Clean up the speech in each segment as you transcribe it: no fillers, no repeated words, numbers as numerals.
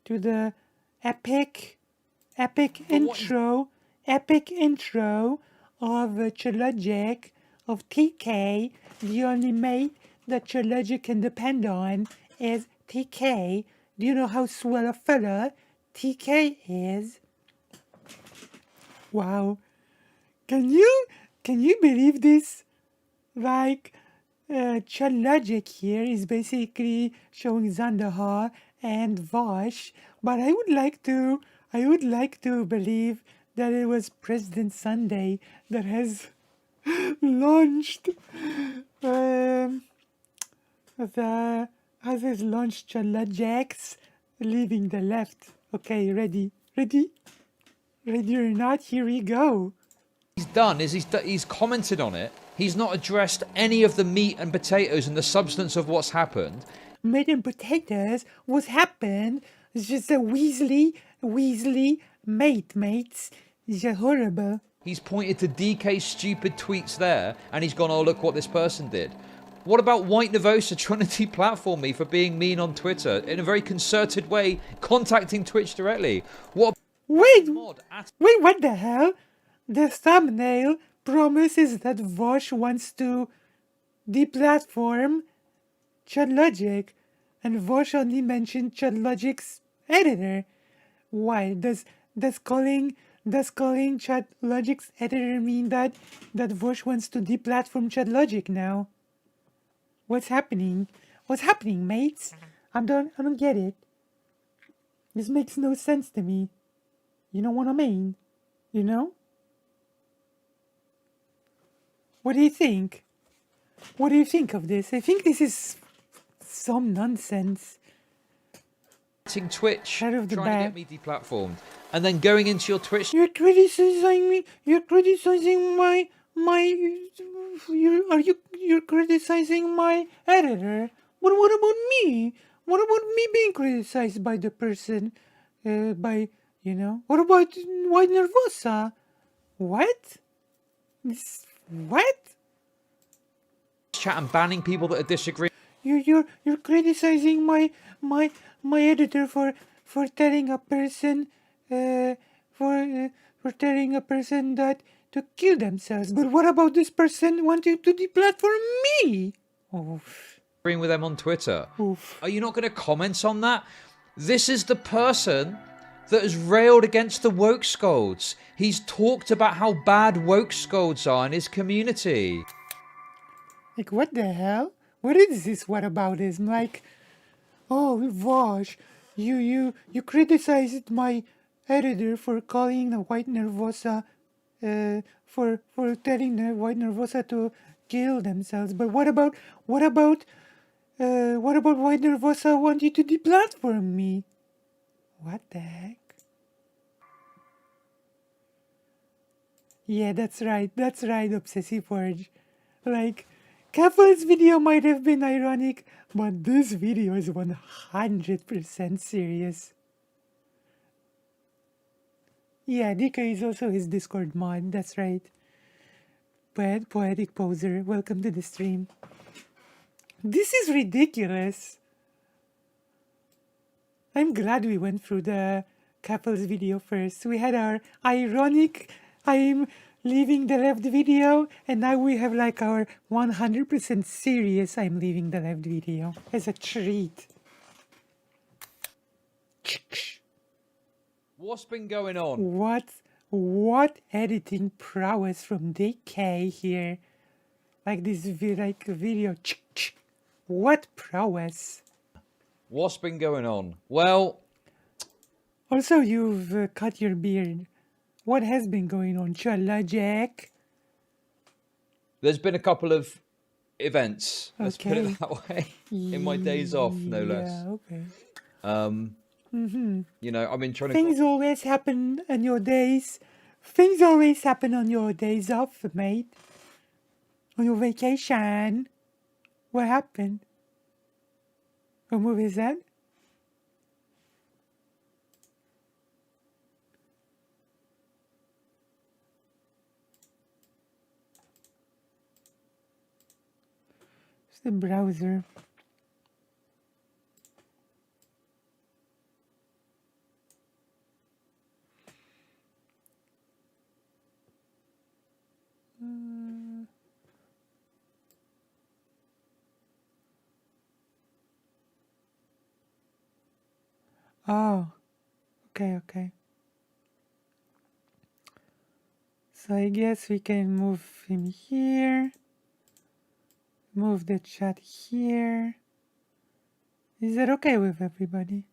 to the epic intro of Chud Logic, of TK. The only mate that Chud Logic can depend on is TK. Do you know how swell a fella TK is? Wow. Can you believe this? Like, Chud Logic here is basically showing Zandaha and Vosh, but I would like to believe that it was President Sunday that has launched launched Chud Logic's leaving the left. Okay, ready or not? Here we go. He's done is he's commented on it. He's not addressed any of the meat and potatoes and the substance of what's happened. Meat and potatoes, what's happened? It's just a Weasley mates. It's just horrible. He's pointed to DK's stupid tweets there, and he's gone, oh, look what this person did. What about White Nervosa trying to deplatform me for being mean on Twitter in a very concerted way, contacting Twitch directly? What? Wait, what the hell? The thumbnail promises that Vosh wants to deplatform Chud Logic, and Vosh only mentioned Chud Logic's editor. Why does calling Chud Logic's editor mean that Vosh wants to deplatform Chud Logic now? What's happening? What's happening, mates? I don't get it. This makes no sense to me. You know what I mean? You know? What do you think? What do you think of this? I think this is some nonsense. Twitch, Out of the trying bag. to get me deplatformed, and then going into your Twitch. You're criticizing me. You're criticizing my. You're criticizing my editor. What about me? What about me being criticized by the person? What about White Nervosa? What? What? Chat and banning people that are disagreeing. You're criticizing my editor for telling a person for telling a person that to kill themselves. But what about this person wanting to deplatform me? Oof. With them on Twitter. Oof. Are you not going to comment on that? This is the person that has railed against the woke scolds. He's talked about how bad woke scolds are in his community. Like, what the hell? What is this whataboutism? Like, oh, Vosh, you criticized my editor for calling the White Nervosa, for telling the White Nervosa to kill themselves. But what about White Nervosa wanting to deplatform me? What the heck? Yeah, that's right, Obsessive Forge. Like, Kaffle's video might have been ironic, but this video is 100% serious. Yeah, DK is also his Discord mod, that's right. Poetic Poser, welcome to the stream. This is ridiculous. I'm glad we went through the Kaffle's video first. We had our ironic I'm leaving the left video, and now we have like our 100% serious I'm leaving the left video as a treat. What's been going on? What editing prowess from DK here? Like this video. What prowess? What's been going on? Well, also you've cut your beard. What has been going on, Chud Logic? there's been a couple of events, let's put Okay. it that way, in my days off, no less. Yeah, okay. You know, I've been trying to... Things always happen on your days. Things always happen on your days off, mate. On your vacation. What happened? What movie is that? It's the browser. Oh, okay. So I guess we can move him here. Move the chat here. Is that okay with everybody?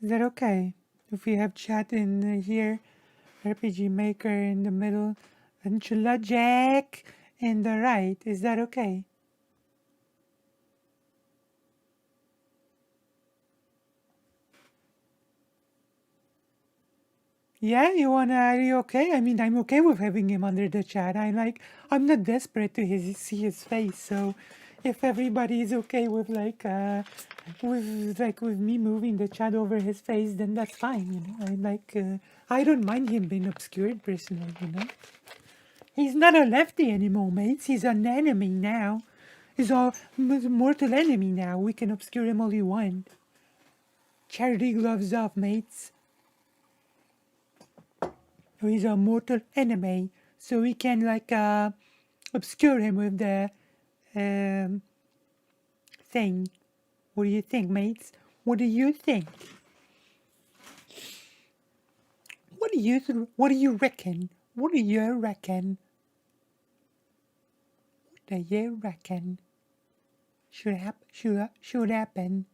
Is that okay? If we have chat in here, RPG Maker in the middle, and Chud Logic in the right, is that okay? Yeah, are you okay? I mean, I'm okay with having him under the chat. I'm not desperate to see his face. So, if everybody is okay with with me moving the chat over his face, then that's fine. I don't mind him being obscured personally. He's not a lefty anymore, mates. He's an enemy now. He's a mortal enemy now. We can obscure him all you want. Charity gloves off, mates. He's a mortal enemy, so we can obscure him with the thing. What do you think, mates? What do you think? What do you reckon? What do you reckon? What do you reckon? Should happen? Should happen?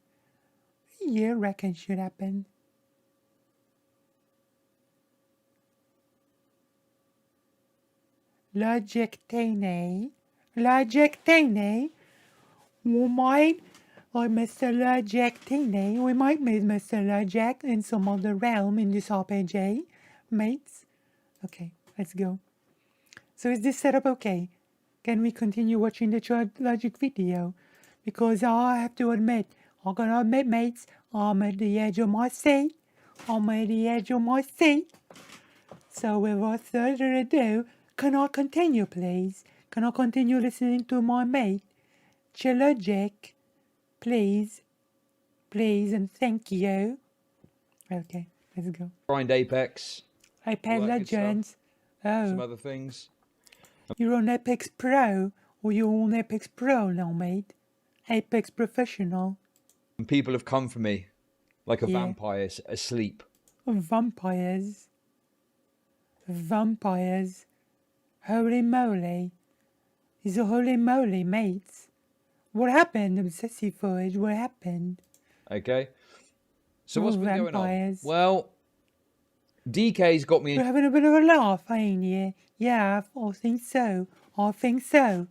What do you reckon should happen? Logic Tane. We might, like Mr. Logic Tane, we might meet Mr. Logic in some other realm in this RPG, mates. Okay, let's go. So is this setup okay? Can we continue watching the Chud Logic video? Because I have to admit, I'm gonna admit, mates, I'm at the edge of my seat. So without further ado, can I continue, please? Can I continue listening to my mate, Chud Logic? Please, and thank you. Okay, let's go. Grind Apex. Apex Legends. Some Oh, other things. you're on Apex Pro, or you're on Apex Pro now, mate? Apex Professional. And people have come for me, like a Yeah. vampire asleep. Vampires. Holy moly. He's a holy moly, mates. What happened, Obsessive Forge? What happened? Okay. So what's been going on? Vampires. Well, DK's got me. You're having a bit of a laugh, ain't you? Yeah, I think so. I think I'm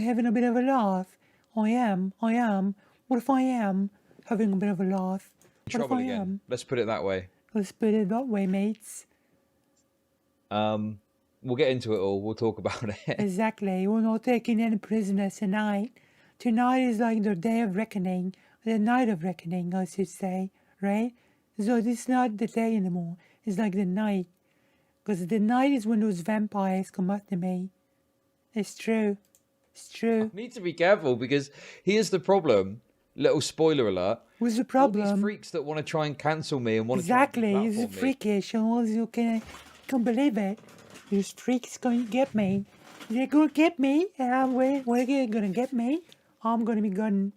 having a bit of a laugh. I am. What if I am having a bit of a laugh? What if Trouble I again. am? Let's put it that way. Let's put it that way, mates. We'll get into it all. We'll talk about it. Exactly. We're not taking any prisoners tonight. Tonight is like the day of reckoning. The night of reckoning, I should say. Right? So it's not the day anymore. It's like the night. Because the night is when those vampires come after me. It's true. I need to be careful because here's the problem. Little spoiler alert. What's the All problem? these freaks that want to try and cancel me and want Exactly. to try and It's deplatform me. freakish. And you can't believe it. These freaks going to get me. They're going to get me. And where are they going to get me? I'm going to be gone.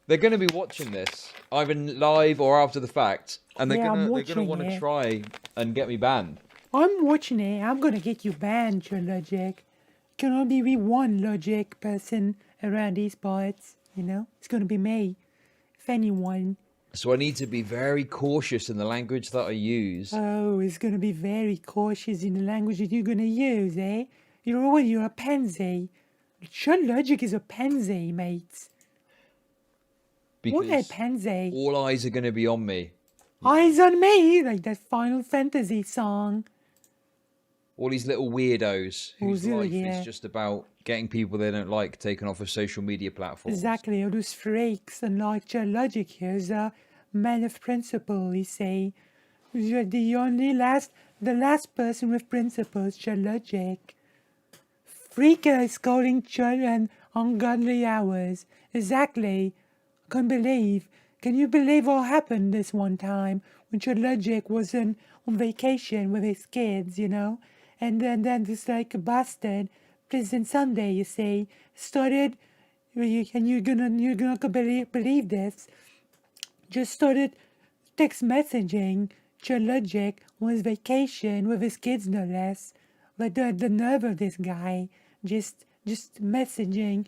They're going to be watching this either live or after the fact, and they're Yeah, I'm going to watching want to it. try and get me banned. I'm watching it. I'm going to get you banned, Chud Logic. Can only be one Logic person around these parts. It's going to be me. If anyone. So I need to be very cautious in the language that I use. Oh, it's going to be very cautious in the language that you're going to use, eh? You're a pansy. Chud Logic is a pansy, mates. What a Because pansy. all eyes are going to be on me. Eyes on me, like that Final Fantasy song. All these little weirdos whose life yeah. is just about getting people they don't like taken off of social media platforms. Exactly, all those freaks, and like Chud Logic here is a man of principle, you say. You're the last person with principles, Chud Logic. Freaker is calling Chud and ungodly hours. Exactly. Can you believe what happened this one time when Chud Logic was on vacation with his kids, And then this like a bastard, President Sunday, you see, started, and you're gonna believe this. just started text messaging Chud Logic on his vacation with his kids, no less. Like the nerve of this guy, just messaging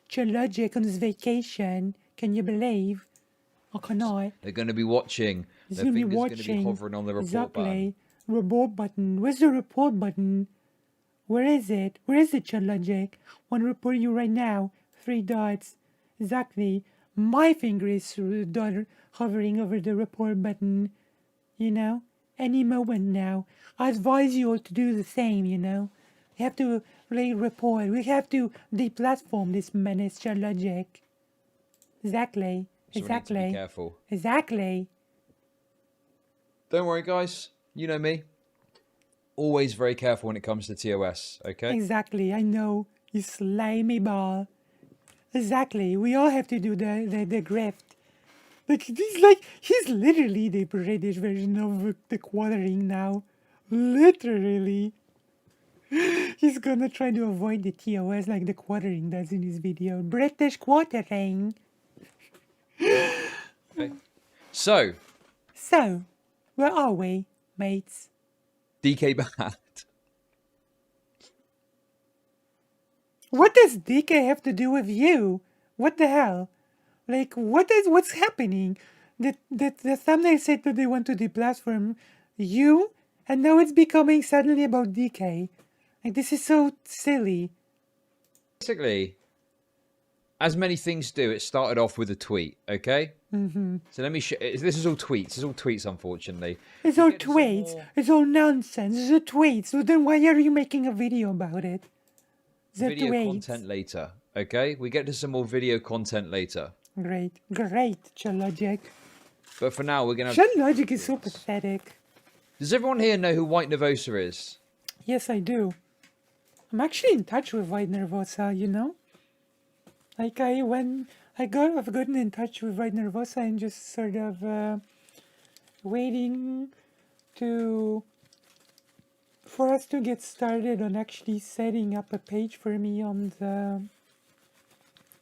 Chud Logic on his vacation. Can you believe? I cannot. They're going to be watching. He's Their gonna be fingers going to be watching. hovering on the report Exactly. button. Report button. Where's the report button? Where is it? Where is it, Chud Logic? Want to report you right now. 3 dots. Exactly. My finger is hovering over the report button. You know? Any moment now. I advise you all to do the same, you know? We have to report. We have to deplatform this menace, Chud Logic. Exactly. So we need to be Exactly. careful. Exactly. Don't worry, guys. You know me. Always very careful when it comes to TOS, okay? Exactly. I know. You slimy ball. Exactly. We all have to do the grift. He's literally the British version of the quartering now. Literally. He's gonna try to avoid the TOS like the quartering does in his video. British quartering. Okay. So, So, where are we, mates? DK bad. What does DK have to do with you? What the hell? Like, what's happening? The thumbnail said that they want to deplatform you, and now it's becoming suddenly about DK. Like, this is so silly. Basically, as many things do, it started off with a tweet, okay? Mm-hmm. So let me show. This is all tweets. It's all tweets, unfortunately. It's all tweets. It's all nonsense. It's all tweets. So then why are you making a video about it? The Video tweets. content later, okay? We get to some more video content later. Great. Chud Logic. But for now, we're going to have... Chud Logic is so pathetic. Does everyone here know who White Nervosa is? Yes, I do. I'm actually in touch with White Nervosa, you know? Like, I've gotten in touch with White Nervosa and just sort of waiting for us to get started on actually setting up a page for me on the,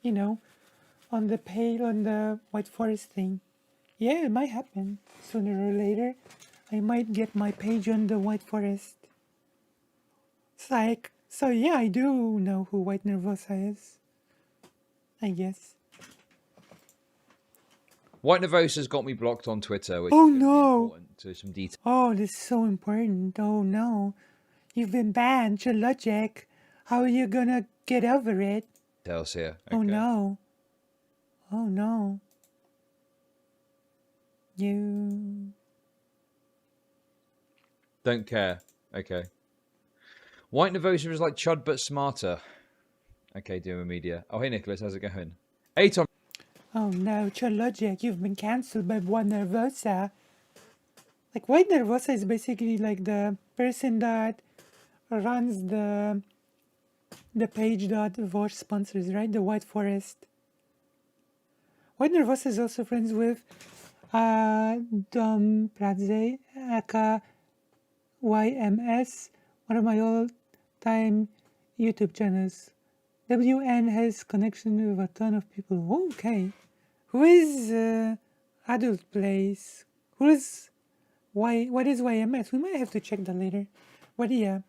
you know, on the White Forest thing. Yeah, it might happen sooner or later. I might get my page on the White Forest. It's like, so yeah, I do know who White Nervosa is. I guess. White Nervosa's got me blocked on Twitter, which Oh, is going to be no. important to some detail. Oh, this is so important. Oh no. You've been banned, Chud Logic. How are you gonna get over it? Details here. Okay. Oh no. Oh no. You. Don't care. Okay. White Nervosa is like Chud but smarter. Okay, Doom Media. Oh, hey Nicholas, how's it going? Hey Tom. Oh no, Chud Logic, you've been cancelled by White Nervosa. Like, White Nervosa is basically like the person that runs the page that Vosh sponsors, right? The White Forest. White Nervosa is also friends with Dom Pradze, aka YMS, one of my all-time YouTube channels. WN has connection with a ton of people. Oh, okay. Who is Adult Place? Who is what is YMS? We might have to check that later. But yeah,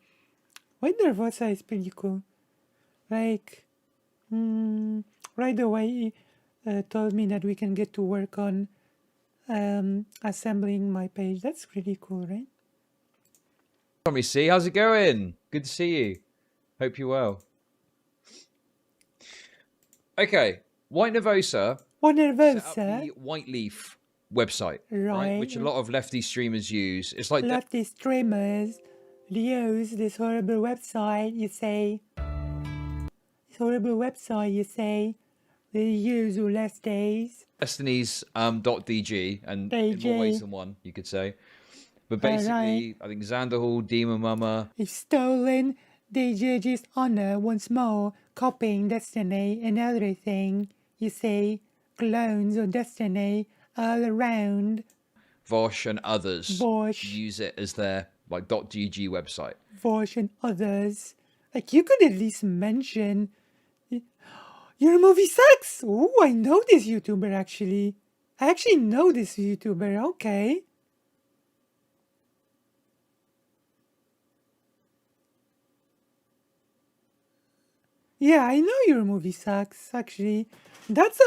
White Nervosa is pretty cool. Like, right away, told me that we can get to work on assembling my page. That's pretty cool, right? Tommy C, how's it going? Good to see you. Hope you're well. Okay, White Nervosa. White Set up Nervosa. the White Leaf website, right? Which a lot of lefty streamers use. It's like Lefty streamers use this horrible website, you say. This horrible website, you say. They use all last days. Destiny's .dg, and in more ways than one, you could say. But basically, I think Xanderhall, Demon Mama. They've stolen DJ's honor once more, copying Destiny and everything. You say, clones of Destiny all around. Vosh and others Vosh. use it as their like .gg website. Vosh and others. Like, you could at least mention, your movie sucks. Oh, I know this YouTuber actually. I actually know this YouTuber, okay. Yeah, I know your movie sucks, actually. That's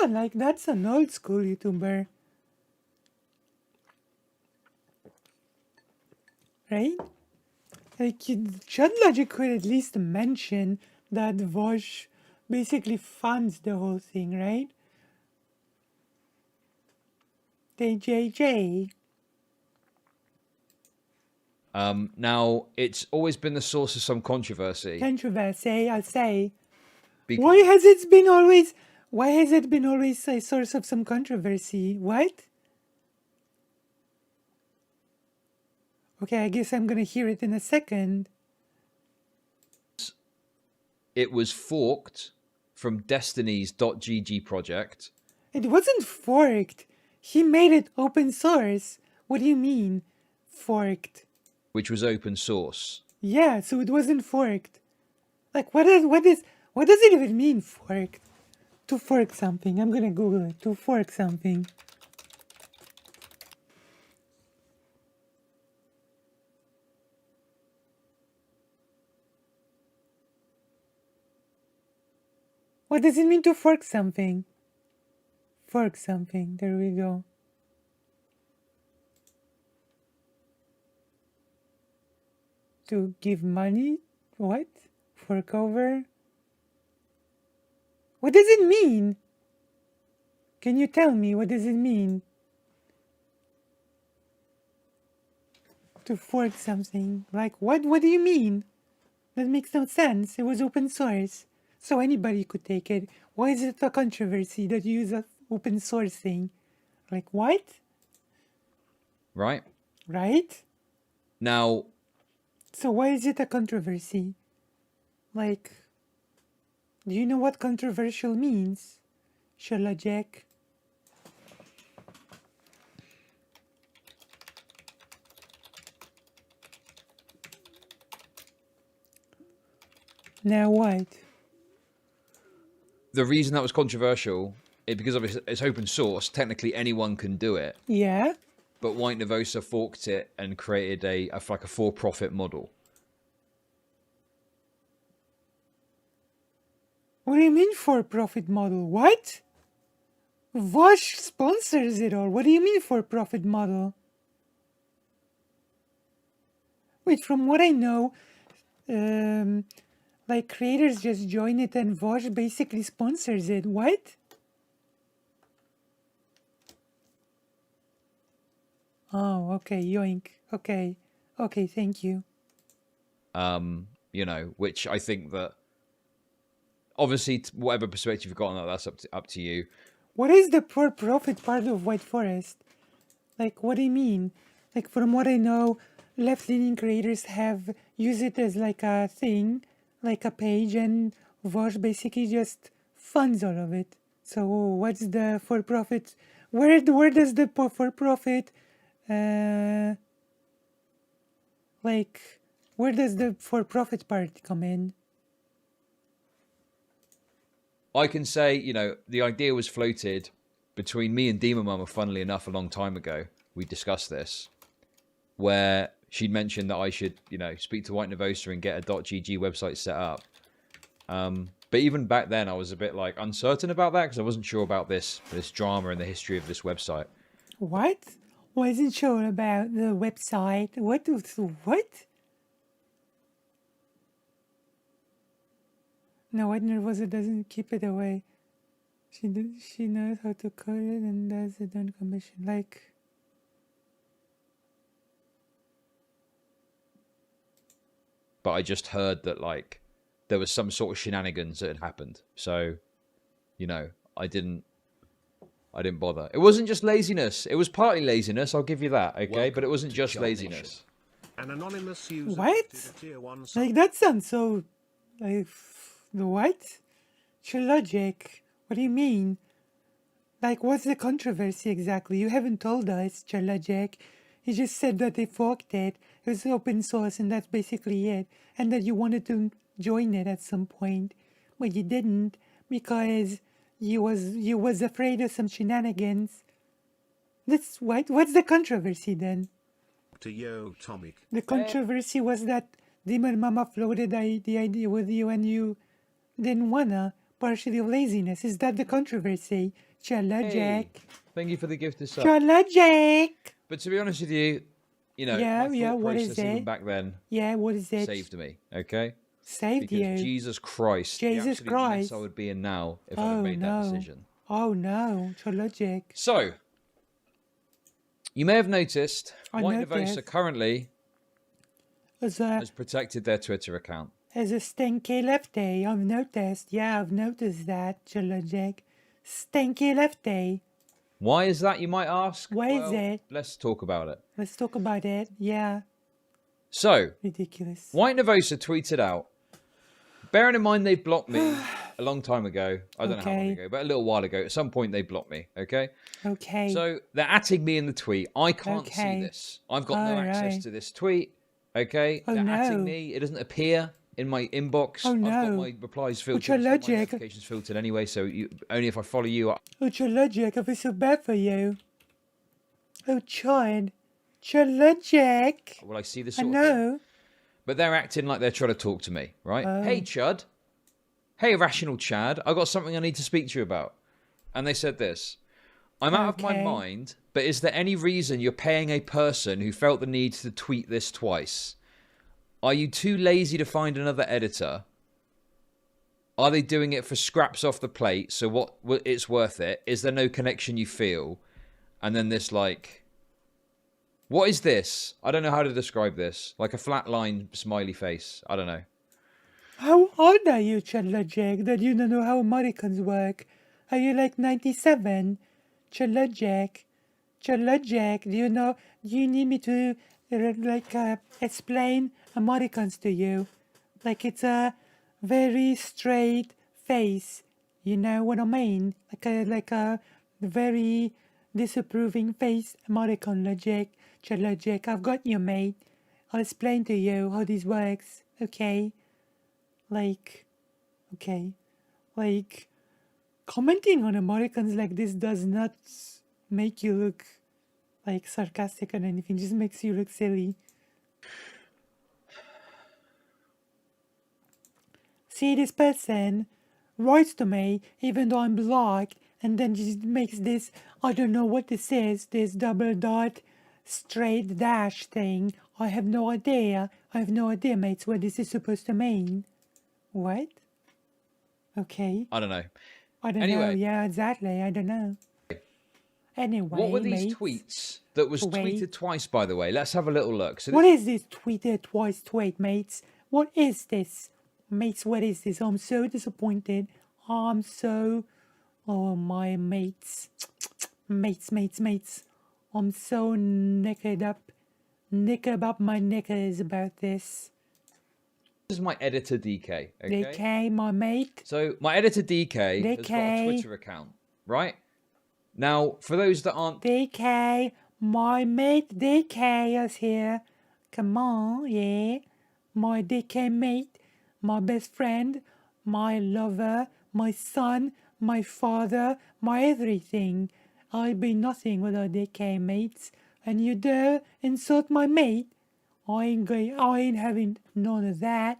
an old school YouTuber. Right? Like, Chud Logic could at least mention that Vosh basically funds the whole thing, right? JJ. Now, it's always been the source of some controversy. Controversy, I'll say. Because Why has it been always a source of some controversy? What? Okay, I guess I'm gonna hear it in a second. it was forked from Destiny's.gg project. It wasn't forked. He made it open source. What do you mean, forked? Which was open source. Yeah, so it wasn't forked. Like, what does it even mean, forked? To fork something. I'm gonna Google it. To fork something. What does it mean to fork something? Fork something. There we go. To give money? What? Fork over? What does it mean? Can you tell me what does it mean? To fork something. Like what? What do you mean? That makes no sense. It was open source. So anybody could take it. Why is it a controversy that you use an open source thing? Like what? Right? Right? Now, So why is it a controversy? Like, do you know what controversial means? Chud Logic. Now what? the reason that was controversial is because obviously it's open source. Technically, anyone can do it. Yeah? But White Nervosa forked it and created a for-profit model. What do you mean for-profit model? What? Vosh sponsors it all. What do you mean for-profit model? Wait, from what I know, like creators just join it and Vosh basically sponsors it. What? Oh, okay, yoink. Okay. Okay, thank you. Which I think that obviously whatever perspective you've got on that, that's up to you. What is the for-profit part of White Forest? Like, what do you mean? Like, from what I know, left-leaning creators have used it as like a thing, like a page, and Vosh basically just funds all of it. So, what's the for-profit? Where does the for-profit, like, where does the for-profit part come in? I can say, the idea was floated between me and Demon Mama, funnily enough, a long time ago. We discussed this, where she'd mentioned that I should, speak to White Nervosa and get a .gg website set up. But even back then, I was a bit like uncertain about that because I wasn't sure about this drama and the history of this website. What? Wasn't sure about the website. What? No, White Nervosa doesn't keep it away. She knows how to code it and does it on commission. Like, But I just heard that there was some sort of shenanigans that had happened. So, I didn't bother. It wasn't just laziness. It was partly laziness, I'll give you that, okay? Welcome but it wasn't to just Chud laziness. An anonymous user what? gifted a tier 1 Like, that sounds so, like, the what? Chud Logic. What do you mean? Like, what's the controversy exactly? You haven't told us, Chud Logic. You just said that they forked it. It was open source and that's basically it. And that you wanted to join it at some point. But you didn't because you was afraid of some shenanigans. That's what. What's the controversy then? To yo, Tomic. The controversy was that Demon Mama floated the idea with you and you didn't wanna, partially of laziness. Is that the controversy? Chud Logic. Hey, thank you for the gift of sub. Chud Logic. But to be honest with you, you know, Yeah, my yeah, thought what is process even it? back then Yeah, what is it? saved me, okay? Saved Because you. Jesus Christ, Jesus the absolute Christ. mess I would be in now if I'd Oh have made that no. decision. Oh no. Chud Logic. So, you may have noticed I White noticed. Nervosa currently As has protected their Twitter account. a stinky lefty, I've noticed. Yeah, I've noticed that, Chud Logic. Stinky lefty. Why is that, you might ask? Why is Well, it? let's talk about it. Let's talk about it. Yeah. So, Ridiculous. White Nervosa tweeted out, bearing in mind they blocked me a long time ago. I don't know how long Okay. ago, but a little while ago. At some point they blocked me, okay? Okay. So they're atting me in the tweet. I can't see Okay. this. I've got no access Alright. to this tweet, okay? Oh, They're no. atting me. It doesn't appear in my inbox. Oh, I've got no. my replies filtered. Chud I've got my Logic. notifications filtered anyway, so only if I follow you. Oh, Chud Logic, I feel so bad for you. Oh, Chud. Chud Logic. Will I see this I sort of thing? know. But they're acting like they're trying to talk to me, right? Oh. Hey, Chud. Hey, Rational Chad. I got something I need to speak to you about. And they said this. I'm out of my Okay. mind, but is there any reason you're paying a person who felt the need to tweet this twice? Are you too lazy to find another editor? Are they doing it for scraps off the plate, so what it's worth it? Is there no connection you feel? And then this, like... What is this? I don't know how to describe this. Like a flatline smiley face. I don't know. How old are you, Chud Logic, that you don't know how emoticons work? Are you like 97? Chud Logic. Chud Logic, do you need me to, explain emoticons to you? Like it's a very straight face. You know what I mean? Like a very disapproving face emoticon, Logic. Chud Logic, I've got you, mate. I'll explain to you how this works, okay? Like, commenting on emoticons like this does not make you look like sarcastic or anything, just makes you look silly. See, this person writes to me even though I'm blocked, and then just makes this, I don't know what this is, this double dot straight dash thing. I have no idea, mates, what this is supposed to mean. What? Okay. I don't know. I don't know. Anyway. Yeah, exactly. I don't know. Anyway, What were these mates, tweets that was Wait. tweeted twice, by the way? Let's have a little look. So What is this tweeted twice tweet, mates? What is this? Mates, what is this? I'm so disappointed. Oh, my mates. Mates. I'm so knickered up my knickers about this. this is my editor DK, okay? DK, my mate. So my editor DK has got a DK. Twitter account, right? Now, for those that aren't... DK, my mate DK is here. Come on, yeah. My DK mate, my best friend, my lover, my son, my father, my everything. I'll be nothing without DK mates. And you dare insult my mate? I ain't having none of that.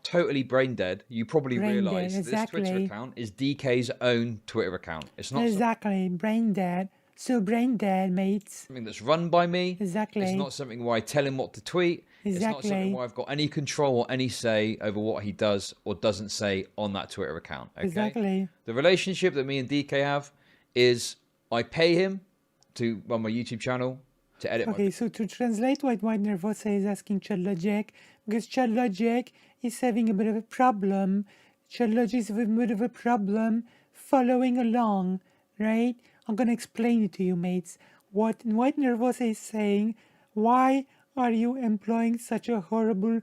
totally brain dead, you probably Brain dead, realise this Twitter exactly. account is DK's own Twitter account. It's not Exactly, brain dead. So brain dead, mates. something that's run by me. Exactly. It's not something where I tell him what to tweet. It's not Exactly. something where I've got any control or any say over what he does or doesn't say on that Twitter account. Okay? Exactly. The relationship that me and DK have is I pay him to run my YouTube channel, to edit my Okay, so to translate what White Nervosa is asking Chud Logic, because Chud Logic is having a bit of a problem. Chud Logic is having a bit of a problem following along, right? I'm going to explain it to you, mates. What White Nervosa is saying, why are you employing such a horrible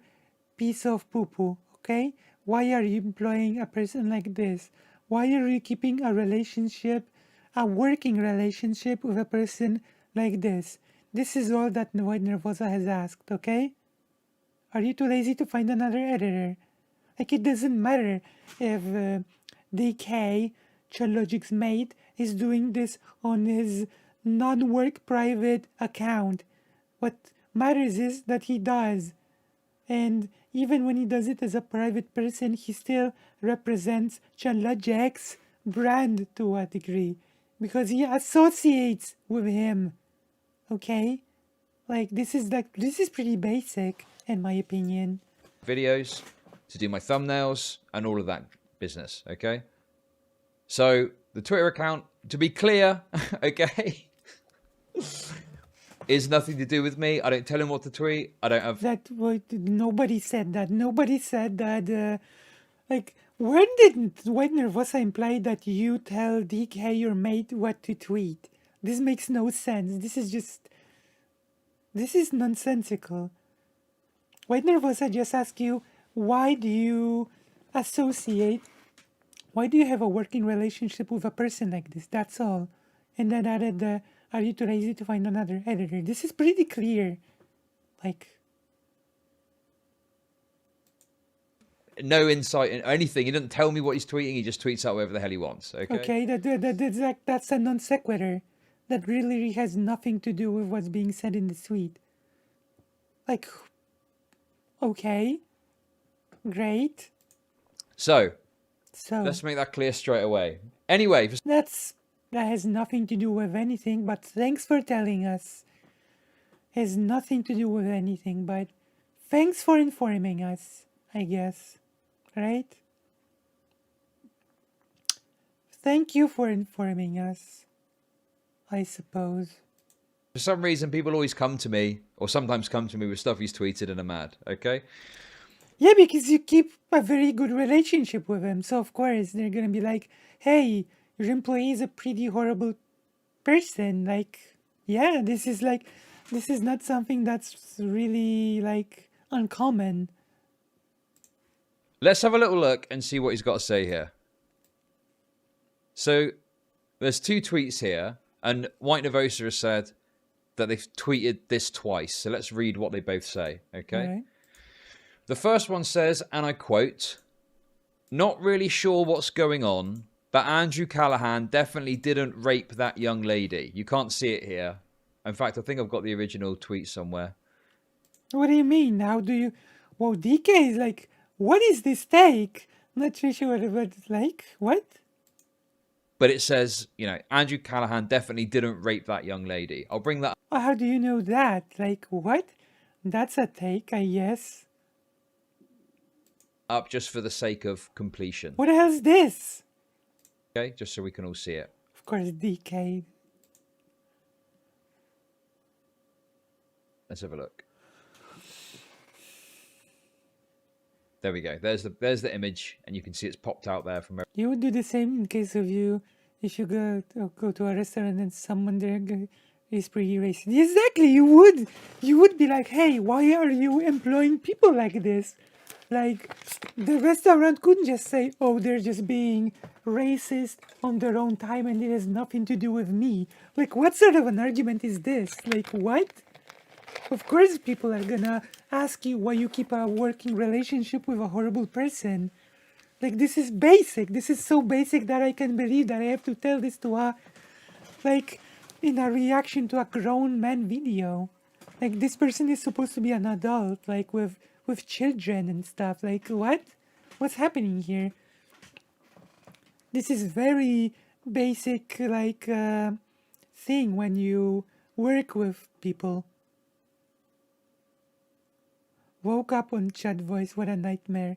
piece of poo-poo, okay? Why are you employing a person like this? Why are you keeping a relationship, a working relationship with a person like this? This is all that White Nervosa has asked, okay? Are you too lazy to find another editor? Like, it doesn't matter if DK, Chud Logic's mate, is doing this on his non-work private account. What matters is that he does. And even when he does it as a private person, he still represents Chud Logic's brand to a degree. Because he associates with him. Okay? Like, this is pretty basic, in my opinion. Videos, to do my thumbnails, and all of that business, okay? So, the Twitter account, to be clear, okay, is nothing to do with me. I don't tell him what to tweet. I don't have... Nobody said that. Nobody said that, like, when did White Nervosa imply that you tell DK your mate what to tweet? This makes no sense. This is nonsensical. White Nervosa just asked you, why do you have a working relationship with a person like this? That's all. And then added are you too lazy to find another editor? This is pretty clear. Like... No insight in anything. He doesn't tell me what he's tweeting. He just tweets out whatever the hell he wants. Okay. Okay, that's a non sequitur. That really has nothing to do with what's being said in the tweet. Like, okay, great. So let's make that clear straight away. Anyway, that has nothing to do with anything. But thanks for telling us. Has nothing to do with anything. But thanks for informing us. I guess. Right? Thank you for informing us, I suppose. For some reason, people always come to me, or sometimes come to me with stuff he's tweeted and are mad, okay? Yeah, because you keep a very good relationship with him. So, of course, they're going to be like, hey, your employee is a pretty horrible person. Like, yeah, this is not something that's really, like, uncommon. Let's have a little look and see what he's got to say here. So, there's two tweets here, and White Nervosa has said that they've tweeted this twice. So let's read what they both say, okay? Right. The first one says, and I quote, "Not really sure what's going on, but Andrew Callahan definitely didn't rape that young lady." You can't see it here. In fact, I think I've got the original tweet somewhere. What do you mean? How do you... Well, DK is like... What is this take? Not really sure what it's like. What? But it says, you know, Andrew Callahan definitely didn't rape that young lady. I'll bring that How do you know that? Like, what? That's a take, I guess. up just for the sake of completion. What the hell is this? Okay, just so we can all see it. Of course, DK. Let's have a look. There we go. There's the image, and you can see it's popped out there from. You would do the same in case of you, if you go to a restaurant and someone there is pretty racist. Exactly, you would be like, hey, why are you employing people like this? Like, the restaurant couldn't just say, oh, they're just being racist on their own time and it has nothing to do with me. Like, what sort of an argument is this? Like, what? Of course people are gonna ask you why you keep a working relationship with a horrible person. Like, this is basic. This is so basic that I can believe that I have to tell this to a, like, in a reaction to a grown man video. Like, this person is supposed to be an adult, like, with children and stuff. Like, what? What's happening here? This is very basic, like, thing when you work with people. Woke up on chat voice, what a nightmare.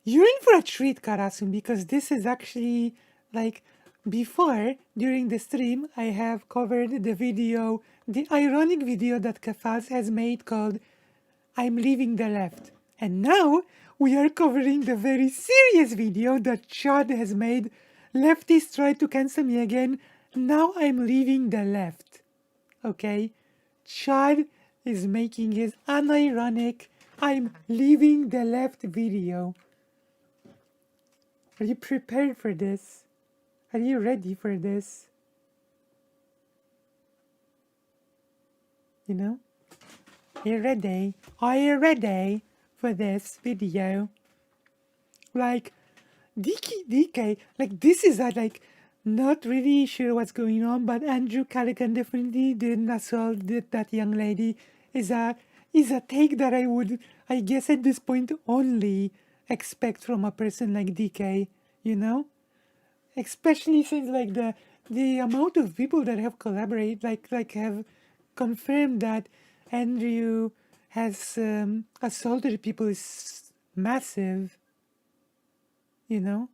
You're in for a treat, Karasun, because this is actually, like, before, during the stream, I have covered the video, the ironic video that Kafaz has made called I'm Leaving the Left. And now, we are covering the very serious video that Chud has made, Lefties Try to Cancel Me Again, Now I'm Leaving the Left. Okay? Chud is making his unironic I'm leaving the left video. Are you prepared for this? Are you ready for this? You know? Are you ready? Are you ready for this video? Like, DK, like, this is a, like, Not really sure what's going on, but Andrew Callaghan definitely didn't assault that young lady. Is a take that I guess at this point, only expect from a person like DK, you know? Especially since like the amount of people that have collaborated, like have confirmed that Andrew has assaulted people is massive, you know?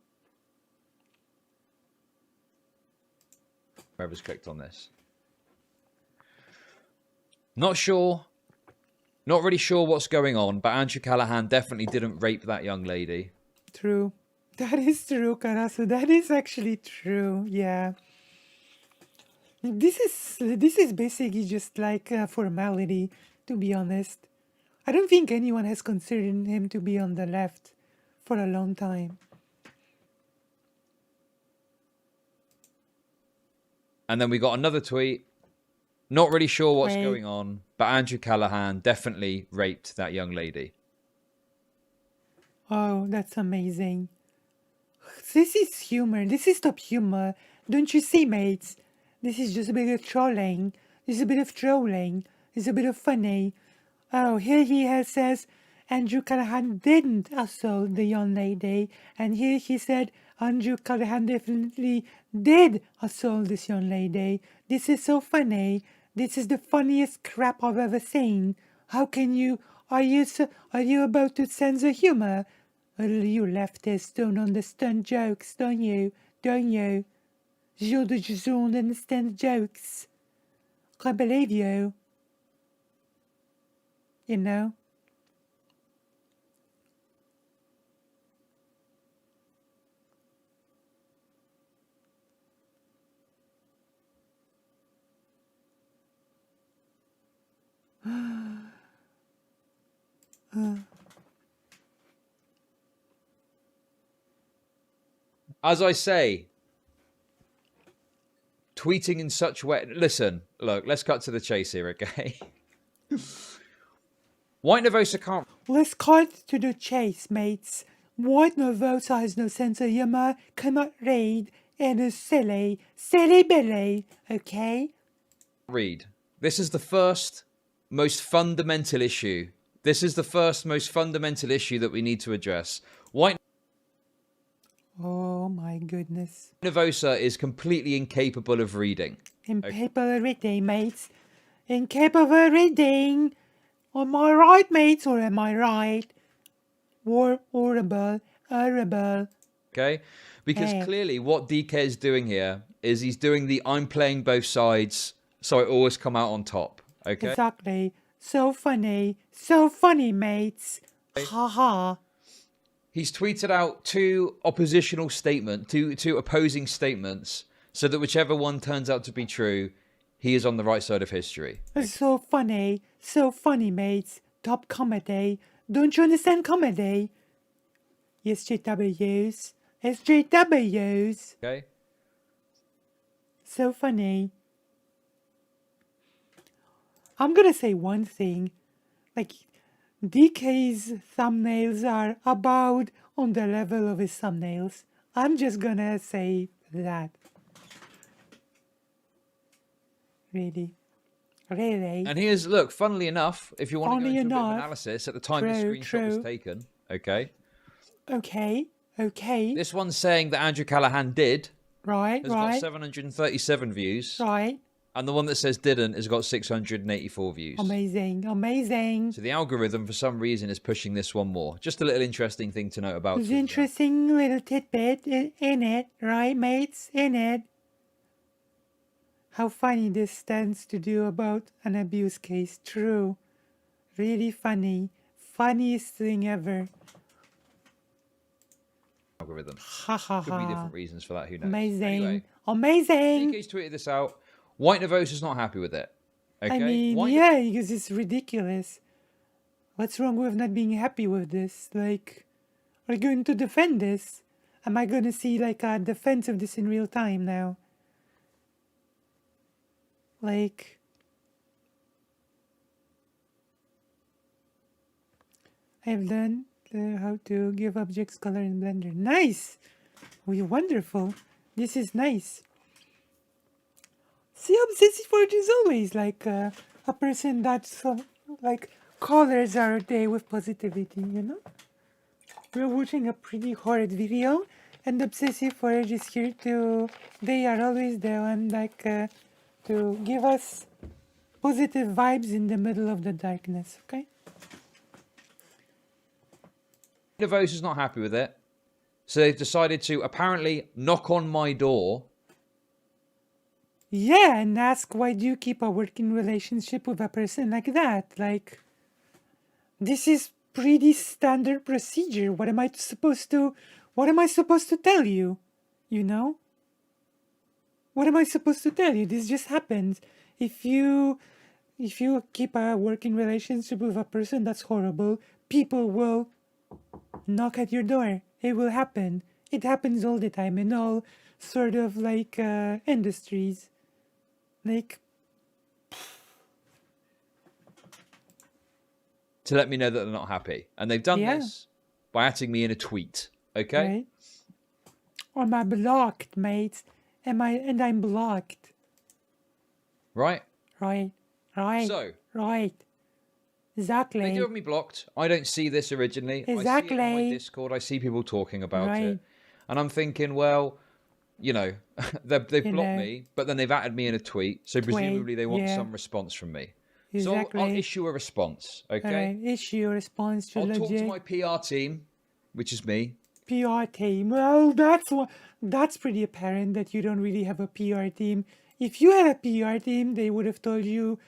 Whoever's clicked on this. Not sure. Not really sure what's going on, but Andrew Callahan definitely didn't rape that young lady. True. That is true, Karasu. That is actually true. Yeah. This is basically just like a formality, to be honest. I don't think anyone has considered him to be on the left for a long time. And then we got another tweet. Not really sure what's Wait. going on, but Andrew Callahan definitely raped that young lady. Oh, that's amazing. This is humor. This is top humor. Don't you see, mates? This is just a bit of trolling. This is a bit of trolling. It's a bit of funny. Oh, here he has says Andrew Callahan didn't assault the young lady, and here he said Andrew Callahan definitely did assault this young lady. This is so funny. This is the funniest crap I've ever seen. How can you? Are you about to censor humor? Well, you leftists don't understand jokes, don't you? Don't you? You just don't understand jokes. Can't believe you. You know? As I say, tweeting in such way. Listen, look, let's cut to the chase here, okay? White Nervosa can't. Let's cut to the chase, mates. White Nervosa has no sense of humor, cannot read, and is silly, silly Billy, okay? Read. This is the first most fundamental issue. This is the first most fundamental issue that we need to address. White Oh my goodness. Nervosa is completely incapable of reading. Incapable of reading, mates. Incapable of reading. Am I right, mates, or am I right? Horrible, horrible. Okay? Because Yeah. clearly what DK is doing here is he's doing the I'm playing both sides, so I always come out on top. Okay? Exactly. So funny, mates. Ha ha. He's tweeted out two oppositional statements, two opposing statements, so that whichever one turns out to be true, he is on the right side of history. So funny, mates. Top comedy. Don't you understand comedy? SJWs. SJWs. Okay? So funny. I'm gonna say one thing. Like, DK's thumbnails are about on the level of his thumbnails. I'm just gonna say that. Really. Really. And here's, look, funnily enough, if you want to go Funnily into a bit of enough, analysis, at the time the true, screenshot was true. taken, okay? Okay. This one's saying that Andrew Callahan did, Right, has got 737 views, right. and the one that says didn't has got 684 views. Amazing. So the algorithm, for some reason, is pushing this one more. Just a little interesting thing to note about. There's an interesting little tidbit in it, right, mates? In it. How funny this stands to do about an abuse case. True. Really funny. Funniest thing ever. Algorithm. Ha ha Could be ha. different reasons for that. Who knows? Amazing. Anyway, Amazing. DK's tweeted this out. White Nervosa's not happy with it. Okay. I mean, White yeah, because it's ridiculous. What's wrong with not being happy with this? Like, are you going to defend this? Am I going to see like a defense of this in real time now? Like, I've learned how to give objects color in Blender. Nice! Oh, you're wonderful. This is nice. See, Obsessive Forge is always like a person that's like colors our day with positivity, you know? We're watching a pretty horrid video, and Obsessive Forge is here to. They are always there and like to give us positive vibes in the middle of the darkness, okay? Nevos is not happy with it. So they've decided to apparently knock on my door. Yeah, and ask why do you keep a working relationship with a person like that? Like, this is pretty standard procedure. What am I supposed to tell you? You know? What am I supposed to tell you? This just happens. If you keep a working relationship with a person that's horrible, people will knock at your door. It will happen. It happens all the time in all sort of like industries. Like, to let me know that they're not happy. And they've done Yeah. this by atting me in a tweet. Okay? right? Am I blocked, mate? I'm blocked. Right? Right. So, Right. Exactly. they do have me blocked. I don't see this originally. I see it on Exactly. my Discord. I see people talking about Right. it. And I'm thinking, well, you know, they've blocked know. me, but then they've added me in a tweet. So presumably they want yeah. some response from me. Exactly. So I'll issue a response, okay? Alright, issue a response to I'll talk to Logic. my PR team, which is me. PR team. Well, that's pretty apparent that you don't really have a PR team. If you had a PR team, they would have told you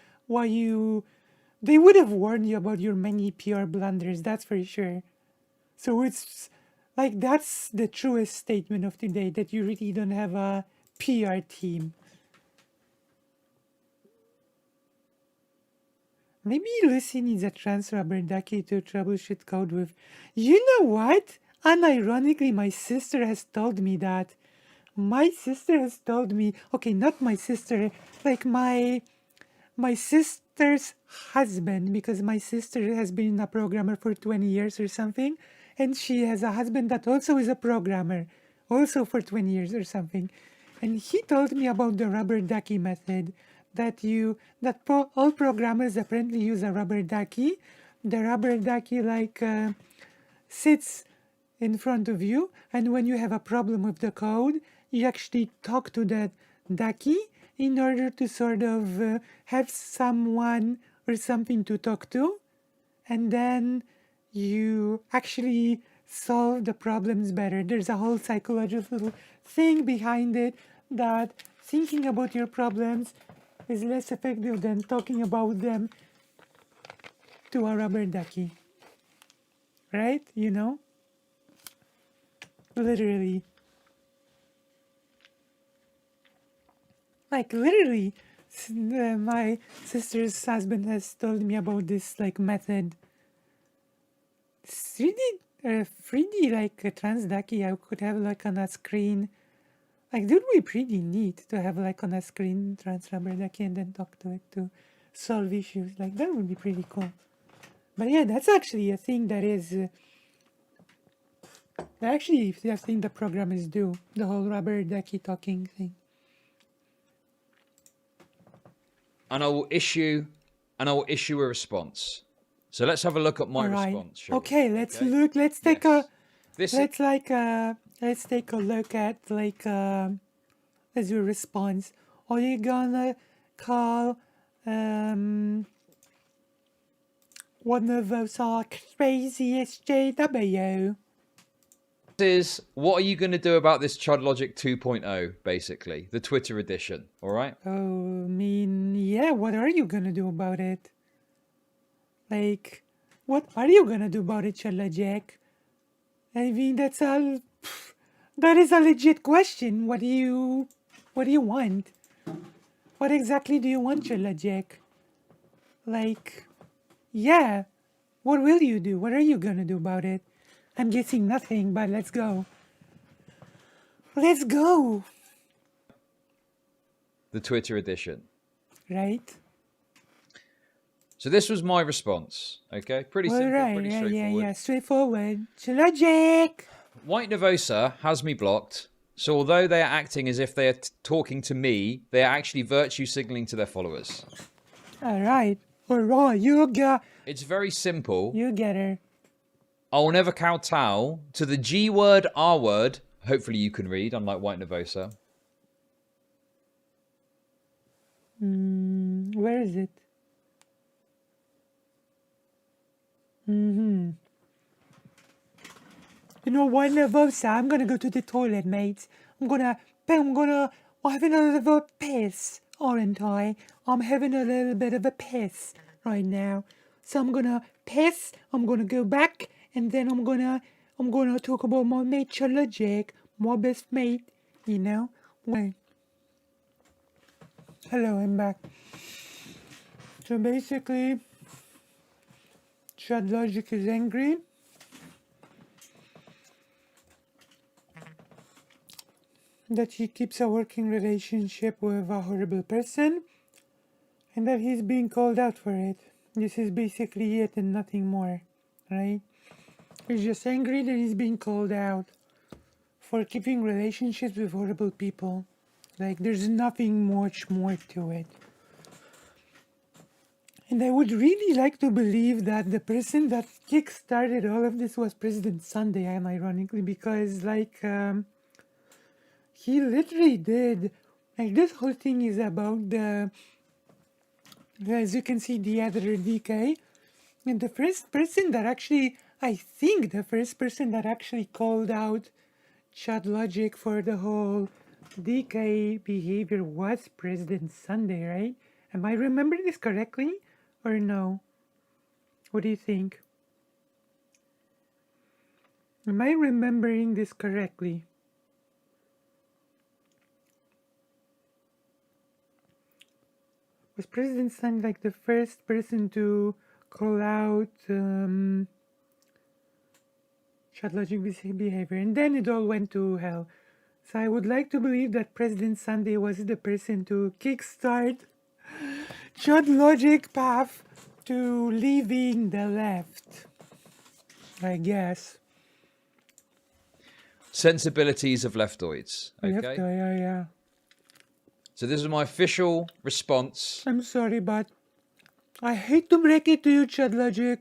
they would have warned you about your many PR blunders, that's for sure. So it's like that's the truest statement of today, that you really don't have a PR team. Maybe Lucy needs a trans rubber ducky to troubleshoot code with. You know what? Unironically, my sister has told me that. My sister has told me. Okay, not my sister. Like my sister's husband, because my sister has been a programmer for 20 years or something, and she has a husband that also is a programmer, also for 20 years or something. And he told me about the rubber ducky method, that all programmers apparently use a rubber ducky. The rubber ducky sits in front of you, and when you have a problem with the code, you actually talk to that ducky in order to sort of have someone or something to talk to, and then you actually solve the problems better. There's a whole psychological thing behind it, that thinking about your problems is less effective than talking about them to a rubber ducky. Right? You know? Literally. Like, literally, my sister's husband has told me about this, like, method. It's really 3D, like, a trans ducky I could have, like, on a screen. Like, that would be pretty neat to have, like, on a screen trans rubber ducky and then talk to it to solve issues. Like, that would be pretty cool. But yeah, that's actually a thing that is... actually, a thing the programmers do. The whole rubber ducky talking thing. And I will issue a response. So let's have a look at my response. Shall Okay, we? let's look. Let's take a. This Let's take a look at as your response. Are you gonna call one of those craziest JW? is what are you going to do about this Chud Logic 2.0, basically, the Twitter edition, all right? Oh, I mean, yeah, what are you gonna do about it? Like, what are you gonna do about it, Chud Logic? I mean, that is a legit question. What do you want? What exactly do you want, Chud Logic? Like, yeah, what will you do? What are you gonna do about it? I'm guessing nothing, but let's go. Let's go! The Twitter edition. Right? So this was my response, okay? Pretty simple, pretty straightforward. Yeah, straightforward. Logic! White Nervosa has me blocked, So although they are acting as if they are talking to me, they are actually virtue signaling to their followers. Alright. Alright, you get It's very simple. her. I will never kowtow to the G word, R word. Hopefully you can read, unlike White Nervosa. Where is it? You know what, Nervosa? I'm gonna go to the toilet, mate. I'm gonna having a little bit of a piss, aren't I? I'm having a little bit of a piss right now. So I'm gonna piss, I'm gonna go back, and then I'm gonna talk about my mate Chud Logic, my best mate, you know? Wait. Hello, I'm back. So basically, Chud Logic is angry. That he keeps a working relationship with a horrible person, and that he's being called out for it. This is basically it and nothing more, right? He's just angry that he's being called out for keeping relationships with horrible people. Like, there's nothing much more to it. And I would really like to believe that the person that kick-started all of this was President Sunday, and ironically, because, like, he literally did. Like, this whole thing is about the, as you can see, the other DK. And the first person that actually, I think the first person that actually called out Chud Logic for the whole DK behavior was President Sunday, right? Am I remembering this correctly? Or no? What do you think? Am I remembering this correctly? Was President Sun like the first person to call out Chud Logic behavior, and then it all went to hell? So I would like to believe that President Sunday was the person to kickstart Chud Logic path to leaving the left, I guess. Sensibilities of leftoids. Okay. Yeah. So this is my official response. I'm sorry, but I hate to break it to you, Chud Logic,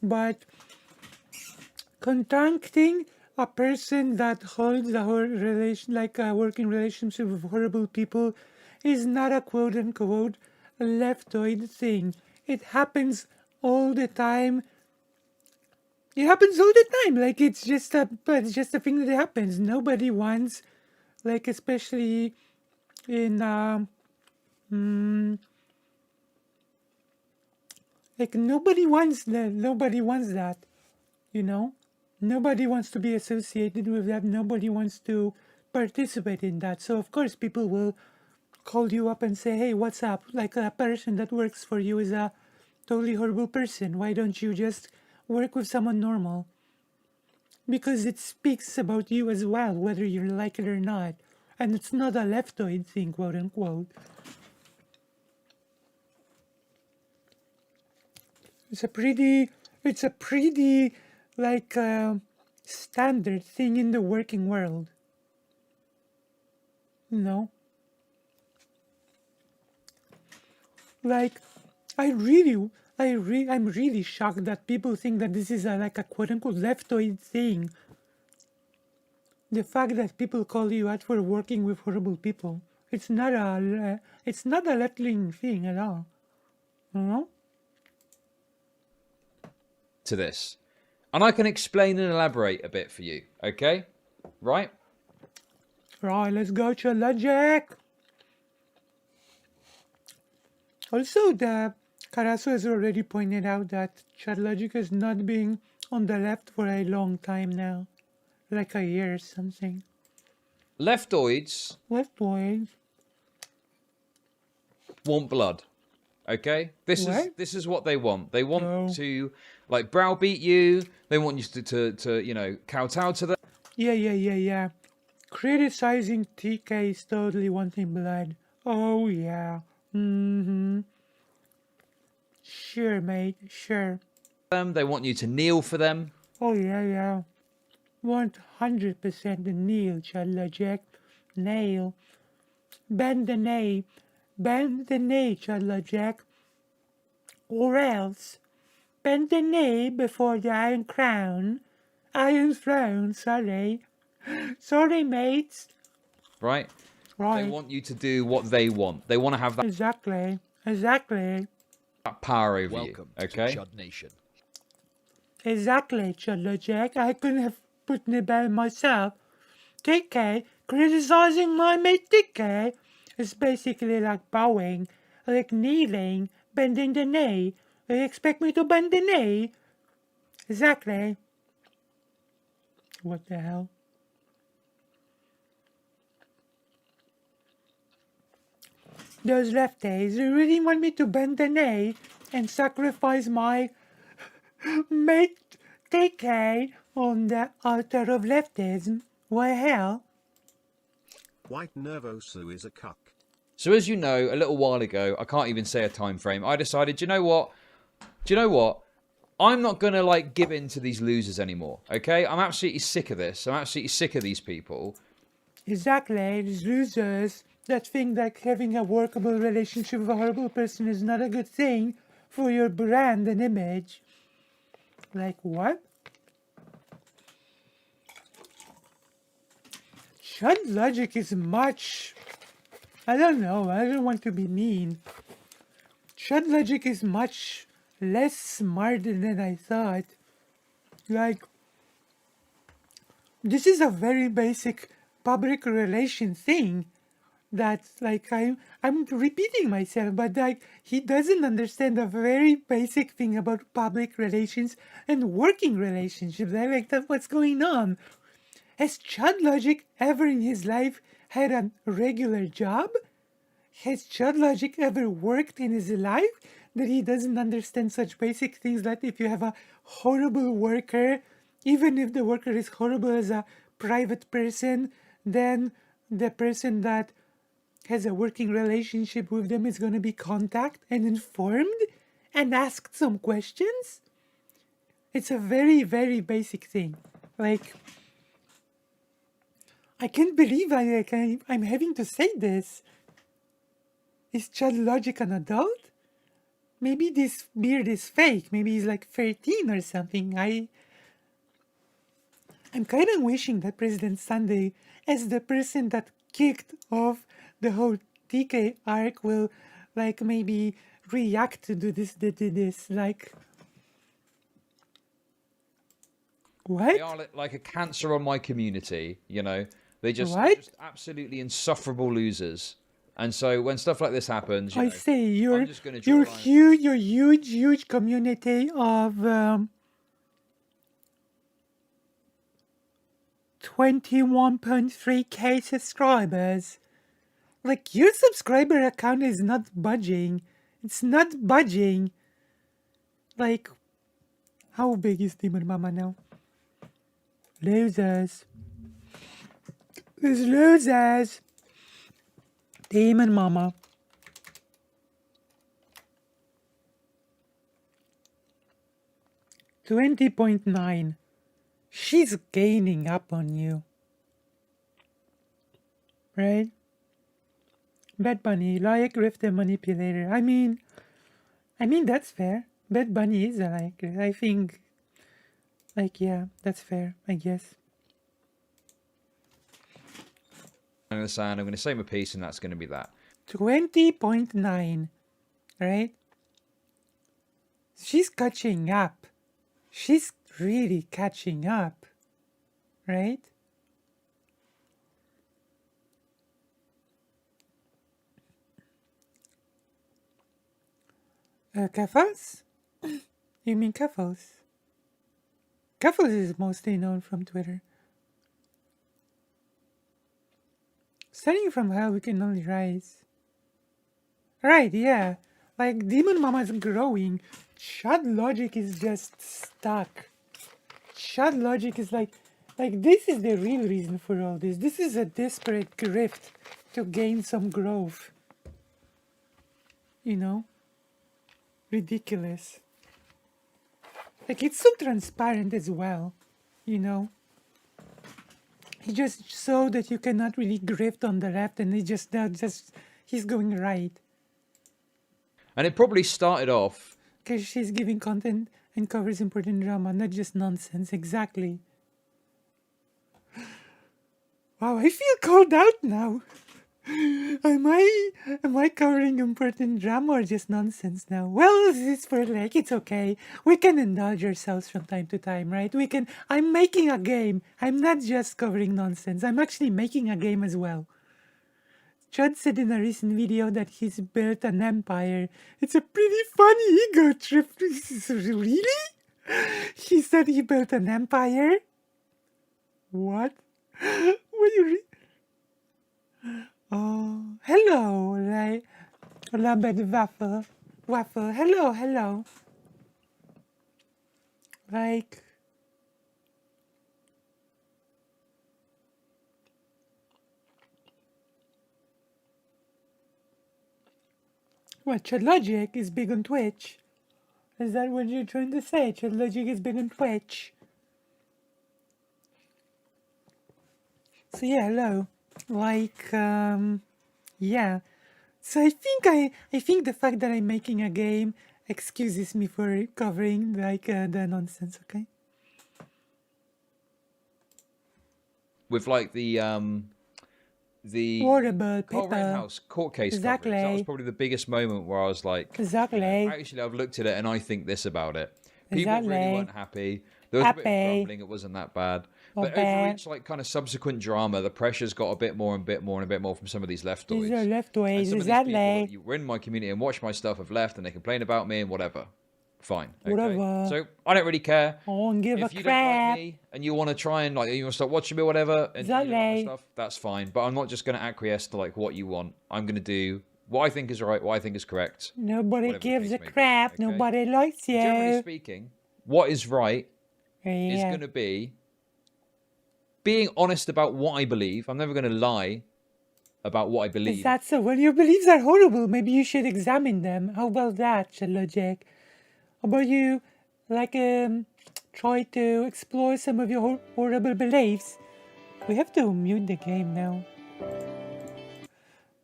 but contacting a person that holds a relation, like a working relationship with horrible people, is not a quote-unquote leftoid thing. It happens all the time. It happens all the time. Like, it's just a thing that happens. Nobody wants, like, especially in like, nobody wants that, you know. Nobody wants to be associated with that. Nobody wants to participate in that. So of course people will call you up and say, hey, what's up? Like, a person that works for you is a totally horrible person. Why don't you just work with someone normal? Because it speaks about you as well, whether you like it or not. And it's not a leftoid thing, quote unquote. It's a pretty like standard thing in the working world. You know? Like, I'm really shocked that people think that this is like a quote unquote leftoid thing. The fact that people call you out for working with horrible people. It's not a left-wing thing at all. You know? To this. And I can explain and elaborate a bit for you, okay? Right? Right, let's go, Chud Logic. Also, the Carasso has already pointed out that Chud Logic has not been on the left for a long time now. Like a year or something. Leftoids Leftoid. want blood. Okay? This is what they want. They want to, like, browbeat you. They want you to you know, kowtow to them. Yeah. Criticizing TK is totally wanting blood. Oh yeah. Sure, mate. Sure. They want you to kneel for them. Oh yeah. 100% nail, Chud Logic. Nail. Bend the knee. Bend the knee, Chud Logic. Or else, bend the knee before the Iron Crown. Iron Throne, sorry. Sorry, mates. Right? They Right. want you to do what they want. They want to have that Exactly. Exactly. power over Welcome you. Okay? to Chud Nation. Exactly, Chud Logic. I couldn't have put it better myself. TK criticizing my mate TK is basically like bowing, like kneeling, bending the knee. They expect me to bend the knee? Exactly. What the hell? Those lefties, they really want me to bend the knee and sacrifice my mate TK on the altar of leftism. Why hell? White Nervosu is a cuck. So as you know, a little while ago, I can't even say a time frame, I decided, do you know what? I'm not going to, like, give in to these losers anymore, okay? I'm absolutely sick of this. I'm absolutely sick of these people. Exactly, these losers that think that having a workable relationship with a horrible person is not a good thing for your brand and image. Like what? Chud Logic is much... I don't know, I don't want to be mean. Chud Logic is much less smart than I thought. Like, this is a very basic public relation thing that, like, I'm repeating myself, but like he doesn't understand a very basic thing about public relations and working relationships. Like that's what's going on. Has Chud Logic ever in his life had a regular job? Has Chud Logic ever worked in his life that he doesn't understand such basic things that if you have a horrible worker, even if the worker is horrible as a private person, then the person that has a working relationship with them is going to be contacted and informed and asked some questions? It's a very, very basic thing. Like, I can't believe I'm having to say this. Is Chud Logic an adult? Maybe this beard is fake. Maybe he's like 13 or something. I'm kind of wishing that President Sunday, as the person that kicked off the whole TK arc, will like maybe react to this. Like, what? They are like a cancer on my community, you know? They're just absolutely insufferable losers. And so when stuff like this happens, you know, say I'm just going to draw your huge community of 21.3k subscribers. Like, your subscriber account is not budging. It's not budging. Like, how big is Demon Mama now? Losers. There's losers. Demon Mama. 20.9. She's gaining up on you. Right? Bad Bunny, like grifter manipulator. I mean that's fair. Bad Bunny is a liker. I think, like, yeah, that's fair, I guess. I'm going to say my piece, and that's going to be that. 20.9, right? She's catching up. She's really catching up, right? Kefals? You mean Kefals? Kefals is mostly known from Twitter. Starting from hell, we can only rise. Right, yeah. Like, Demon Mama is growing. Chud Logic is just stuck. Chud Logic is like, this is the real reason for all this. This is a desperate grift to gain some growth. You know? Ridiculous. Like, it's so transparent as well. You know? He just saw that you cannot really grift on the left, and he just now he's going right. And it probably started off. Because she's giving content and covers important drama, not just nonsense. Exactly. Wow, I feel called out now. Am I covering important drama or just nonsense now? Well, it's for like, it's okay. We can indulge ourselves from time to time, right? I'm making a game. I'm not just covering nonsense. I'm actually making a game as well. Chud said in a recent video that he's built an empire. It's a pretty funny ego trip. Really? He said he built an empire? What? What do you Oh, hello, like, Labed Waffle. Waffle, hello. Like, what, Chud Logic is big on Twitch? Is that what you're trying to say? Chud Logic is big on Twitch? So yeah, hello. Like, yeah. So I think the fact that I'm making a game excuses me for covering like the nonsense, okay? With like the Horrible Court paper. House court case Exactly. coverage. That was probably the biggest moment where I was like, Exactly. actually, I've looked at it and I think this about it. People really Exactly. weren't happy. There was a bit of Happy. grumbling. It wasn't that bad. But bad. over each like kind of subsequent drama, the pressure's got a bit more and bit more and a bit more from some of these leftoids. These are And leftoids, some of these exactly. people that were in my community and watch my stuff have left and they complain about me and whatever. Fine. Okay? Whatever. So I don't really care. I don't give If a you crap. don't like me and you want to try and like you want to start watching me or whatever and you don't like my Exactly. stuff, that's fine. But I'm not just going to acquiesce to like what you want. I'm going to do what I think is right, what I think is correct. Nobody Whatever the gives case a may be, crap. okay? Nobody likes you. Generally speaking, what is right is Yeah. going to be being honest about what I believe. I'm never going to lie about what I Is believe. that so? Well, your beliefs are horrible. Maybe you should examine them. How about that, Chud Logic? How about you, like, try to explore some of your horrible beliefs? We have to mute the game now.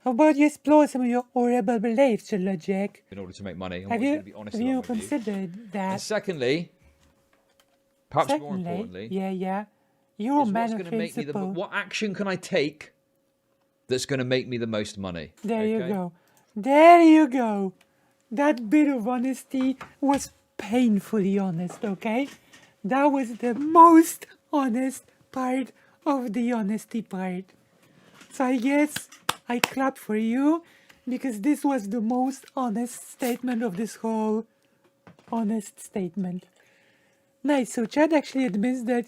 How about you explore some of your horrible beliefs, Chud Logic? In order to make money. I'm Have always you going to be honest have you about my view. considered And that? secondly, perhaps more Secondly, importantly, yeah, you're a is man what's of going to make me principle. what action can I take that's going to make me the most money? There you okay? go. There you go. That bit of honesty was painfully honest, okay? That was the most honest part of the honesty part. So I guess I clap for you because this was the most honest statement of this whole honest statement. Nice. So Chad actually admits that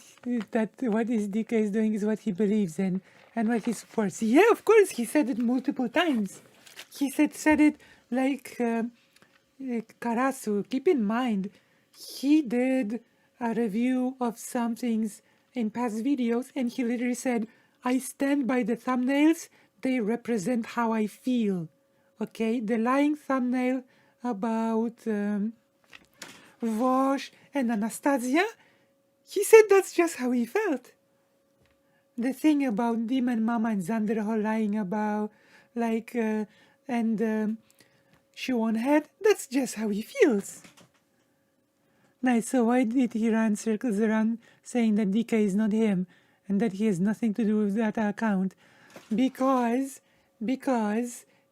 what his DK is doing is what he believes in and what he supports. Yeah, of course. He said it multiple times. He said it like Karasu. Keep in mind, he did a review of some things in past videos, and he literally said, "I stand by the thumbnails. They represent how I feel." Okay, the lying thumbnail about. Vosh and Anastasia, he said that's just how he felt. The thing about Demon Mama and Xanderho lying about, like, and Shuon Head, that's just how he feels. Nice, so why did he run circles around saying that DK is not him and that he has nothing to do with that account? Because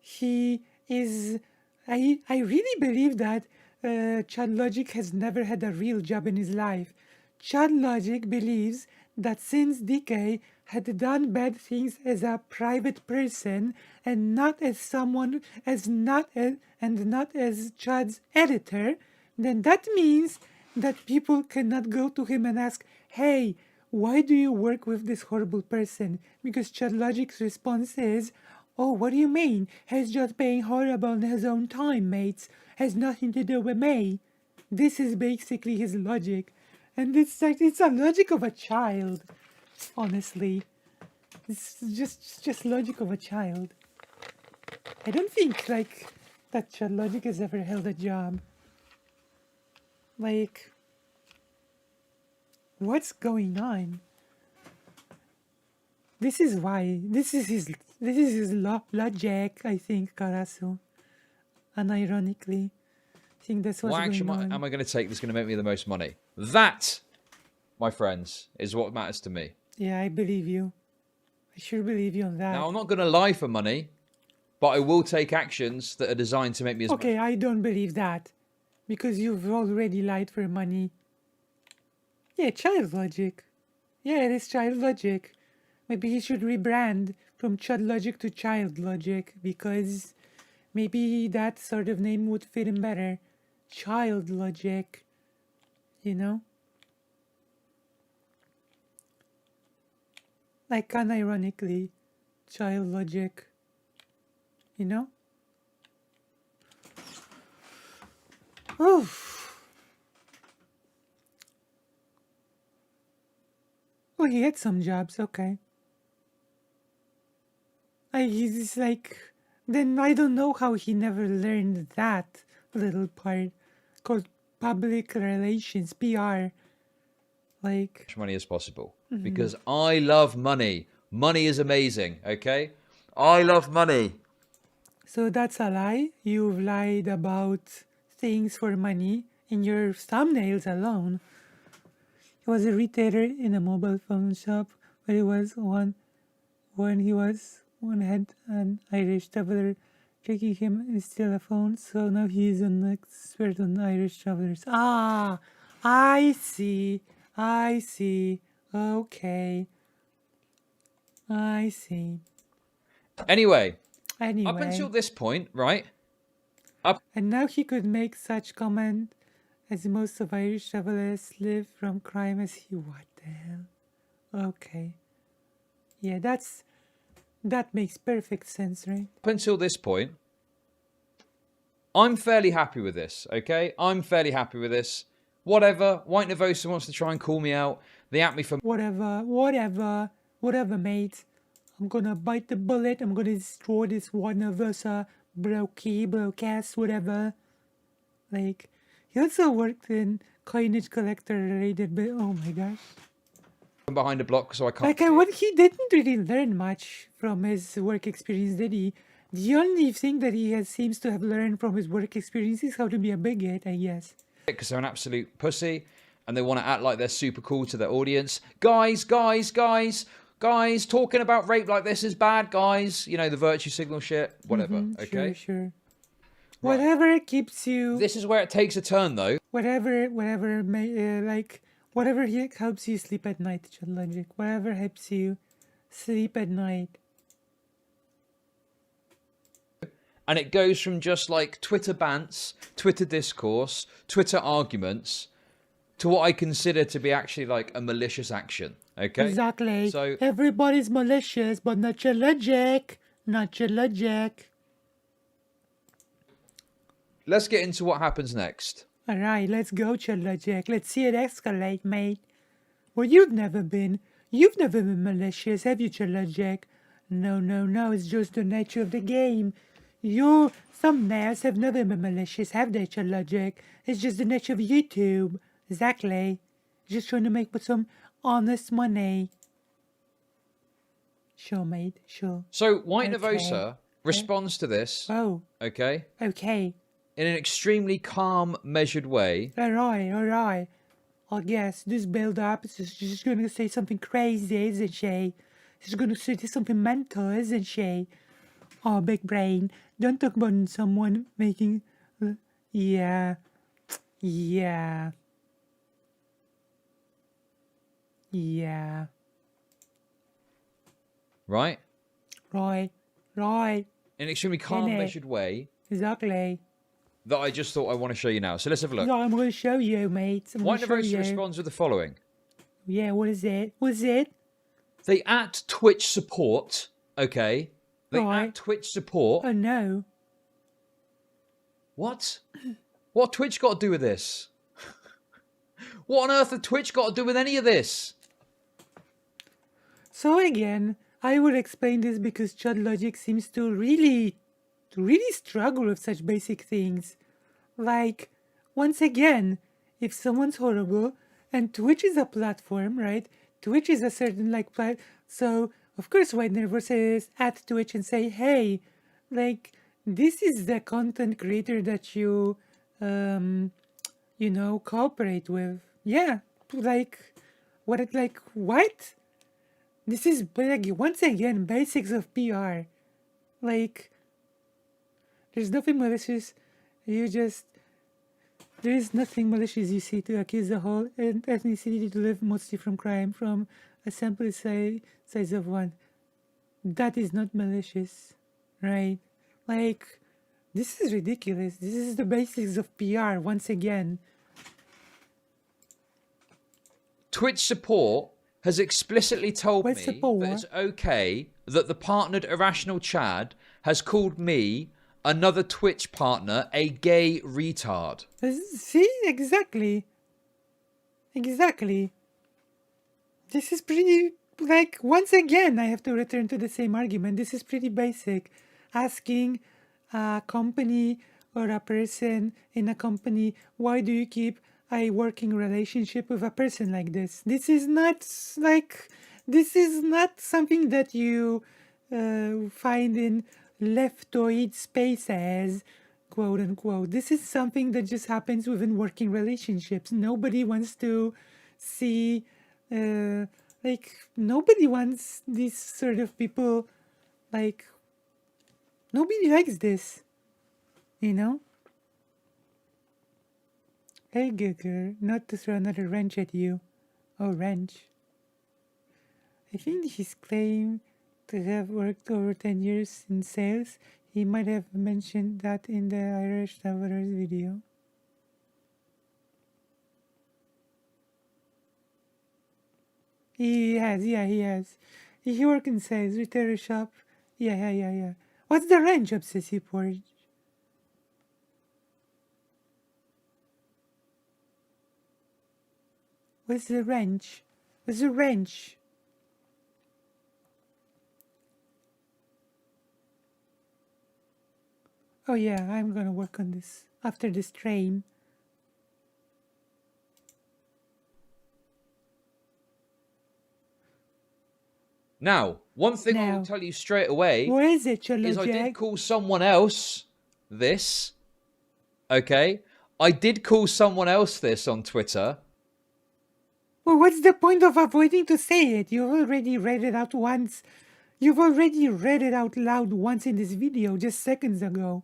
he is. I really believe that Chud Logic has never had a real job in his life. Chud Logic believes that since DK had done bad things as a private person and not as someone and not as Chud's editor, then that means that people cannot go to him and ask, "Hey, why do you work with this horrible person?" Because Chud Logic's response is, "Oh, what do you mean? He's just being horrible in his own time, mates. Has nothing to do with me." This is basically his logic. And it's like, it's a logic of a child. Honestly. It's just logic of a child. I don't think, like, that Chud Logic has ever held a job. Like, what's going on? This is why. This is his logic, I think, Karasu. And ironically, I think that's what's What action going on. am I going to take that's going to make me the most money? That, my friends, is what matters to me. Yeah, I believe you. I sure believe you on that. Now, I'm not going to lie for money, but I will take actions that are designed to make me as Okay, I don't believe that. Because you've already lied for money. Yeah, child logic. Yeah, it is child logic. Maybe he should rebrand from Chud Logic to Child Logic because maybe that sort of name would fit him better. Child Logic. You know? Like unironically, Child Logic. You know? Oof. Oh, he had some jobs, okay. He's like, then I don't know how he never learned that little part called public relations, PR. Like, much money as possible. Because I love money. Money is amazing, okay? I love money. so that's a lie. You've lied about things for money in your thumbnails alone. He was a retailer in a mobile phone shop where he was one when he was one had an Irish traveler tricking him and steal a phone, so now he is an expert on Irish travelers. Ah, I see. I see. Okay. I see. Anyway, Anyway. up until this point, right? And now he could make such comment as most of Irish travelers live from crime as he. What the hell? Okay. Yeah, that makes perfect sense, right? Up until this point, I'm fairly happy with this, okay? I'm fairly happy with this. Whatever. White Nervosa wants to try and call me out. They at me for Whatever, mate. I'm gonna bite the bullet. I'm gonna destroy this White Nervosa broadcast, whatever. Like, he also worked in coinage collector related, but oh my gosh. behind a block, so I can't. Like, he didn't really learn much from his work experience, did he? The only thing that seems to have learned from his work experience is how to be a bigot, I guess. Because they're an absolute pussy and they want to act like they're super cool to their audience. Guys, talking about rape like this is bad, guys. You know, the virtue signal shit, whatever, okay? Sure. Right. Whatever keeps you... This is where it takes a turn, though. Whatever helps you sleep at night, Chud Logic. Whatever helps you sleep at night. And it goes from just like Twitter bants, Twitter discourse, Twitter arguments, to what I consider to be actually like a malicious action. Okay? Exactly. So everybody's malicious, but not Chud Logic. Not Chud Logic. Let's get into what happens next. Alright, let's go, Chud Logic. Let's see it escalate, mate. Well, you've never been malicious, have you, Chud Logic? No, it's just the nature of the game. Your thumbnails have never been malicious, have they, Chud Logic? It's just the nature of YouTube. Exactly. Just trying to make some honest money. Sure, mate, sure. So White Okay. Nervosa responds to this. Oh, Okay? okay. In an extremely calm, measured way. Alright. I guess this build-up is just gonna say something crazy, isn't she? She's gonna say something mental, isn't she? Oh, big brain. Don't talk about someone making... Yeah. Right? Right. In an extremely calm, Innit? measured way Exactly. that I just thought I want to show you now. So let's have a look. Yeah, I'm gonna show you, mate. White Nervosa responds with the following. Yeah, what is it? They at Twitch support, okay? They Right. at Twitch support. Oh, no. What? What Twitch got to do with this? What on earth has Twitch got to do with any of this? So again, I will explain this because Chud Logic seems to really struggle with such basic things. Like, once again, if someone's horrible, and Twitch is a platform, right? Twitch is a certain so Of course, White Nervous is at Twitch and say, hey, like, this is the content creator that you, cooperate with. Yeah, like, what? This is, like, once again, basics of PR. Like, there's nothing malicious. There is nothing malicious, you see, to accuse the whole ethnicity to live mostly from crime from a sample size of one. That is not malicious, right? Like, this is ridiculous. This is the basics of PR, once again. Twitch support has explicitly told What me support? that it's okay that the partnered Irrational Chad has called me, another Twitch partner, a gay retard. See? Exactly. Exactly. This is pretty, like, once again, I have to return to the same argument. This is pretty basic. Asking a company or a person in a company, why do you keep a working relationship with a person like this? This is not something that you find in leftoid spaces, quote unquote. This is something that just happens within working relationships. Nobody wants to see, nobody wants these sort of people, like, nobody likes this, you know? Hey, Gugger, not to throw another wrench at you. Oh, wrench. I think his claim to have worked over 10 years in sales, he might have mentioned that in the Irish Travelers video. He has, yeah, he has. He works in sales, retailer shop. Yeah. What's the range, Obsessive Porridge? What's the range? What's the range? Oh yeah, I'm gonna work on this after this stream. Now, one thing I will tell you straight away What is it, Chud is I Logic? did call someone else this. Okay? I did call someone else this on Twitter. Well, what's the point of avoiding to say it? You've already read it out once. You've already read it out loud once in this video, just seconds ago.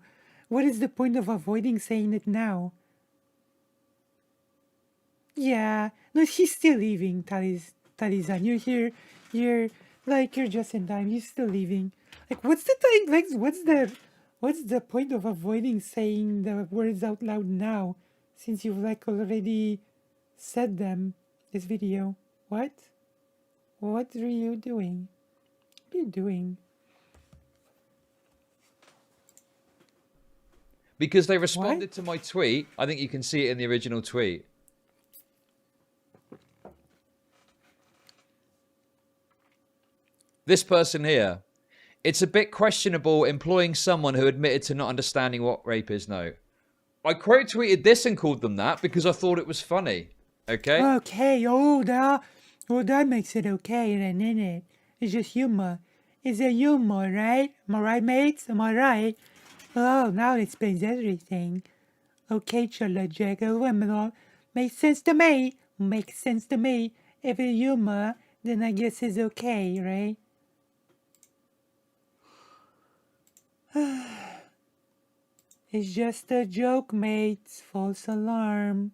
What is the point of avoiding saying it now? Yeah, no, he's still leaving, Talizan. You're here, you're just in time. He's still leaving. Like, what's the time? Like, what's the point of avoiding saying the words out loud now, since you've like already said them this video? What? What are you doing? What are you doing? Because they responded to my tweet. I think you can see it in the original tweet. This person here. It's a bit questionable employing someone who admitted to not understanding what rape is. No. I quote tweeted this and called them that because I thought it was funny. Okay? Okay, that makes it okay then, isn't it? It's just humor. It's a humor, right? Am I right, mates? Am I right? Oh, now it explains everything. Okay, Chud Logic, well, makes sense to me. Makes sense to me. If it's humor, then I guess it's okay, right? It's just a joke, mates. False alarm.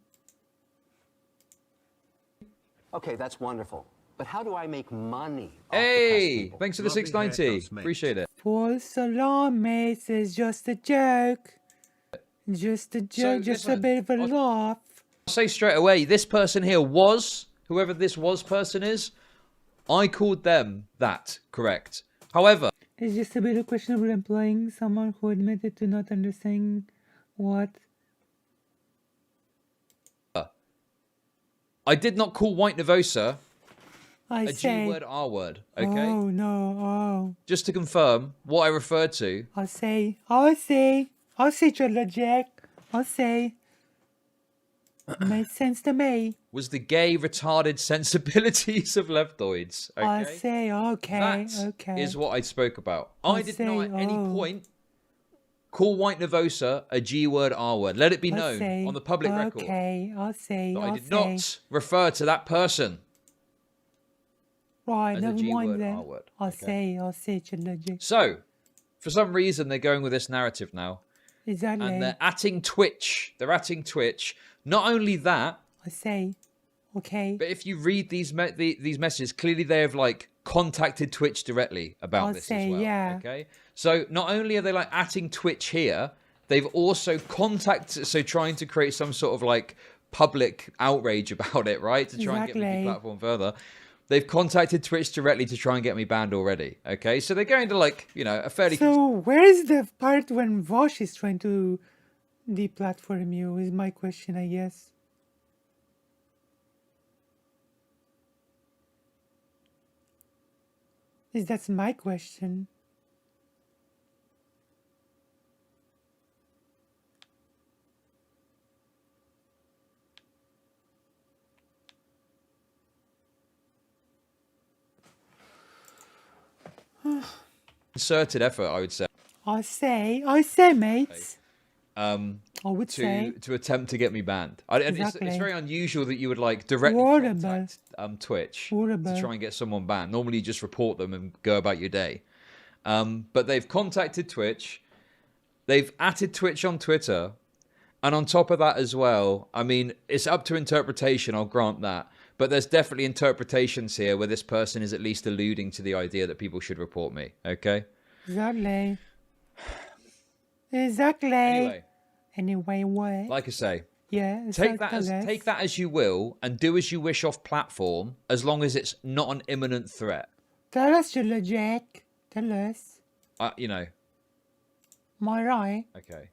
Okay, that's wonderful. But how do I make money? Hey, thanks for the 690. Appreciate it. False alarm, mates. It's just a joke. Just a joke, just a bit of a laugh. I'll say straight away, this person here was, whoever this was person is, I called them that, correct. However, it's just a bit of questionable employing someone who admitted to not understanding what. I did not call White Nervosa a G word, R word, okay? Oh, no, oh. Just to confirm what I referred to. I'll say, Chud Logic. I'll say. Makes sense to me. was the gay, retarded sensibilities of leftoids. Okay? I say, okay, That okay. is what I spoke about. I did not at any point call White Nervosa a G word, R word. Let it be known on the public record I'll say, that I did not refer to that person right, as a never G mind word, then. R word. I'll Okay? say, Chud Logic. So, for some reason, they're going with this narrative now. Exactly. And they're atting Twitch. They're atting Twitch. Not only that, I say, okay. but if you read these messages, clearly they have like contacted Twitch directly about this as well. Yeah. Okay, so not only are they like atting Twitch here, they've also contacted, so trying to create some sort of like public outrage about it, right? To try and get me deplatformed further. They've contacted Twitch directly to try and get me banned already. Okay, so they're going to like, you know, a fairly. So where is the part when Vosh is trying to deplatform you? Is my question, I guess. That's my question. Concerted effort, I would say. I say, mates. I would say to attempt to get me banned. It's very unusual that you would like directly contact Twitch to try and get someone banned. Normally you just report them and go about your day. But they've contacted Twitch. They've atted Twitch on Twitter. And on top of that as well, I mean, it's up to interpretation, I'll grant that. But there's definitely interpretations here where this person is at least alluding to the idea that people should report me. Okay? Exactly. Anyway, what? Like I say, yeah. take that as you will and do as you wish off platform, as long as it's not an imminent threat. Tell us, Chud Logic. Tell us. You know. Am I right? Okay.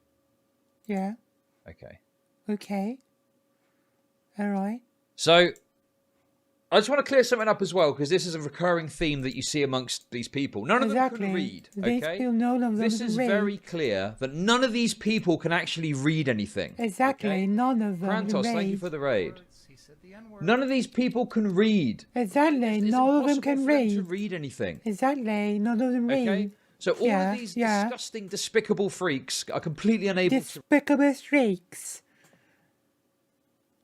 Yeah. Okay. Okay. All right. So, I just want to clear something up as well, because this is a recurring theme that you see amongst these people. None of them can read, okay? This is very clear that none of these people can actually read anything. Exactly, okay? None of them Krantos, thank you for the raid. None of these people can read. Exactly, none of them can read. To read anything. Exactly, none of them read. Okay? So all of these disgusting, despicable freaks are completely unable to... Despicable freaks.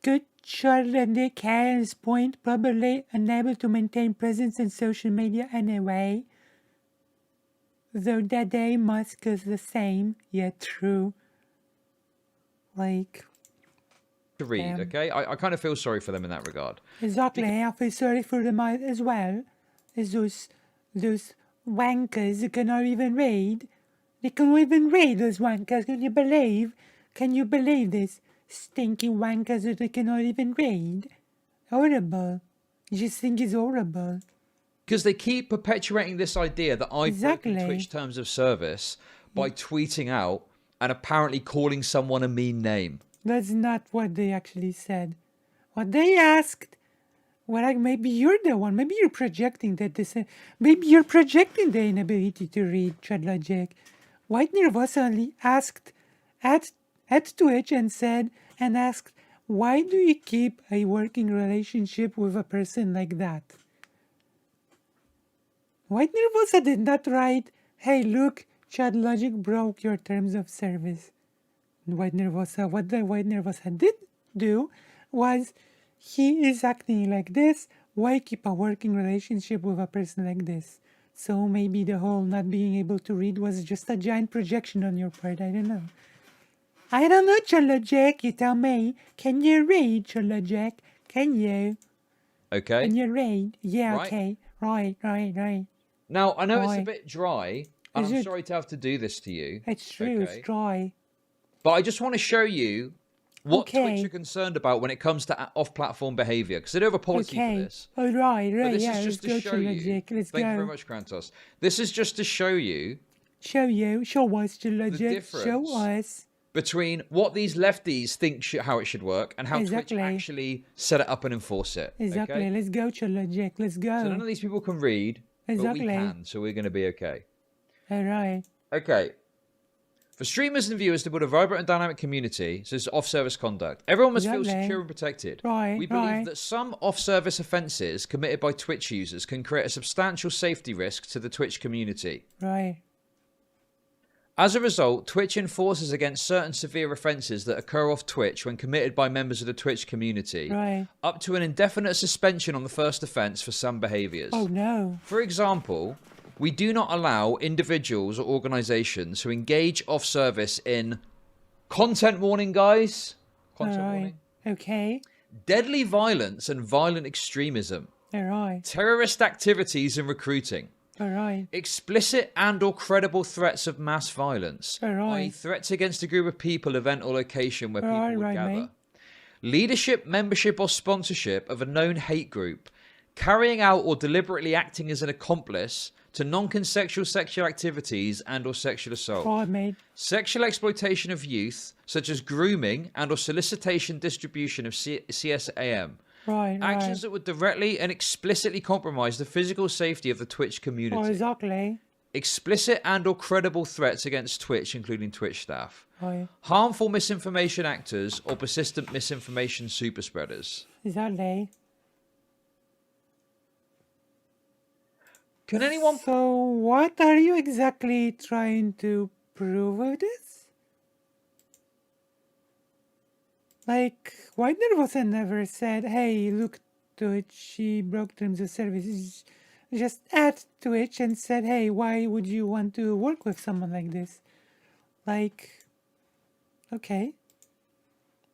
Good Chud Logic carries point, probably unable to maintain presence in social media anyway. Though that day Musk is the same, yet true. Like... to read, okay? I kind of feel sorry for them in that regard. Exactly, I feel sorry for them as well. As those wankers who cannot even read. They can't even read, those wankers. Can you believe this? Stinky wankers that they cannot even read. Horrible. You just think it's horrible. Because they keep perpetuating this idea that I've broken Twitch terms of service by tweeting out and apparently calling someone a mean name. That's not what they actually said. What they asked, maybe you're the one. Maybe you're projecting that maybe you're projecting the inability to read, Chud Logic. White Nervosa only asked at Twitch and asked, why do you keep a working relationship with a person like that? White Nervosa did not write, hey look, Chud Logic broke your terms of service. What the White Nervosa did do was, he is acting like this, why keep a working relationship with a person like this? So maybe the whole not being able to read was just a giant projection on your part, I don't know. I don't know, Chud Logic, you tell me. Can you read, Chud Logic? Can you? Okay. Can you read? Yeah, right. Okay. Right. Now, I know it's a bit dry, and I'm sorry to have to do this to you. It's true, it's dry. But I just want to show you what Twitch are concerned about when it comes to off-platform behaviour, because they do have a policy for this. Oh, right, but this yeah, is just to show you. Thank you very much, Krantos. This is just to show you. Show us, Chud Logic. Show us. Between what these lefties think how it should work and how Twitch actually set it up and enforce it. Exactly. Okay? Let's go, Chud Logic. Let's go. So none of these people can read, but we can, so we're going to be okay. All right. Okay. For streamers and viewers to build a vibrant and dynamic community, so it's off-service conduct, everyone must feel Exactly. secure and protected. Right, We believe right. that some off-service offences committed by Twitch users can create a substantial safety risk to the Twitch community. Right. As a result, Twitch enforces against certain severe offences that occur off Twitch when committed by members of the Twitch community, Right. up to an indefinite suspension on the first offence for some behaviours. Oh no. For example, we do not allow individuals or organisations who engage off service in content warning, guys. Content Alright. warning. Okay. Deadly violence and violent extremism. Alright. Terrorist activities and recruiting. Alright. Explicit and or credible threats of mass violence. Alright. i.e. threats against a group of people, event or location where people would gather. mate. Leadership, membership or sponsorship of a known hate group. Carrying out or deliberately acting as an accomplice to non-consensual sexual activities and or sexual assault. God, mate. Sexual exploitation of youth, such as grooming and or solicitation distribution of CSAM. Right. Actions that would directly and explicitly compromise the physical safety of the Twitch community. Oh, exactly. Explicit and or credible threats against Twitch, including Twitch staff. Right. Harmful misinformation actors or persistent misinformation superspreaders. Exactly. Can anyone... So, what are you exactly trying to prove with this? Like, White Nervosa never said, hey, look, Twitch, she broke terms of service. Just at Twitch and said, hey, why would you want to work with someone like this? Like, okay.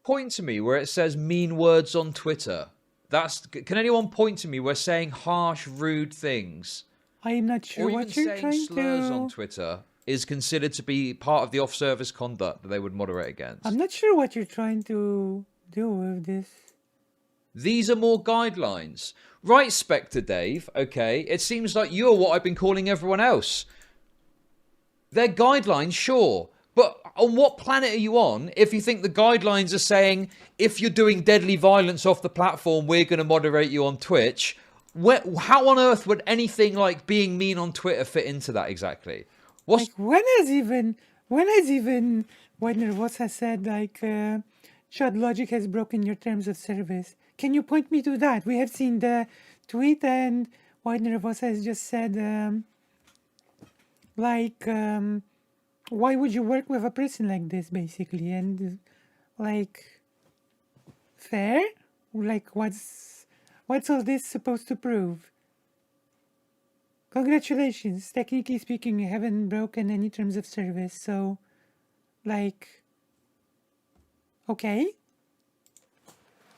Point to me where it says mean words on Twitter. Can anyone point to me where saying harsh, rude things, I'm not sure or even what you're saying trying slurs to... on Twitter, is considered to be part of the off-service conduct that they would moderate against? I'm not sure what you're trying to do with this. These are more guidelines. Right, Spectre Dave, okay, it seems like you're what I've been calling everyone else. They're guidelines, sure, but on what planet are you on if you think the guidelines are saying, if you're doing deadly violence off the platform, we're going to moderate you on Twitch? How on earth would anything like being mean on Twitter fit into that exactly? Like, when has even White Nervosa said, like, Chud Logic has broken your terms of service? Can you point me to that? We have seen the tweet and White Nervosa has just said, why would you work with a person like this, basically? And, like, fair? Like, what's all this supposed to prove? Congratulations. Technically speaking, you haven't broken any terms of service, so, like, okay.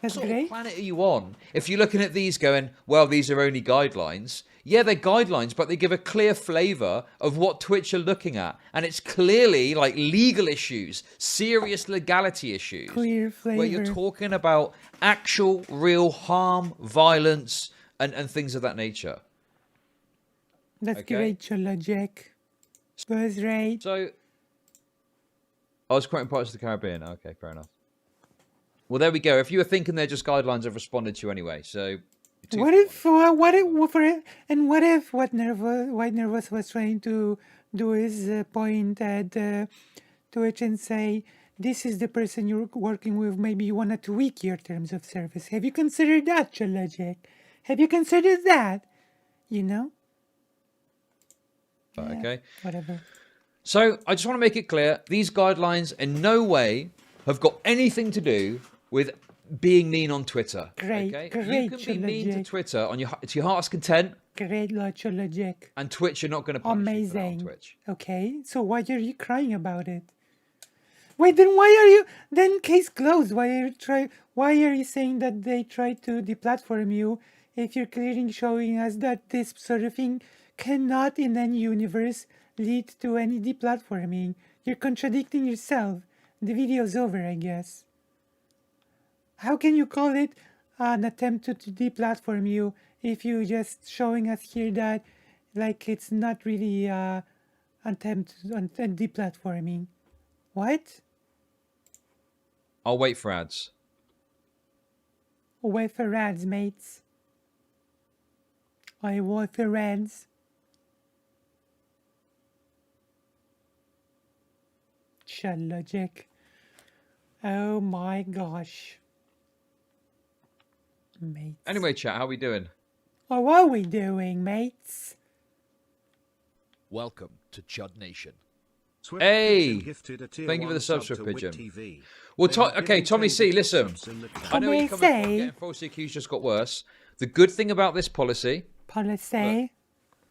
That's What sort great. of planet are you on? If you're looking at these going, well, these are only guidelines. Yeah, they're guidelines, but they give a clear flavour of what Twitch are looking at. And it's clearly like legal issues, serious legality issues. Clear Where you're flavour. talking about actual, real harm, violence, and things of that nature. That's Okay. great, Chud Logic. Was right. So, I was quoting Pirates of the Caribbean. Okay, fair enough. Well, there we go. If you were thinking they're just guidelines, I've responded to you anyway. So, What if White Nervous was trying to do is point at Twitch and say, this is the person you're working with, maybe you want to tweak your terms of service. Have you considered that, Chud Logic? Have you considered that? You know? Yeah, okay. Whatever. So, I just want to make it clear, these guidelines in no way have got anything to do with being mean on Twitter. Great, okay? great, You can be mean to Logic. Twitter to your heart's content, Great, Chud Logic. and Twitch are not going to punish you for that on Amazing. Twitch. Okay, so why are you crying about it? Wait, then why are you? Then case closed. Why are you saying that they tried to deplatform you if you're clearly showing us that this sort of thing cannot in any universe lead to any deplatforming? You're contradicting yourself. The video's over, I guess. How can you call it an attempt to deplatform you if you're just showing us here that, like, it's not really attempt on deplatforming? What? I'll wait for ads. Wait for ads, mates. I wait for ads. Chud Logic. Oh my gosh. Mates. Anyway, chat, how we doing? Oh, what are we doing, mates? Welcome to Chud Nation. Swift Hey! Pigeon gifted a tier Thank you for 1 the sub, sub Swift to Pigeon. Wit TV. Well, They have okay, given Tommy 10 C, gifted listen. subs in the I know you're Tommy coming from C. getting falsely accused just got worse. The good thing about this policy, Policy.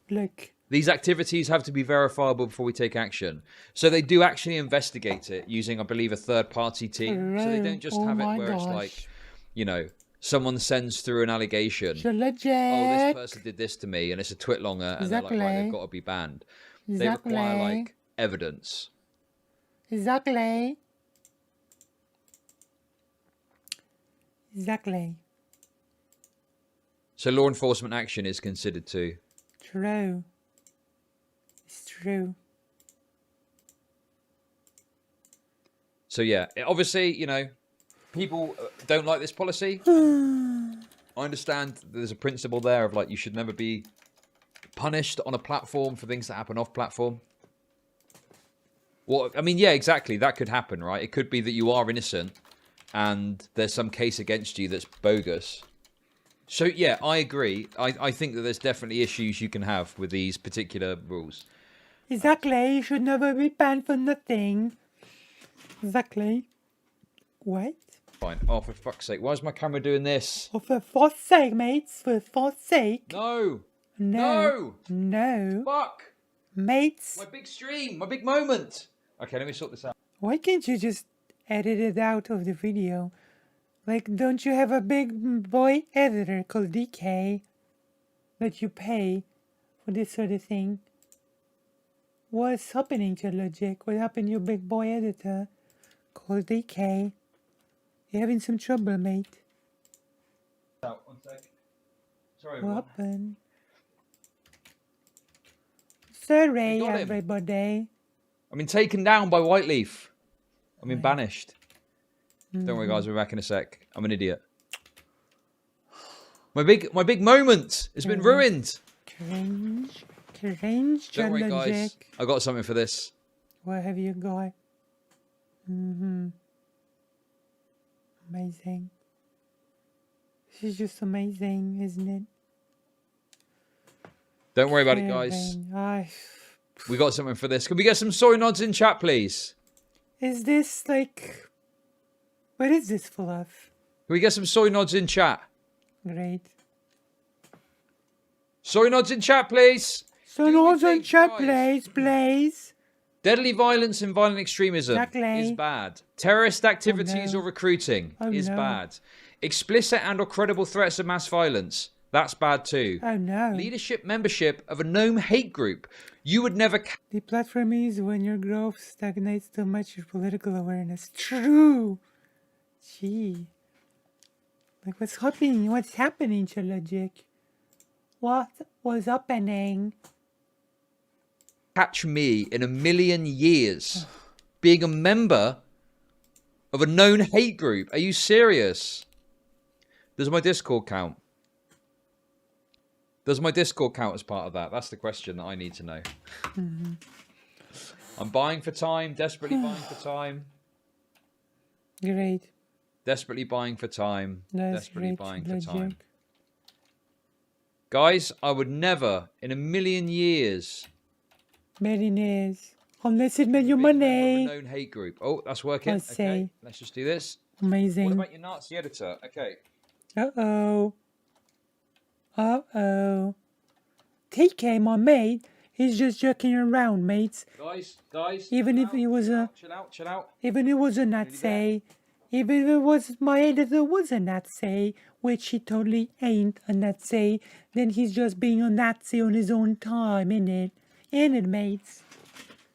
Look. these activities have to be verifiable before we take action. So they do actually investigate it using, I believe, a third-party team. So they don't just Oh have it my where it's gosh. like, you know, someone sends through an allegation. Chud Logic. Oh, this person did this to me, and it's a twit longer, and they're like, right, Exactly. they've got to be banned. They require, Exactly. like, evidence. Exactly. Exactly. So law enforcement action is considered too. True. It's true. So yeah, obviously, you know, people don't like this policy. I understand there's a principle there of like you should never be punished on a platform for things that happen off platform. Well, I mean, yeah, exactly. That could happen, right? It could be that you are innocent and there's some case against you that's bogus. So yeah, I agree. I think that there's definitely issues you can have with these particular rules. Exactly. You should never be banned for nothing. Exactly. What? Fine. Oh, for fuck's sake. Why is my camera doing this? Oh, for God's sake, mates. For God's sake. No. No. No. No. Fuck. Mates. My big stream. My big moment. Okay, let me sort this out. Why can't you just edit it out of the video? Like, don't you have a big boy editor called DK that you pay for this sort of thing? What's happening to Logic? What happened to your big boy editor called DK? You're having some trouble, mate. Out, 1 sec. Sorry, What everyone. happened? Sorry, We got him. everybody. I've been taken down by Whiteleaf. I've been banished. Don't Mm-hmm. worry, guys. We're back in a sec. I'm an idiot. My big moment has been ruined. Cringe. Cringe, Don't worry, Logic. guys. I got something for this. What have you got? Amazing. This is just amazing, isn't it? Don't worry about it, guys. We got something for this. Can we get some soy nods in chat, please? Is this like... What is this full of? Can we get some soy nods in chat? Great. Soy nods in chat, please. So Do no we one's on think, chat, guys? please. Deadly violence and violent extremism Exactly. is bad. Terrorist activities no. or recruiting Oh, is no. bad. Explicit and or credible threats of mass violence, that's bad too. Oh no. Leadership membership of a known hate group. You would never... The platform is when your growth stagnates too much your political awareness. True. Gee. Like what's happening? What's happening, Chud Logic? What was happening? catch me in a million years being a member of a known hate group. Are you serious? Does my Discord count? Does my Discord count as part of that? That's the question that I need to know. I'm buying for time, desperately buying for time. Great. Desperately buying for time. That's Desperately great, buying for Logic. time. Guys, I would never, in a million years, Millionaires. Unless it made you be a member of a money. known hate group. Oh, that's working. I Okay, see. let's just do this. What Amazing. about your Nazi editor? Okay. Uh-oh. Uh-oh. TK, my mate, he's just joking around, mates. Guys. Even chill if out, he was a... Chill out. Even if it was a Nazi, even if it was my editor was a Nazi, which he totally ain't a Nazi, then he's just being a Nazi on his own time, innit? Innit, mates?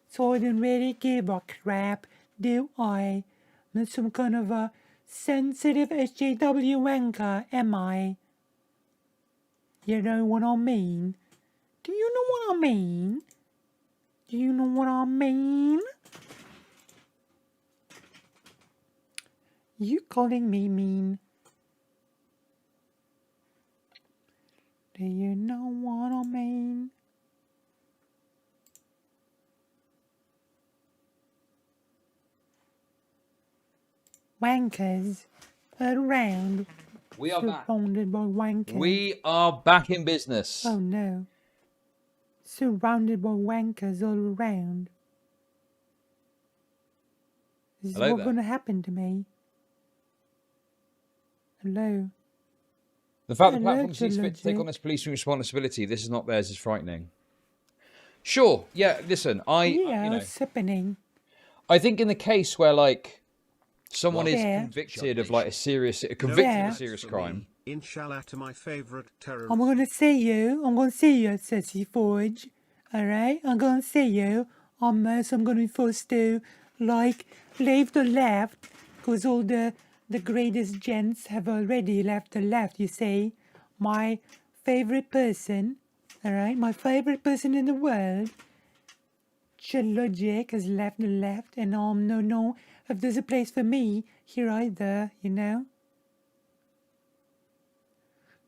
So I don't really give a crap, do I? I'm not some kind of a sensitive SJW anchor, am I? You know what I mean? Do you know what I mean? Do you know what I mean? You calling me mean? Do you know what I mean? wankers around. We are back. Surrounded by wankers. We are back in business. Oh no. Surrounded by wankers all around. This is Hello what's there. going to happen to me. Hello. The fact the Hello, platform sees Chud fit to take Logic. on this policing responsibility, this is not theirs, is frightening. Sure, yeah, listen, What's happening? I think in the case where, like, someone is Yeah. convicted of, like, a serious Yeah. crime. Inshallah to my favorite terrorist. I'm going to see you. I'm going to see you at Sassy Forge. Alright? I'm going to see you. Unless I'm going to be forced to, like, leave the left. Because all the greatest gents have already left the left, you see. My favorite person, alright? My favorite person in the world, Chud Logic, has left the left. And no, if there's a place for me here either, you know?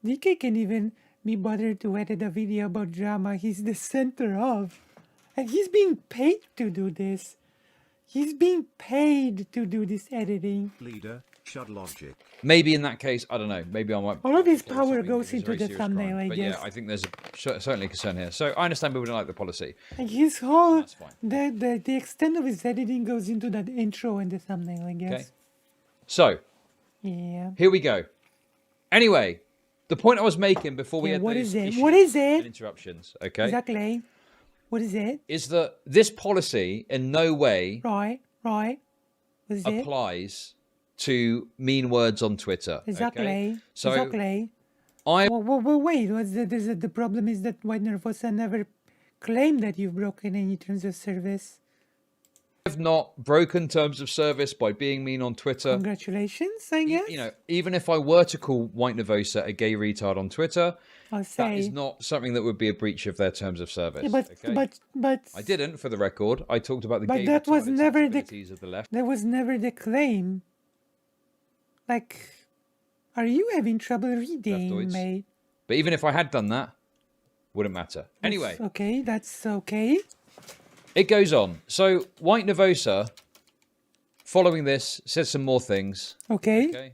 DK can't even be bothered to edit a video about drama he's the center of. And he's being paid to do this. He's being paid to do this editing. Leader, Chud Logic. Maybe in that case, I don't know, maybe I might... All of his declare power something goes if it's a into very the serious thumbnail, I But guess. yeah, I think there's certainly a concern here. So I understand people don't like the policy. And his whole... That's fine. The extent of his editing goes into that intro and the thumbnail, I guess. Okay. So, Yeah. here we go. Anyway, the point I was making before we Yeah, had what those is it? issues What is and it? interruptions, okay, Exactly. What is it? is that this policy in no way Right. What is it? applies to mean words on Twitter. Exactly. Okay? So Exactly. I Well, wait. The problem is that White Nervosa never claimed that you've broken any terms of service. have not broken terms of service by being mean on Twitter. Congratulations, I guess. You know, even if I were to call White Nervosa a gay retard on Twitter, I'll that say. is not something that would be a breach of their terms of service. Yeah, okay? but I didn't, for the record. I talked about the But gay that was retarded never the- sensibilities of the left. that was never the claim. Like, are you having trouble reading, Leftoids. mate? But even if I had done that, wouldn't matter. Anyway, Okay, that's okay. it goes on. So White Nervosa, following this, says some more things. Okay. Okay.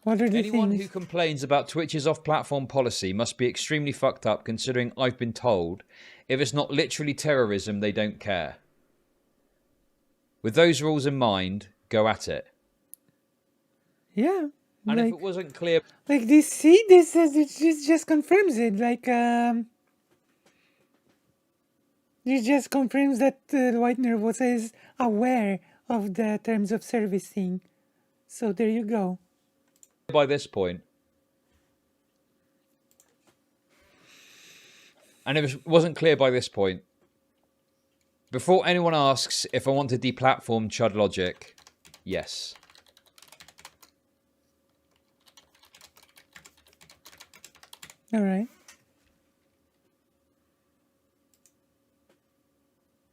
What are the Anyone things? who complains about Twitch's off-platform policy must be extremely fucked up, considering I've been told if it's not literally terrorism, they don't care. With those rules in mind, go at it. Yeah. And like, if it wasn't clear, this says it just confirms it. Like, it just confirms that White Nervosa is aware of the terms of service thing. So there you go. by this point, and if it wasn't clear by this point, before anyone asks if I want to deplatform Chud Logic, yes. All right.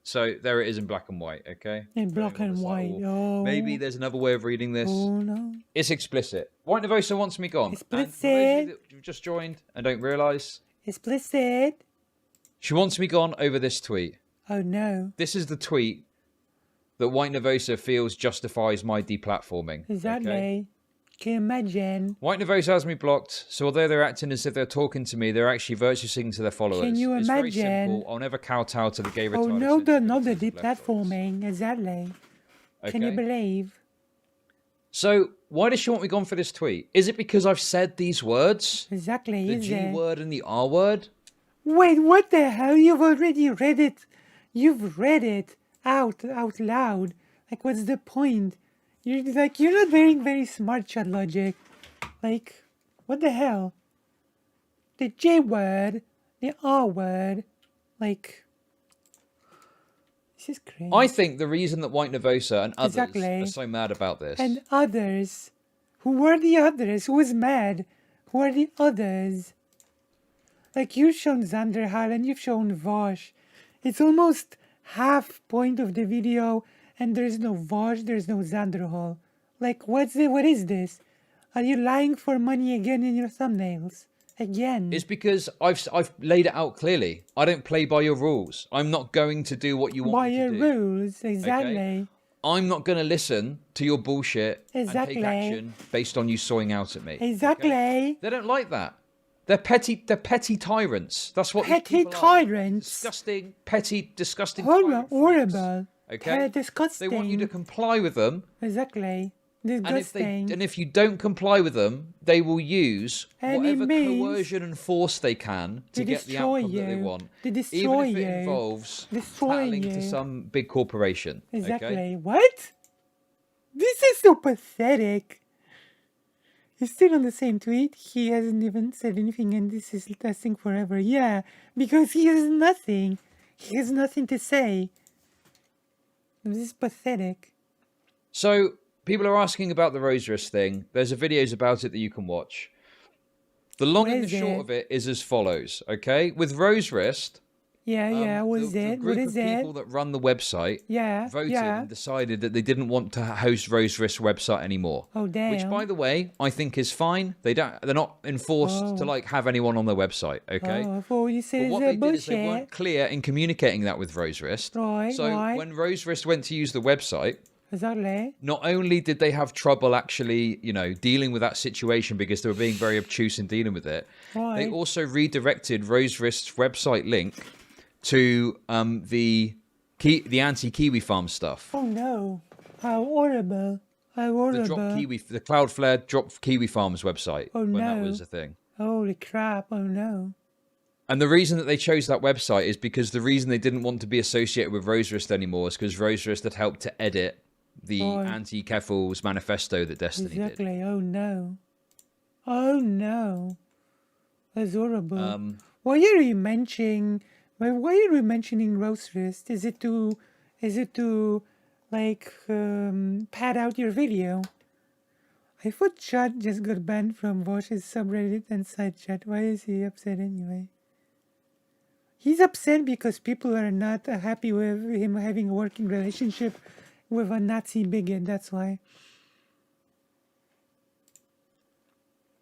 So there it is in black and white, okay? In black and It's like, white. oh, Oh. maybe there's another way of reading this. Oh no. It's explicit. White Nervosa wants me gone. And for those of you Explicit. that have just joined and don't realise, Explicit. she wants me gone over this tweet. Oh no. This is the tweet that White Nervosa feels justifies my deplatforming. Exactly. Okay? Can you imagine? White Nervosa has me blocked, so although they're acting as if they're talking to me, they're actually virtue signaling to their followers. Can you It's very imagine? simple. I'll never kowtow to the gay retarded Oh no, not the sensibilities of left dogs. deplatforming. Exactly. Can you Okay? believe? So why does she want me gone for this tweet? Is it because I've said these words? Exactly. The Is G it? word and the R word? Wait, what the hell? You've already read it. You've read it out loud. Like, what's the point? You're not very smart, Chud Logic. Like, what the hell? The J word, the R word, like, this is crazy. I think the reason that White Nervosa and others Exactly. are so mad about this And others. Who are the others? Who is mad? Who are the others? Like, you've shown Xanderhal and you've shown Vosh. It's almost half point of the video and there's no Vosh, there's no Xanderhal. Like, what is this? Are you lying for money again in your thumbnails? Again? It's because I've laid it out clearly. I don't play by your rules. I'm not going to do what you want By me your to do. rules, exactly. I'm not going to listen to your bullshit Exactly. and take action based on you sawing out at me. Exactly. Okay? They don't like that. They're petty tyrants. That's what these Petty people are. tyrants. Disgusting, petty, disgusting tyrant freaks. Horrible. Okay? Disgusting. They want you to comply with them. Exactly. And Disgusting. if you don't comply with them, they will use Any whatever means coercion and force they can to get the destroy outcome that they you. want. To destroy even if it you. involves Destroy tattling to you. some big corporation. Exactly. Okay? What? This is so pathetic. He's still on the same tweet. He hasn't even said anything, and this is lasting forever. Yeah, because he has nothing. He has nothing to say. This is pathetic. So, people are asking about the rose wrist thing. There's videos about it that you can watch. The long What and the is short it? of it is as follows, okay? With rose wrist, Yeah, what is the it? group What of is it? people that run the website Yeah, voted yeah. and decided that they didn't want to host Rose Wrist's website anymore. Oh, damn. Which, by the way, I think is fine. They're not enforced to like have anyone on their website. Okay. Oh, I thought you said But it's what they did is they bullshit. weren't clear in communicating that with Rose Wrist. Right, So right. when Rose Wrist went to use the website, Exactly. not only did they have trouble actually, dealing with that situation because they were being very obtuse in dealing with it, they Right. also redirected Rose Wrist's website link to the anti-Kiwi farm stuff. Oh no! How horrible! How horrible! The Cloudflare Drop Kiwi Farms website Oh, when that no. was a thing. Holy crap! Oh no! And the reason that they chose that website is because the reason they didn't want to be associated with Rose Wrist anymore is because Rose Wrist had helped to edit the Oh. anti-Keffals manifesto that Destiny did. Exactly. Oh no! Oh no! That's horrible. Why are you mentioning? Why are you mentioning Rose Wrist? Is it to like pad out your video? I thought Chud just got banned from Vosh's subreddit and side chat. Why is he upset anyway? He's upset because people are not happy with him having a working relationship with a Nazi bigot. That's why.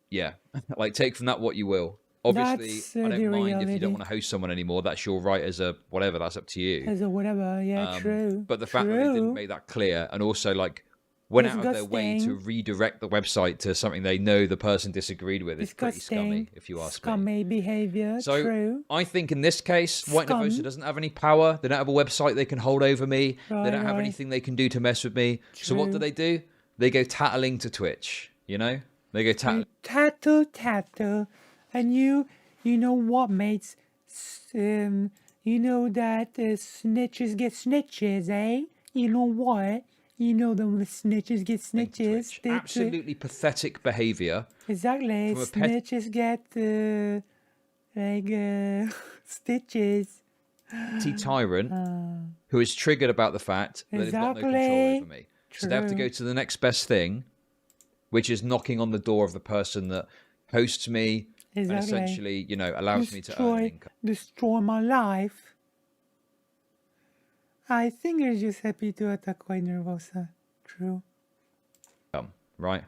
Yeah, like take from that what you will. Obviously, That's, I the don't mind if you reality. don't want to host someone anymore. That's your right as a whatever. That's up to you. As a whatever, yeah, true. But the fact that they True. didn't make that clear and also like went out of their way to Disgusting. redirect the website to something they know the person disagreed with is pretty scummy, if you ask me. Scummy behavior. So true. I think in this case, White Scum. Nervosa doesn't have any power. They don't have a website they can hold over me. They Right, don't have right. anything they can do to mess with me. So what True. do? They go tattling to Twitch, They go tattling. Tattle. And you know what, mates? You know that snitches get snitches, eh? You know what? You know them snitches get snitches. Twitch. Absolutely pathetic behaviour. Exactly. From a pet- Snitches get stitches. Tyrant who is triggered about the fact that they've got no control Exactly. over me. So they have to True. go to the next best thing, which is knocking on the door of the person that hosts me and Exactly. essentially, allows me to earn income. Destroy my life. I think you're just happy to attack White Nervosa. True. Right?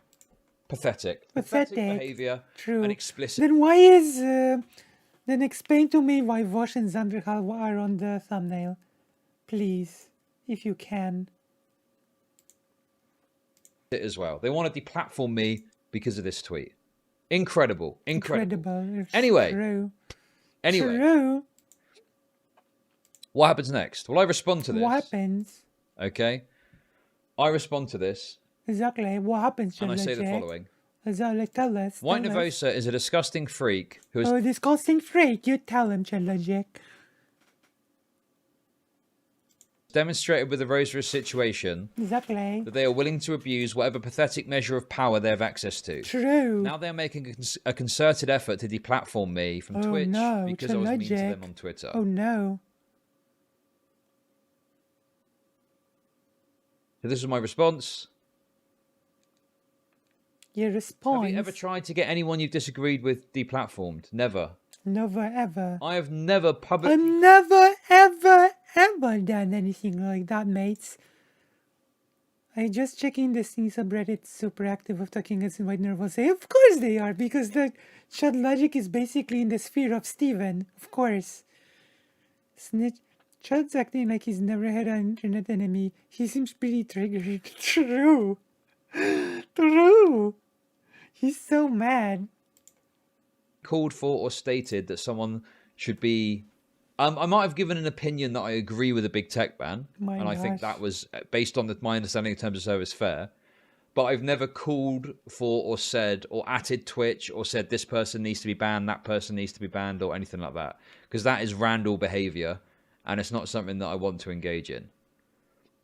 Pathetic. Pathetic. behaviour True. and explicit. Then why is then explain to me why Vosh and Zanderhal are on the thumbnail, please, if you can. It as well. They want to deplatform me because of this tweet. Incredible. It's Anyway. True. Anyway, True. what happens next? Well, I respond to this. What happens? Okay? I respond to this Exactly. What happens? and I say the Jack? following. Exactly. Tell us. White tell us. Nervosa is a disgusting freak who has Oh, disgusting freak. You tell him, Chud Logic. demonstrated with the Rose Wrist situation Exactly. that they are willing to abuse whatever pathetic measure of power they have access to. True. Now they're making a concerted effort to deplatform me from Oh, Twitch no, because I was mean to Logic. them on Twitter. Oh no. So this is my response. Your response. Have you ever tried to get anyone you've disagreed with deplatformed? Never. Never ever. I have never publicly... I've never ever done anything like that, mates. I just checking this thing subreddit super active of talking as White Nervosa. Of course they are, because the Chud Logic is basically in the sphere of Steven. Of course. Chud's acting like he's never had an internet enemy. He seems pretty triggered. True. True. He's so mad. Called for or stated that someone should be... I might have given an opinion that I agree with a big tech ban. My I think gosh. that was, based on my understanding of terms of service, fair. But I've never called for or said or atted Twitch or said this person needs to be banned, that person needs to be banned, or anything like that. Because that is Randall behavior, and it's not something that I want to engage in.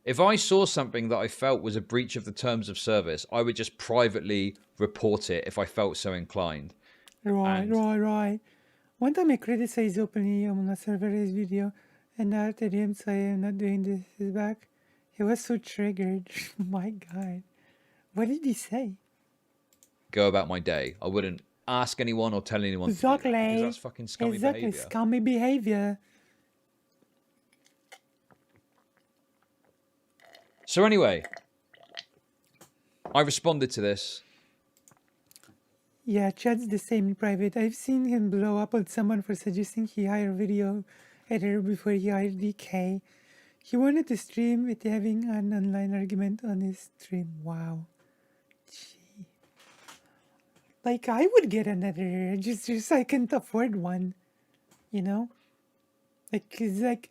If I saw something that I felt was a breach of the terms of service, I would just privately report it if I felt so inclined. Right. One time I criticized openly on a server's video, and after him saying I'm not doing this is back. He was so triggered. My God. What did he say? Go about my day. I wouldn't ask anyone or tell anyone to do that, because that's fucking scummy behavior. Scummy behavior. So anyway, I responded to this. Yeah, Chad's the same in private. I've seen him blow up on someone for suggesting he hire a video editor before he hired DK. He wanted to stream with having an online argument on his stream. Wow. Gee. Like, I would get an editor, just I can't afford one. You know? Like, it's like,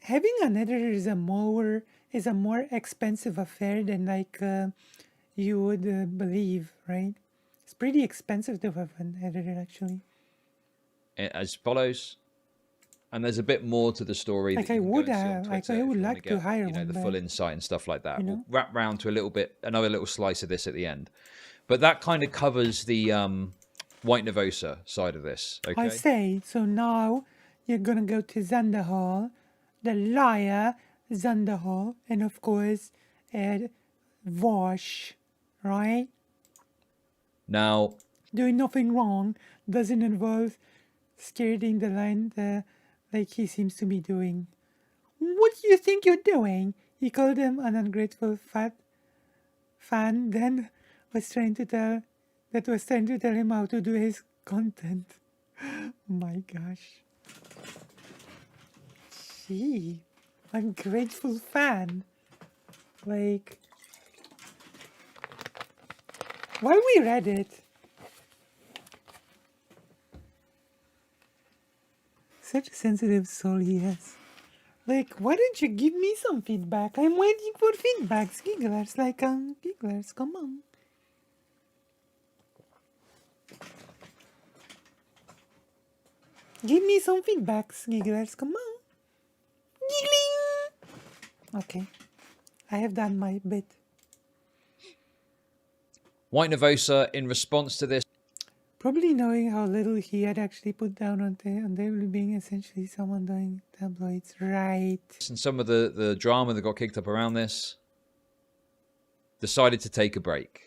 having an editor is a more expensive affair than you would believe, right? It's pretty expensive to have an editor, actually. As follows, and there's a bit more to the story. Like, that you I can would go and see on have, Twitter like, I if would you wanna like to get, hire you know, one, the but, full insight and stuff like that. you know? We'll wrap round to another little slice of this at the end, but that kind of covers the White Nervosa side of this. Okay. I say, so now you're gonna go to Zanderhal, the liar Zanderhal, and of course, add Vosh, right? Now, Doing nothing wrong doesn't involve skirting the line like he seems to be doing. What do you think you're doing? He called him an ungrateful fat fan, then was trying to tell him how to do his content. My gosh. Gee, ungrateful fan. Like, while we read it, such a sensitive soul he has. Like, why don't you give me some feedback? I'm waiting for feedbacks, gigglers. Gigglers, come on. Give me some feedbacks, gigglers, come on. Giggling! Okay, I have done my bit. White Nervosa, in response to this, Probably knowing how little he had actually put down on Table being essentially someone doing tabloids, right? and some of the drama that got kicked up around this, decided to take a break.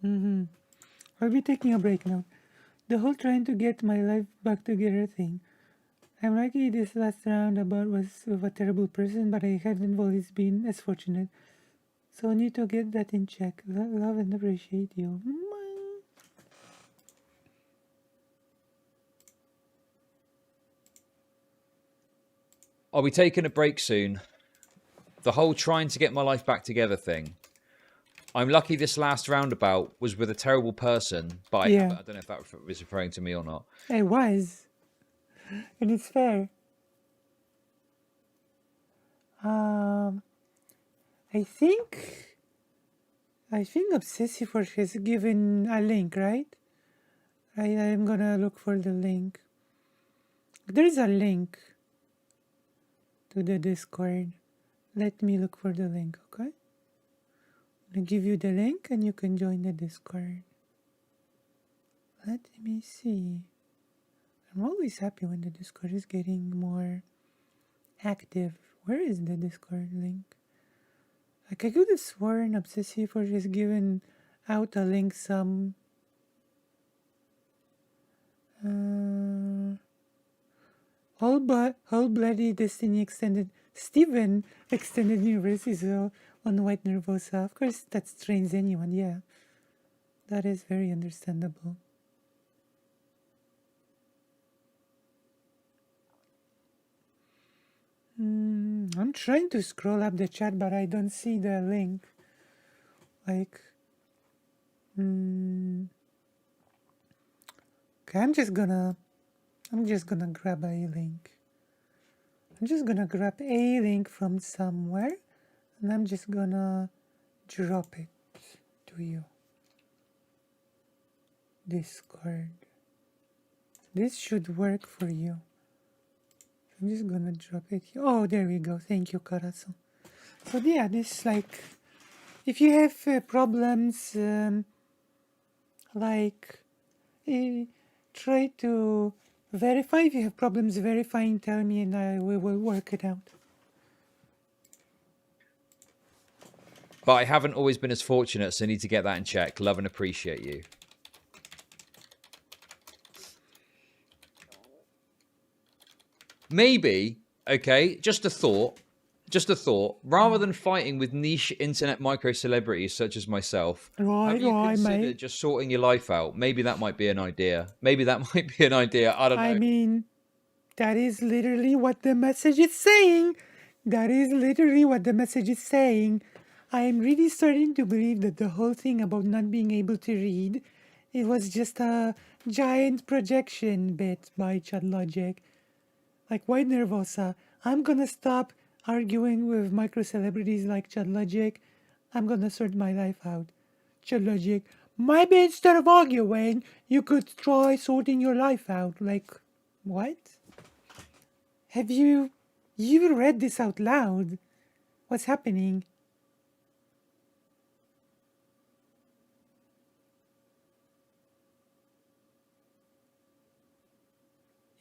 I'll be taking a break now. The whole trying to get my life back together thing. I'm lucky this last roundabout was with a terrible person, but I haven't always been as fortunate. So I need to get that in check. Love and appreciate you. I'll be taking a break soon. The whole trying to get my life back together thing. I'm lucky this last roundabout was with a terrible person, but Yeah. I don't know if that was referring to me or not. I was. And it's fair. I think Obsessive Force has given a link, right? I'm gonna look for the link. There's a link to the Discord. Let me look for the link, okay? I'll give you the link and you can join the Discord. Let me see. I'm always happy when the Discord is getting more active. Where is the Discord link? Like, I could have sworn Obsessive Force has given out a link some... Whole Bloody Destiny Extended... Steven Extended Universe is on White Nervosa. Of course, that strains anyone, yeah. That is very understandable. I'm trying to scroll up the chat, but I don't see the link. Like, okay, I'm just gonna grab a link. I'm just gonna grab a link from somewhere, and I'm just gonna drop it to you. Discord. This should work for you. I'm just gonna drop it here. Oh, there we go. Thank you, Karaso. So yeah, this like, if you have problems, like, try to verify. If you have problems verifying, tell me, and we will work it out. But I haven't always been as fortunate, so I need to get that in check. Love and appreciate you. Maybe, okay, just a thought. Rather than fighting with niche internet micro celebrities such as myself, have you considered just sorting your life out? Maybe that might be an idea. I don't know. I mean, that is literally what the message is saying. I am really starting to believe that the whole thing about not being able to read, it was just a giant projection bit by Chud Logic. Like, why Nervosa? I'm gonna stop arguing with micro celebrities like Chud Logic. I'm gonna sort my life out. Chud Logic, maybe instead of arguing, you could try sorting your life out. Like, what? Have you read this out loud? What's happening?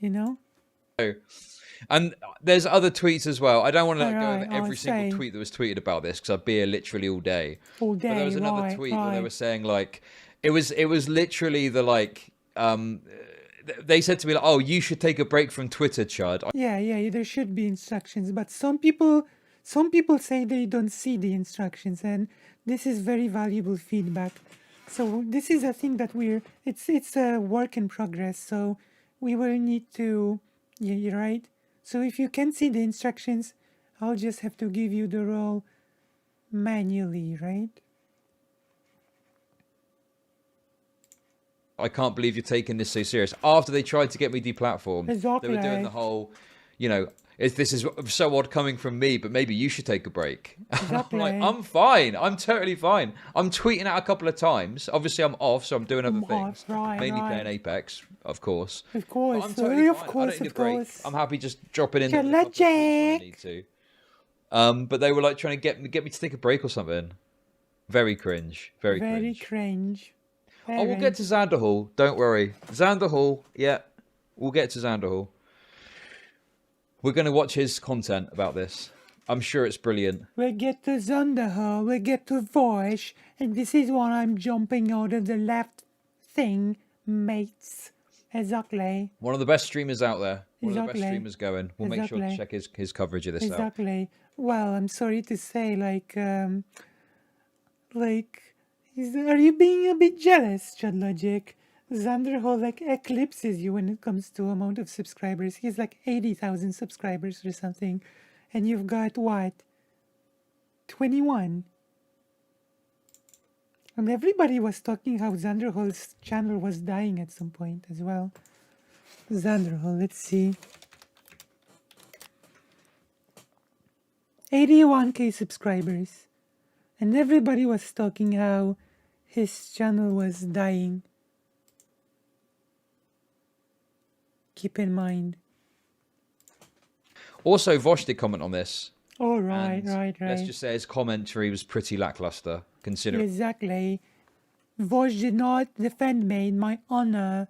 You know? And there's other tweets as well. I don't want to go over every I'll single say. tweet that was tweeted about this because I'd be here literally all day. All But there day, was another right, tweet where they right. were saying like, it was literally the like, they said to me like, oh, you should take a break from Twitter, Chud. Yeah, there should be instructions, but some people say they don't see the instructions, and this is very valuable feedback. So this is a thing that it's a work in progress, so we will need to, yeah, you're right. So if you can see the instructions, I'll just have to give you the role manually, right? I can't believe you're taking this so serious. After they tried to get me deplatformed, Exactly. they were doing the whole, you know, this is so odd coming from me, but maybe you should take a break. Exactly. I'm like, I'm fine. I'm totally fine. I'm tweeting out a couple of times. Obviously, I'm off, so I'm doing other things. Right, Mainly right. playing Apex, of course. Of course, But I'm totally of fine. I course, don't need a of break. course. I'm happy just dropping in there Chud with a couple of tweets when I Logic. need to. But they were like trying to get me to take a break or something. Very cringe. Very cringe. Oh, we'll get to Xander Hall. Don't worry. Xander Hall. Yeah, we'll get to Xander Hall. We're going to watch his content about this. I'm sure it's brilliant. We'll get to Xander Hall. We'll get to Voice. And this is what I'm jumping out of the left thing, mates. Exactly. One of the best streamers out there. One of the Exactly. best streamers going. We'll make sure to check his coverage of this out. Exactly. Well, I'm sorry to say, are you being a bit jealous, Chud Logic? Xander Hall eclipses you when it comes to amount of subscribers. He's like 80,000 subscribers or something, and you've got what? 21. And everybody was talking how Xander Hall's channel was dying at some point as well. Xander Hall, let's see. 81k subscribers, and everybody was talking how his channel was dying. Keep in mind. Also, Vosh did comment on this. Oh, right. Let's just say his commentary was pretty lackluster, considering. Exactly. Vosh did not defend me in my honor.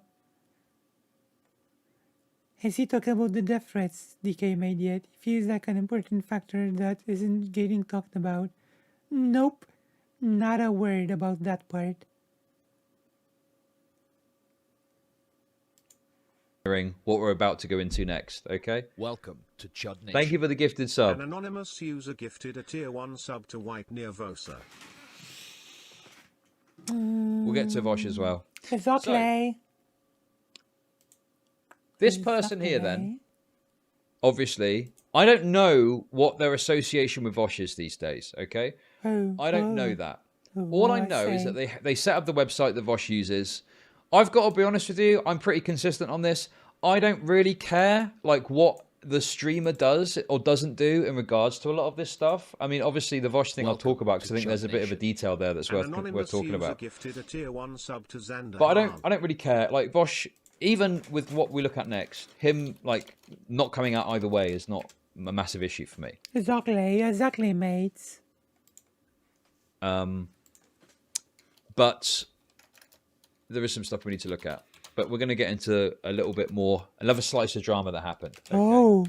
Has he talked about the death threats DK made yet? It feels like an important factor that isn't getting talked about. Nope. Not a word about that part. What we're about to go into next, okay? Welcome to Chud Nation. Thank you for the gifted sub. An anonymous user gifted a tier 1 sub to White Nervosa. We'll get to Vosh as well. Exactly. This person here, then, obviously, I don't know what their association with Vosh is these days, okay? I don't know that. All I know is that they set up the website that Vosh uses. I've got to be honest with you, I'm pretty consistent on this. I don't really care like what the streamer does or doesn't do in regards to a lot of this stuff. I mean, obviously the Vosh thing I'll talk about because I think there's a bit of a detail there that's worth talking about. But I don't really care. Like Vosh, even with what we look at next, him like not coming out either way is not a massive issue for me. Exactly, mates. But there is some stuff we need to look at. But we're going to get into a little bit more, another slice of drama that happened. Okay? Oh.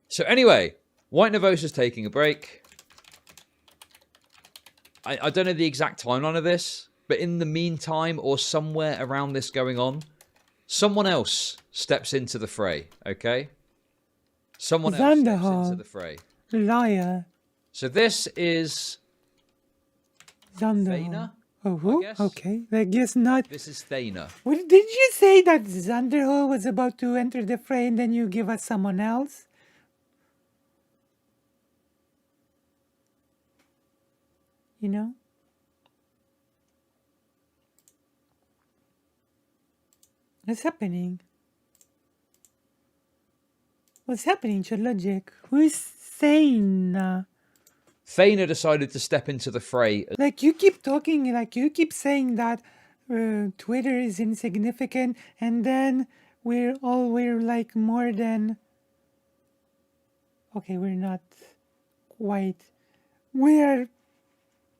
So anyway, White Nervosa's taking a break. I don't know the exact timeline of this, but in the meantime or somewhere around this going on, someone else steps into the fray, okay? Someone else steps into the fray. Liar. So this is Thana. Oh, okay. I guess not. This is Thana. Did you say that Zanderho was about to enter the fray and then you give us someone else? You know? What's happening? What's happening, Chud Logic? Who is Thana? Thana decided to step into the fray. Like you keep talking, like you keep saying that Twitter is insignificant, and then we're like more than. Okay, we're not quite. We're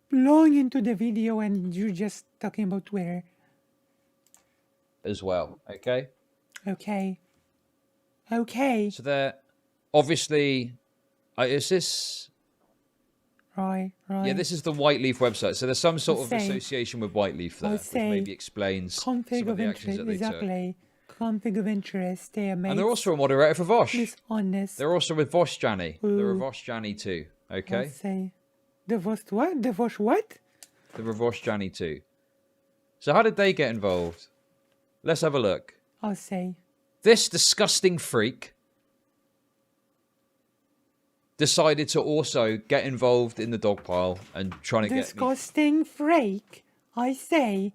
long into the video, and you're just talking about Twitter. As well, okay? Okay. Okay. So they're obviously. Is this. Right. Yeah, this is the White Leaf website. So there's some sort of association with White Leaf there, which maybe explains some of the actions that they took. Config of interest, there, mate. And they're also a moderator for Vosh. Dishonest. They're also with Vosh Jani. They're a Vosh Jani too, okay? I'll say. The Vosh what? The Vosh what? They're a Vosh Jani too. So how did they get involved? Let's have a look. I'll say. This disgusting freak decided to also get involved in the dog pile and trying to disgusting freak. I say,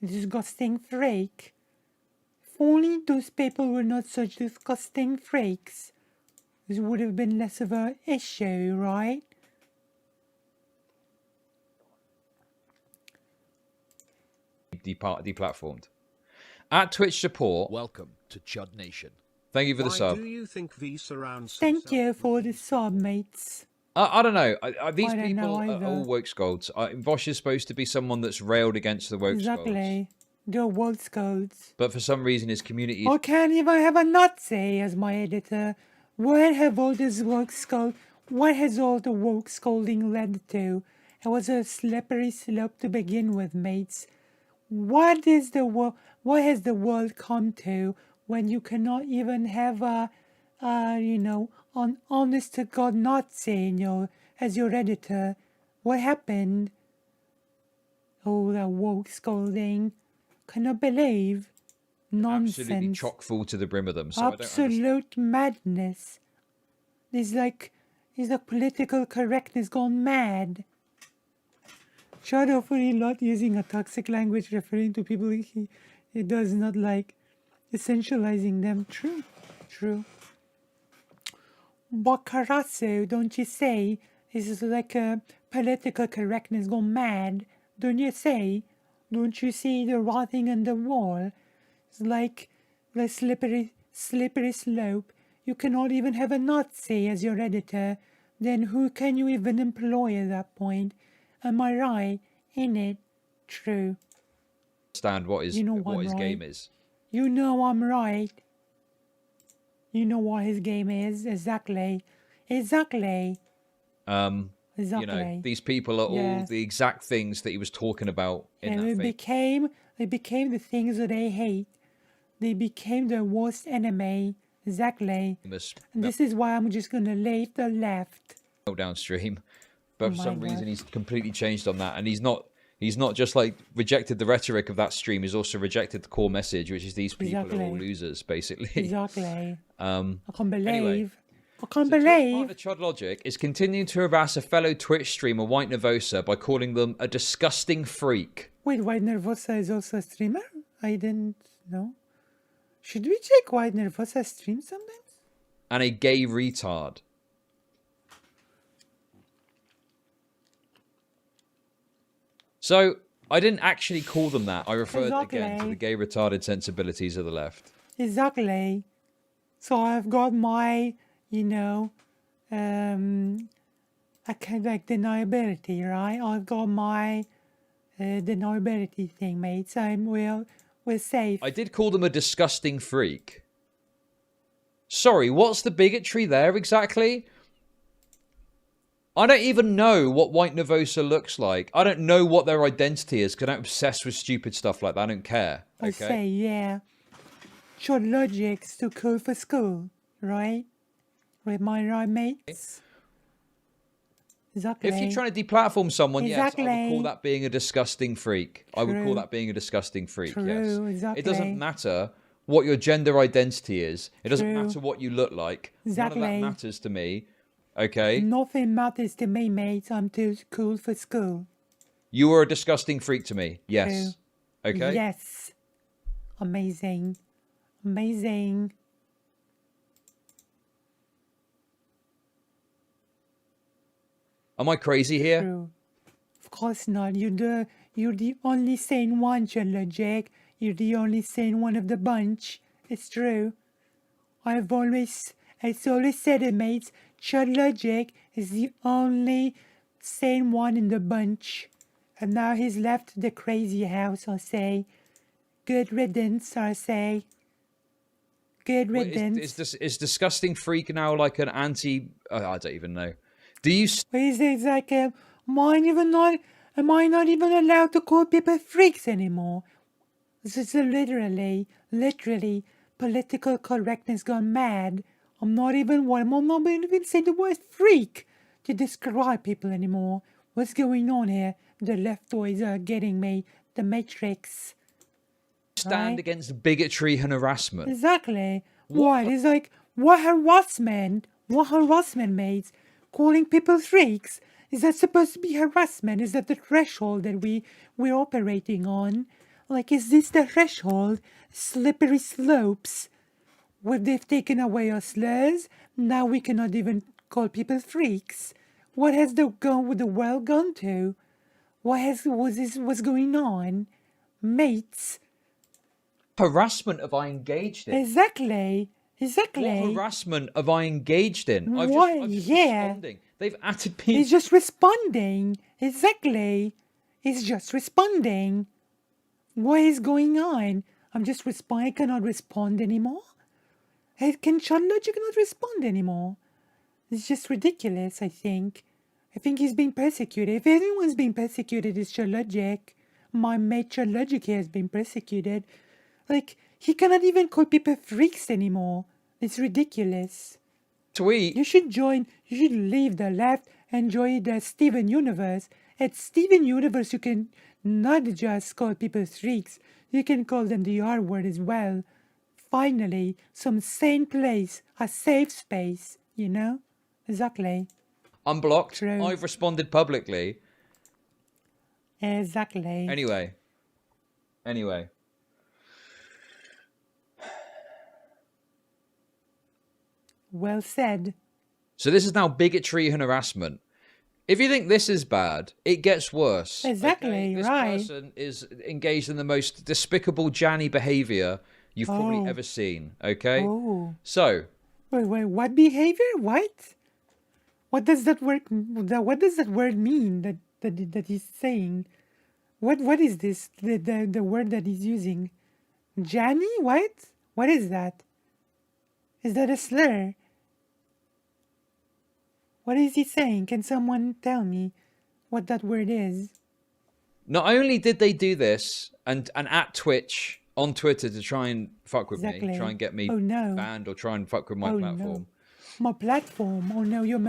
disgusting freak. If only those people were not such disgusting freaks, this would have been less of an issue, right? Deplatformed. At Twitch support. Welcome to Chud Nation. Thank you for the sub. Do you think V surrounds Thank you for the sub, mates. I don't know. These people are all woke scolds. Vosh is supposed to be someone that's railed against the woke scolds. Exactly. The woke scolds. But for some reason his community is... I can't even have a Nazi as my editor. What have all this woke scold... What has all the woke scolding led to? It was a slippery slope to begin with, mates. What has the world come to when you cannot even have an honest to God Nazi as your editor? What happened? Oh, that woke scolding. Cannot believe. Nonsense. Absolutely chock full to the brim of them. So Absolute madness. It's like political correctness gone mad. Chud hopefully not using a toxic language referring to people he does not like, essentializing them. True. Bacarasso, don't you say? This is like a political correctness gone mad. Don't you say? Don't you see the writing on the wall? It's like the slippery slope. You cannot even have a Nazi as your editor. Then who can you even employ at that point? Am I right? In it? True. Understand what his game is. You know I'm right. You know what his game is. Exactly. You know, these people are all the exact things that he was talking about in that thing. They became the things that they hate. They became the worst enemy. Exactly. And this is why I'm just gonna leave the left. Downstream. But for some reason he's completely changed on that, and he's not He's not just like rejected the rhetoric of that stream. He's also rejected the core message, which is these people are all losers, basically. Exactly. I can't believe. Anyway, I can't Twitch believe. partner Chud Logic is continuing to harass a fellow Twitch streamer, White Nervosa, by calling them a disgusting freak. Wait, White Nervosa is also a streamer? I didn't know. Should we check White Nervosa stream sometimes? And a gay retard. So, I didn't actually call them that. I referred again to the gay retarded sensibilities of the left. Exactly. So I've got my, you know, I kind of like deniability, right? I've got my deniability thing, mate. So we're safe. I did call them a disgusting freak. Sorry, what's the bigotry there exactly? I don't even know what White Nervosa looks like. I don't know what their identity is because I'm obsessed with stupid stuff like that. I don't care. Okay? I say, yeah. Chud Logic's too cool for school, right? Am I right, mates? Exactly. If you're trying to deplatform someone, exactly. yes, I would call that being a disgusting freak. True. I would call that being a disgusting freak, True, yes. exactly. It doesn't matter what your gender identity is. It doesn't True. matter what you look like. Exactly. None of that matters to me. Okay? Nothing matters to me, mate. I'm too cool for school. You are a disgusting freak to me. Yes. True. Okay? Yes. Amazing. Amazing. Am I crazy here? True. Of course not. You're the only sane one, Chud Logic. You're the only sane one of the bunch. It's true. It's always said it, mates. Chud Logic is the only sane one in the bunch. And now he's left the crazy house, I say. Good riddance, I say. Good riddance. Is disgusting freak now like an anti... I don't even know. Do you... It's like, am I not even allowed to call people freaks anymore? This is literally, political correctness gone mad. I'm not even saying the word freak to describe people anymore. What's going on here? The leftoids are getting me. The Matrix. Stand against bigotry and harassment. Exactly. What? It's like, what harassment? What harassment, mates? Calling people freaks? Is that supposed to be harassment? Is that the threshold that we're operating on? Like, is this the threshold? Slippery slopes? Where they've taken away our slurs, now we cannot even call people freaks. What has the world gone to? What's going on? Mates. Harassment have I engaged in? Exactly. What harassment have I engaged in? I'm just responding. They've added me. He's just responding. Exactly. He's just responding. What is going on? I'm just responding. I cannot respond anymore. Can Chud Logic not respond anymore? It's just ridiculous, I think. I think he's being persecuted. If anyone's being persecuted, it's Chud Logic. My mate Chud Logic here has been persecuted. Like, he cannot even call people freaks anymore. It's ridiculous. Tweet. You should leave the left and join the Steven Universe. At Steven Universe, you can not just call people freaks. You can call them the R word as well. Finally, some sane place, a safe space, you know? Exactly. Unblocked. True. I've responded publicly. Exactly. Anyway. Well said. So this is now bigotry and harassment. If you think this is bad, it gets worse. Exactly, okay? This right. person is engaged in the most despicable Janny behaviour you've probably ever seen. Okay? Oh. So. Wait, what behavior? What? What does that word? What does that word mean? That he's saying? What is this? The word that he's using? Janny? What? What is that? Is that a slur? What is he saying? Can someone tell me what that word is? Not only did they do this and at Twitch on Twitter to try and fuck with me, try and get me banned or try and fuck with my platform. No. My platform. Oh no, your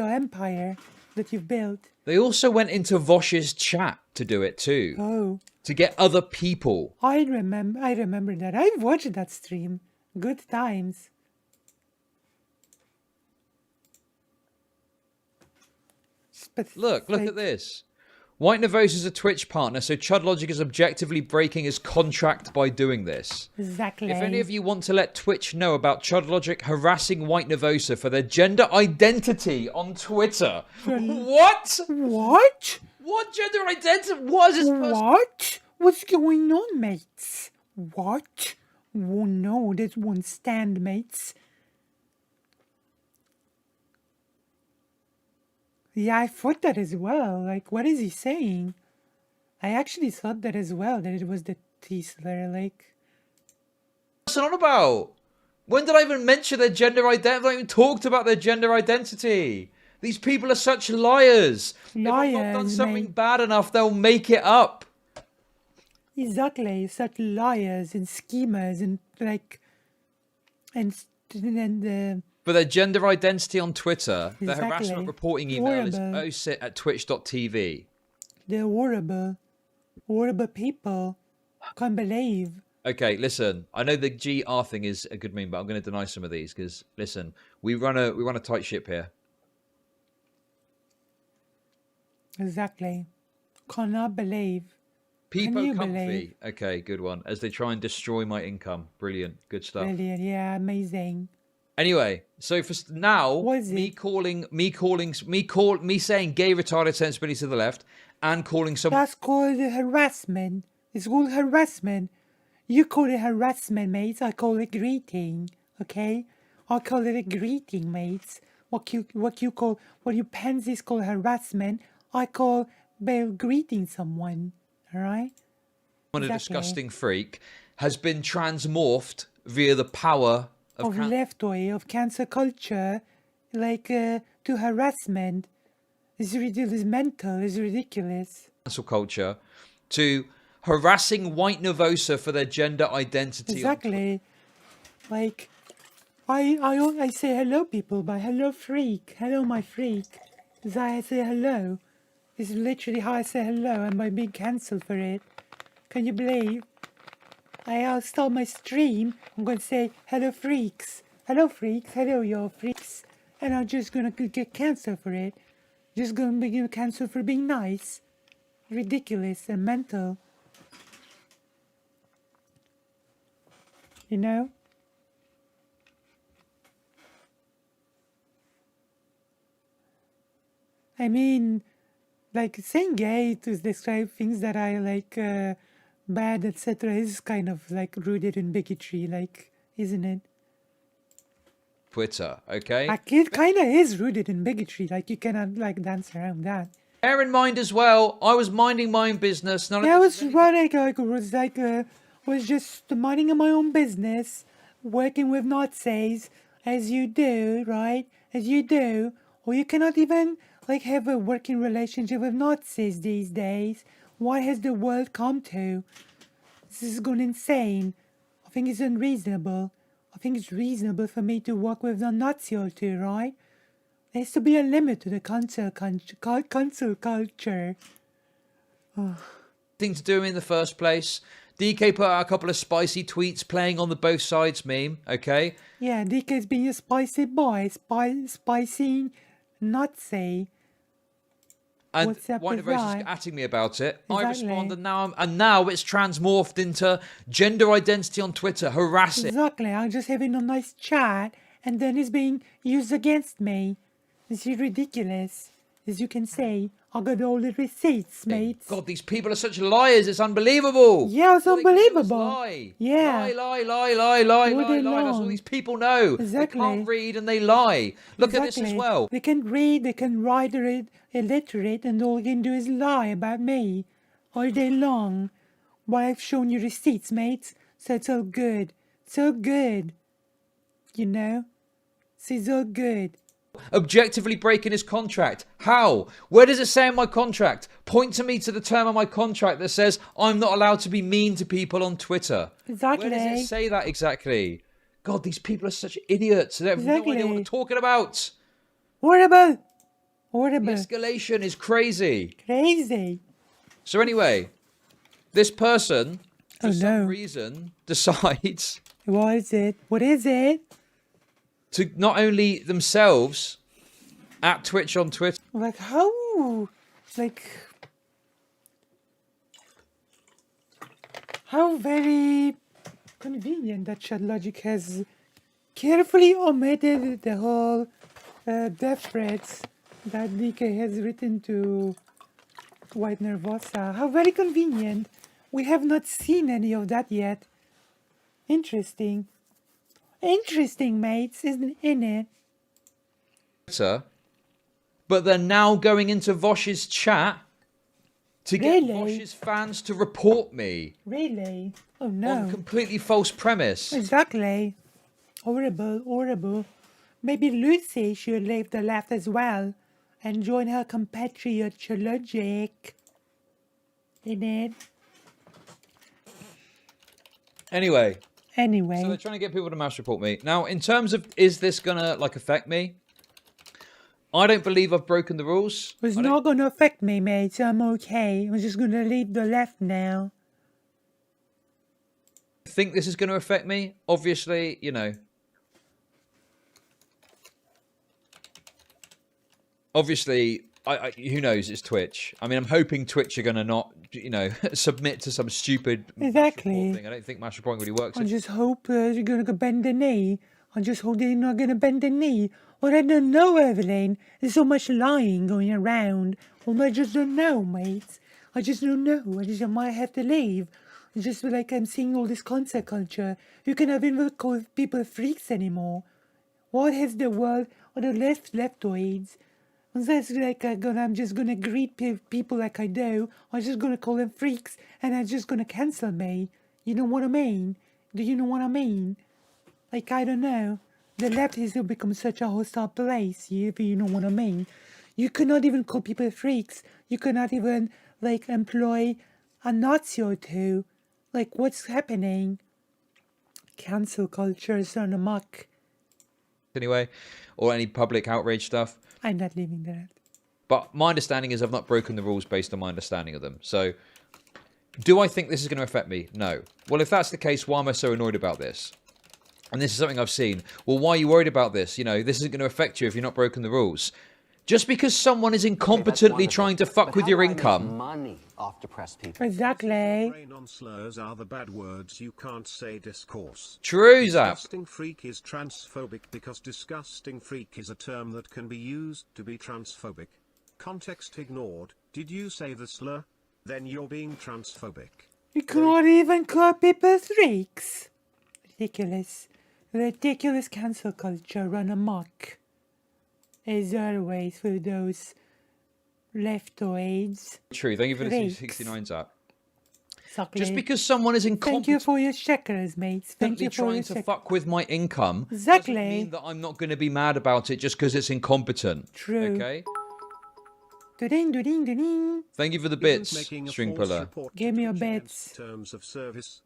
empire. that you've built. They also went into Vosh's chat to do it too. Oh, To get other people. I remember that. I've watched that stream. Good times. Look at this. White Nervosa is a Twitch partner, so Chud Logic is objectively breaking his contract by doing this. Exactly. If any of you want to let Twitch know about Chud Logic harassing White Nervosa for their gender identity on Twitter. What? What? What gender identity? What is this person? What? What's going on, mates? What? Oh no, that won't stand, mates. Yeah, I thought that as well. Like, what is he saying? I actually thought that as well, that it was the Tesla, like... What's it on about? When did I even mention their gender identity? I haven't even talked about their gender identity. These people are such liars. If I've not done something bad enough, they'll make it up. Exactly, such liars and schemers and, like... And For their gender identity on Twitter, the Exactly. harassment reporting email is Horrible. osit@twitch.tv. They're horrible. Horrible people. Can't believe. Okay, listen. I know the GR thing is a good meme, but I'm going to deny some of these because listen, we run a tight ship here. Exactly. Cannot believe. Can Peepo you Comfy. believe? Okay, good one. As they try and destroy my income. Brilliant. Good stuff. Brilliant. Yeah, amazing. Anyway, so for now, What is me it? saying gay retarded sensibility to the left and calling someone That's called harassment. It's called harassment. You call it harassment, mates. I call it greeting. Okay? I call it a greeting, mates. What you pansies call harassment, I call greeting someone. Alright? a Exactly. disgusting freak has been transmorphed via the power Of left way, of cancel culture, like to harassment. It's ridiculous, mental, it's ridiculous. cancel culture to harassing white Nervosa for their gender identity. Exactly. Like, I say hello, people, but hello, freak. Hello, my freak. As I say hello. It's literally how I say hello, and by being cancelled for it. Can you believe? I'll start my stream. I'm going to say, hello, freaks. Hello, freaks. Hello, y'all freaks. And I'm just going to get cancelled for it. Just going to be cancelled for being nice. Ridiculous and mental. You know? I mean, like, saying gay to describe things that I like bad, etc. is kind of like rooted in bigotry, like, isn't it? Twitter, okay? Like, it kind of is rooted in bigotry, like, you cannot, like, dance around that. Bear in mind as well, I was minding my own business. None of Yeah, I this was is running, was just minding my own business, working with Nazis, as you do, right? As you do. Or you cannot even, like, have a working relationship with Nazis these days. What has the world come to? This is going insane. I think it's unreasonable. I think it's reasonable for me to work with a Nazi or two, right? There has to be a limit to the cancel culture. thing to do in the first place. DK put out a couple of spicy tweets playing on the both sides meme, okay? Yeah, DK's being a spicy boy, spicy Nazi. And What's up White with Nervosa's that? atting me about it. I Exactly. responded now it's transmorphed into gender identity on Twitter, harassing. Exactly, I'm just having a nice chat, and then it's being used against me. This is ridiculous. As you can say, I got all the receipts, mates. God, these people are such liars. It's unbelievable. Yeah, it's All they can do is unbelievable. lie. Yeah. Lie. All day That's all long. these people know. Exactly. They can't read and they lie. Look at this as Exactly. well. They can read, they can write, they're illiterate, and all they can do is lie about me all day long. But I've shown you receipts, mates, so it's all good. It's all good. You know? So it's all good. Objectively breaking his contract. How? Where does it say in my contract? Point to me to the term of my contract that says I'm not allowed to be mean to people on Twitter. Exactly. Where does it say that exactly? God, these people are such idiots. They have no idea what Exactly. they're talking about. Horrible! The Horrible. escalation is crazy. Crazy. So anyway, this person, for Oh, some no. reason, decides What is it? What is it? to not only themselves at Twitch on Twitter, Like, how? Like, how very convenient that Chud Logic has carefully omitted the whole death threats that DK has written to White Nervosa. How very convenient. We have not seen any of that yet. Interesting. Interesting, mates, isn't it? but they're now going into Vosh's chat to get Really? Vosh's fans to report me Really? Oh on no. completely false premise. Exactly. Horrible, horrible. Maybe Lucy should leave the left as well and join her compatriot Chud Logic. In it. Anyway, Anyway. so they're trying to get people to mass report me. Now, in terms of, is this gonna, like, affect me? I don't believe I've broken the rules. It's I don't not gonna affect me, mate, so I'm okay. I'm just gonna leave the left now. think this is gonna affect me. Obviously, you know. Obviously, who knows, it's Twitch. I mean, I'm hoping Twitch are gonna not, you know, submit to some stupid mass Exactly. report thing. I don't think mass reporting really works. I just hope you're gonna go bend the knee. I just hope they're not gonna bend the knee. Or I don't know, Evelyn. There's so much lying going around. Or I just don't know, mates. I just don't know. I might have to leave. It's just like I'm seeing all this concert culture. You cannot even call people freaks anymore. What has the world or the leftoids? That's like I'm just gonna greet people like I do. I'm just gonna call them freaks, and I'm just gonna cancel me. You know what I mean? Do you know what I mean? Like, I don't know. The left has become such a hostile place, if you know what I mean. You cannot even call people freaks. You cannot even, like, employ a Nazi or two. Like, what's happening? Cancel culture is on amok. Anyway, or any public outrage stuff. I'm not leaving that. But my understanding is I've not broken the rules based on my understanding of them. So, do I think this is going to affect me? No. Well, if that's the case, why am I so annoyed about this? And this is something I've seen. Well, why are you worried about this? You know, this isn't going to affect you if you're not broken the rules. Just because someone is incompetently trying to fuck with your income. Money off depressed people. Exactly. Brain on slurs are the bad words you can't say discourse. True, Zap. Disgusting freak is transphobic because disgusting freak is a term that can be used to be transphobic. Context ignored. Did you say the slur? Then you're being transphobic. You cannot even call people freaks. Ridiculous. Ridiculous cancel culture run amok. As always for those leftoids. True. Thank you for the Freaks. 69 Zap. Exactly. Just because someone is Thank you incompetent for your checkers, mates. Thank you for trying your to checkers. fuck with my income Exactly. doesn't mean that I'm not going to be mad about it just because it's incompetent. True. Okay? Do-ding, do-ding, do-ding. Thank you for the Isn't bits, making a string false puller. report Give to me your Twitch against bits. Terms of service.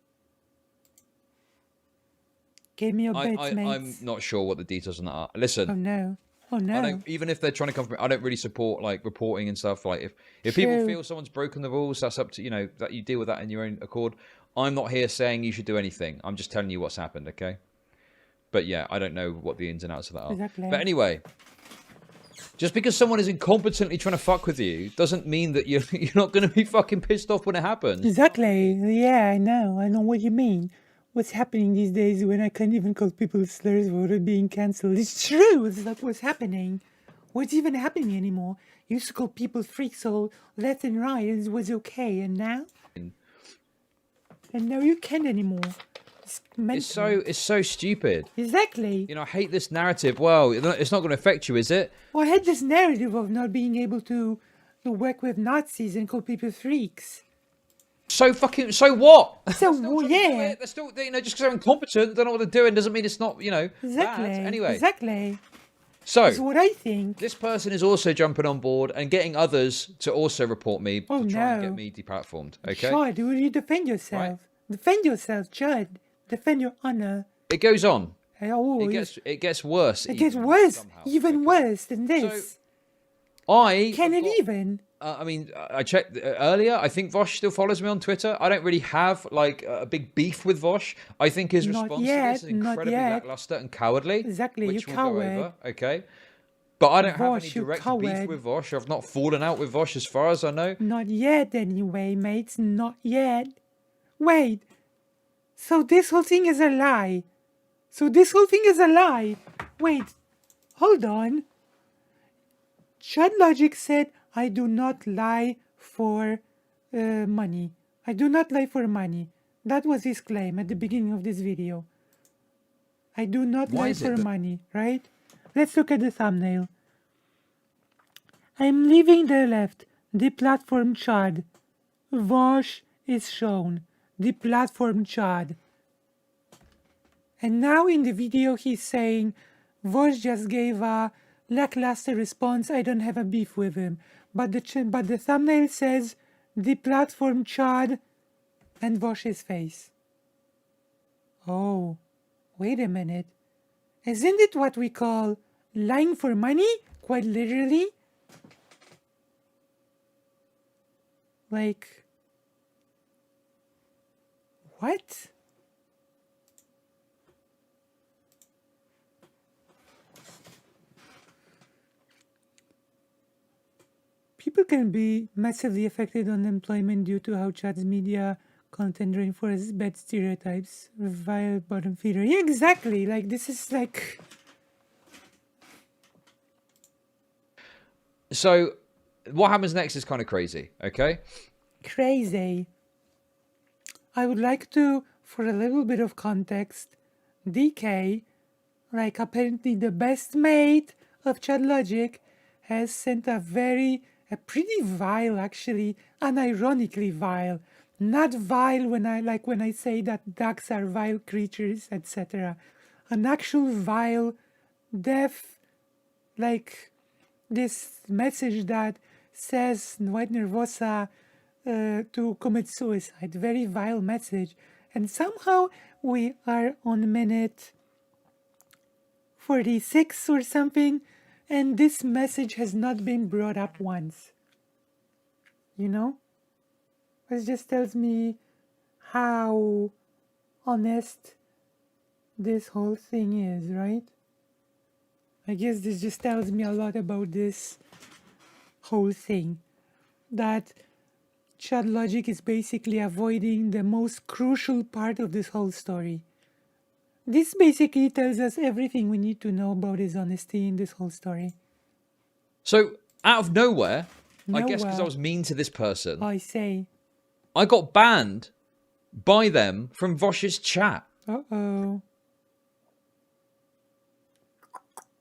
Give me your bits, I'm mates. not sure what the details on that are. Listen, Oh no. Oh I no. don't, even if they're trying to come from, I don't really support like reporting and stuff. Like if people True. feel someone's broken the rules, that's up to, you know, that you deal with that in your own accord. I'm not here saying you should do anything. I'm just telling you what's happened, okay? But yeah, I don't know what the ins and outs of that are. Exactly. But anyway, just because someone is incompetently trying to fuck with you doesn't mean that you're not going to be fucking pissed off when it happens. Exactly. Yeah, I know. I know what you mean. What's happening these days when I can't even call people slurs for being cancelled? It's true. It's like what's happening. What's even happening anymore? You used to call people freaks all left and right and it was okay. And now? And now you can't anymore. It's mental. It's so stupid. Exactly. You know, I hate this narrative. Well, it's not going to affect you, is it? Well, I had this narrative of not being able to work with Nazis and call people freaks. So what? So, They're still well, trying to do yeah. it. They're still, you know, just because they're incompetent, don't know what they're doing, doesn't mean it's not, you know, Exactly. bad. Anyway, Exactly. so That's what I think. this person is also jumping on board and getting others to also report me Oh, to try and no. get me deplatformed. Okay, Chud, will you defend yourself? Right. Defend yourself, Chud. Defend your honor. it goes on. Oh, It gets worse. it gets even, worse. somehow, Even okay? worse than this. Can it even? I mean, I checked earlier. I think Vosh still follows me on Twitter. I don't really have like a big beef with Vosh. I think his Not response to yet, this is not incredibly yet. lackluster and cowardly. Exactly, which you we'll go coward. over. Okay. But I don't have any Vosh, you direct beef coward. with Vosh. I've not fallen out with Vosh as far as I know. Not yet, anyway, mates. Not yet. Wait. So this whole thing is a lie. Wait. Hold on. Chud Logic said, I do not lie for money. I do not lie for money. That was his claim at the beginning of this video. I do not Why lie is it for that- money, right? Let's look at the thumbnail. I'm leaving the left. The platform Chud. Vosh is shown. The platform Chud. And now in the video he's saying, Vosh just gave a lackluster response, I don't have a beef with him. But the thumbnail says, the platform Chud and Vosh's face. Oh, wait a minute. Isn't it what we call lying for money? Quite literally? Like, what? People can be massively affected on employment due to how Chad's media content reinforces bad stereotypes, vile bottom feeder. Yeah, exactly. Like, this is like... So, what happens next is kind of crazy, okay? crazy. I would like to, for a little bit of context, DK, like apparently the best mate of Chud Logic, has sent a pretty vile, actually, unironically vile. Not vile when I say that ducks are vile creatures, etc. An actual vile, deaf, like this message that says White Nervosa to commit suicide. Very vile message. And somehow we are on minute 46 or something, and this message has not been brought up once. You know? It just tells me how honest this whole thing is, right? I guess this just tells me a lot about this whole thing. That Chud Logic is basically avoiding the most crucial part of this whole story. This basically tells us everything we need to know about his honesty in this whole story. So, out of nowhere, I guess because I Nowhere. was mean to this person, I say, I got banned by them from Vosh's chat. uh-oh.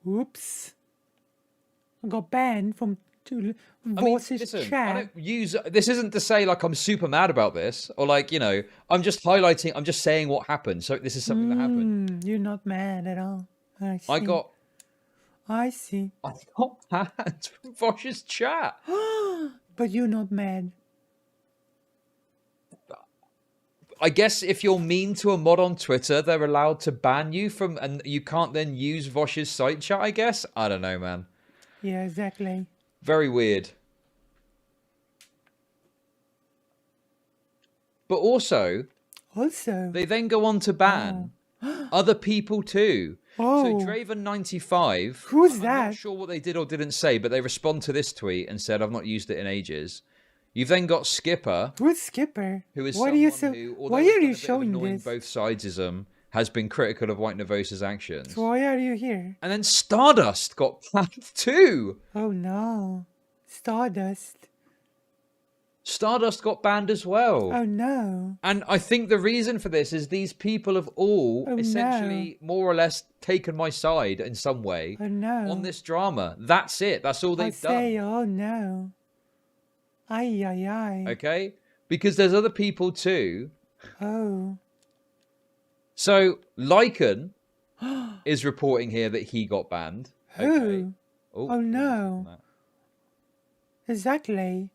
Oops. I got banned from Voss's listen, I chat. don't use this isn't to say like I'm super mad about this or like, you know, I'm just highlighting, I'm just saying what happened. So this is something that happened. You're not mad at all. I see. I got banned from Vosh's chat. But you're not mad. I guess if you're mean to a mod on Twitter, they're allowed to ban you from, and you can't then use Vosh's site chat, I guess. I don't know, man. Yeah, exactly. Very weird. But also, they then go on to ban other people too. Oh. So Draven95, Who's I'm that? not sure what they did or didn't say, but they respond to this tweet and said, I've not used it in ages. You've then got Skipper, Who's Skipper? who is What someone are you so? who, although Why he's are done a you bit of showing annoying this? both sidesism, has been critical of White Nervosa's actions. So why are you here? And then Stardust got banned too. Oh no, Stardust. Stardust got banned as well. Oh no. And I think the reason for this is these people have all Oh, essentially more or less taken my side in some way Oh no. on this drama. That's it. That's all I they've say, done. oh no. Ay ay ay. Okay? Because there's other people too. Oh. So Lycan is reporting here that he got banned. Okay. Who? Oh no. Exactly.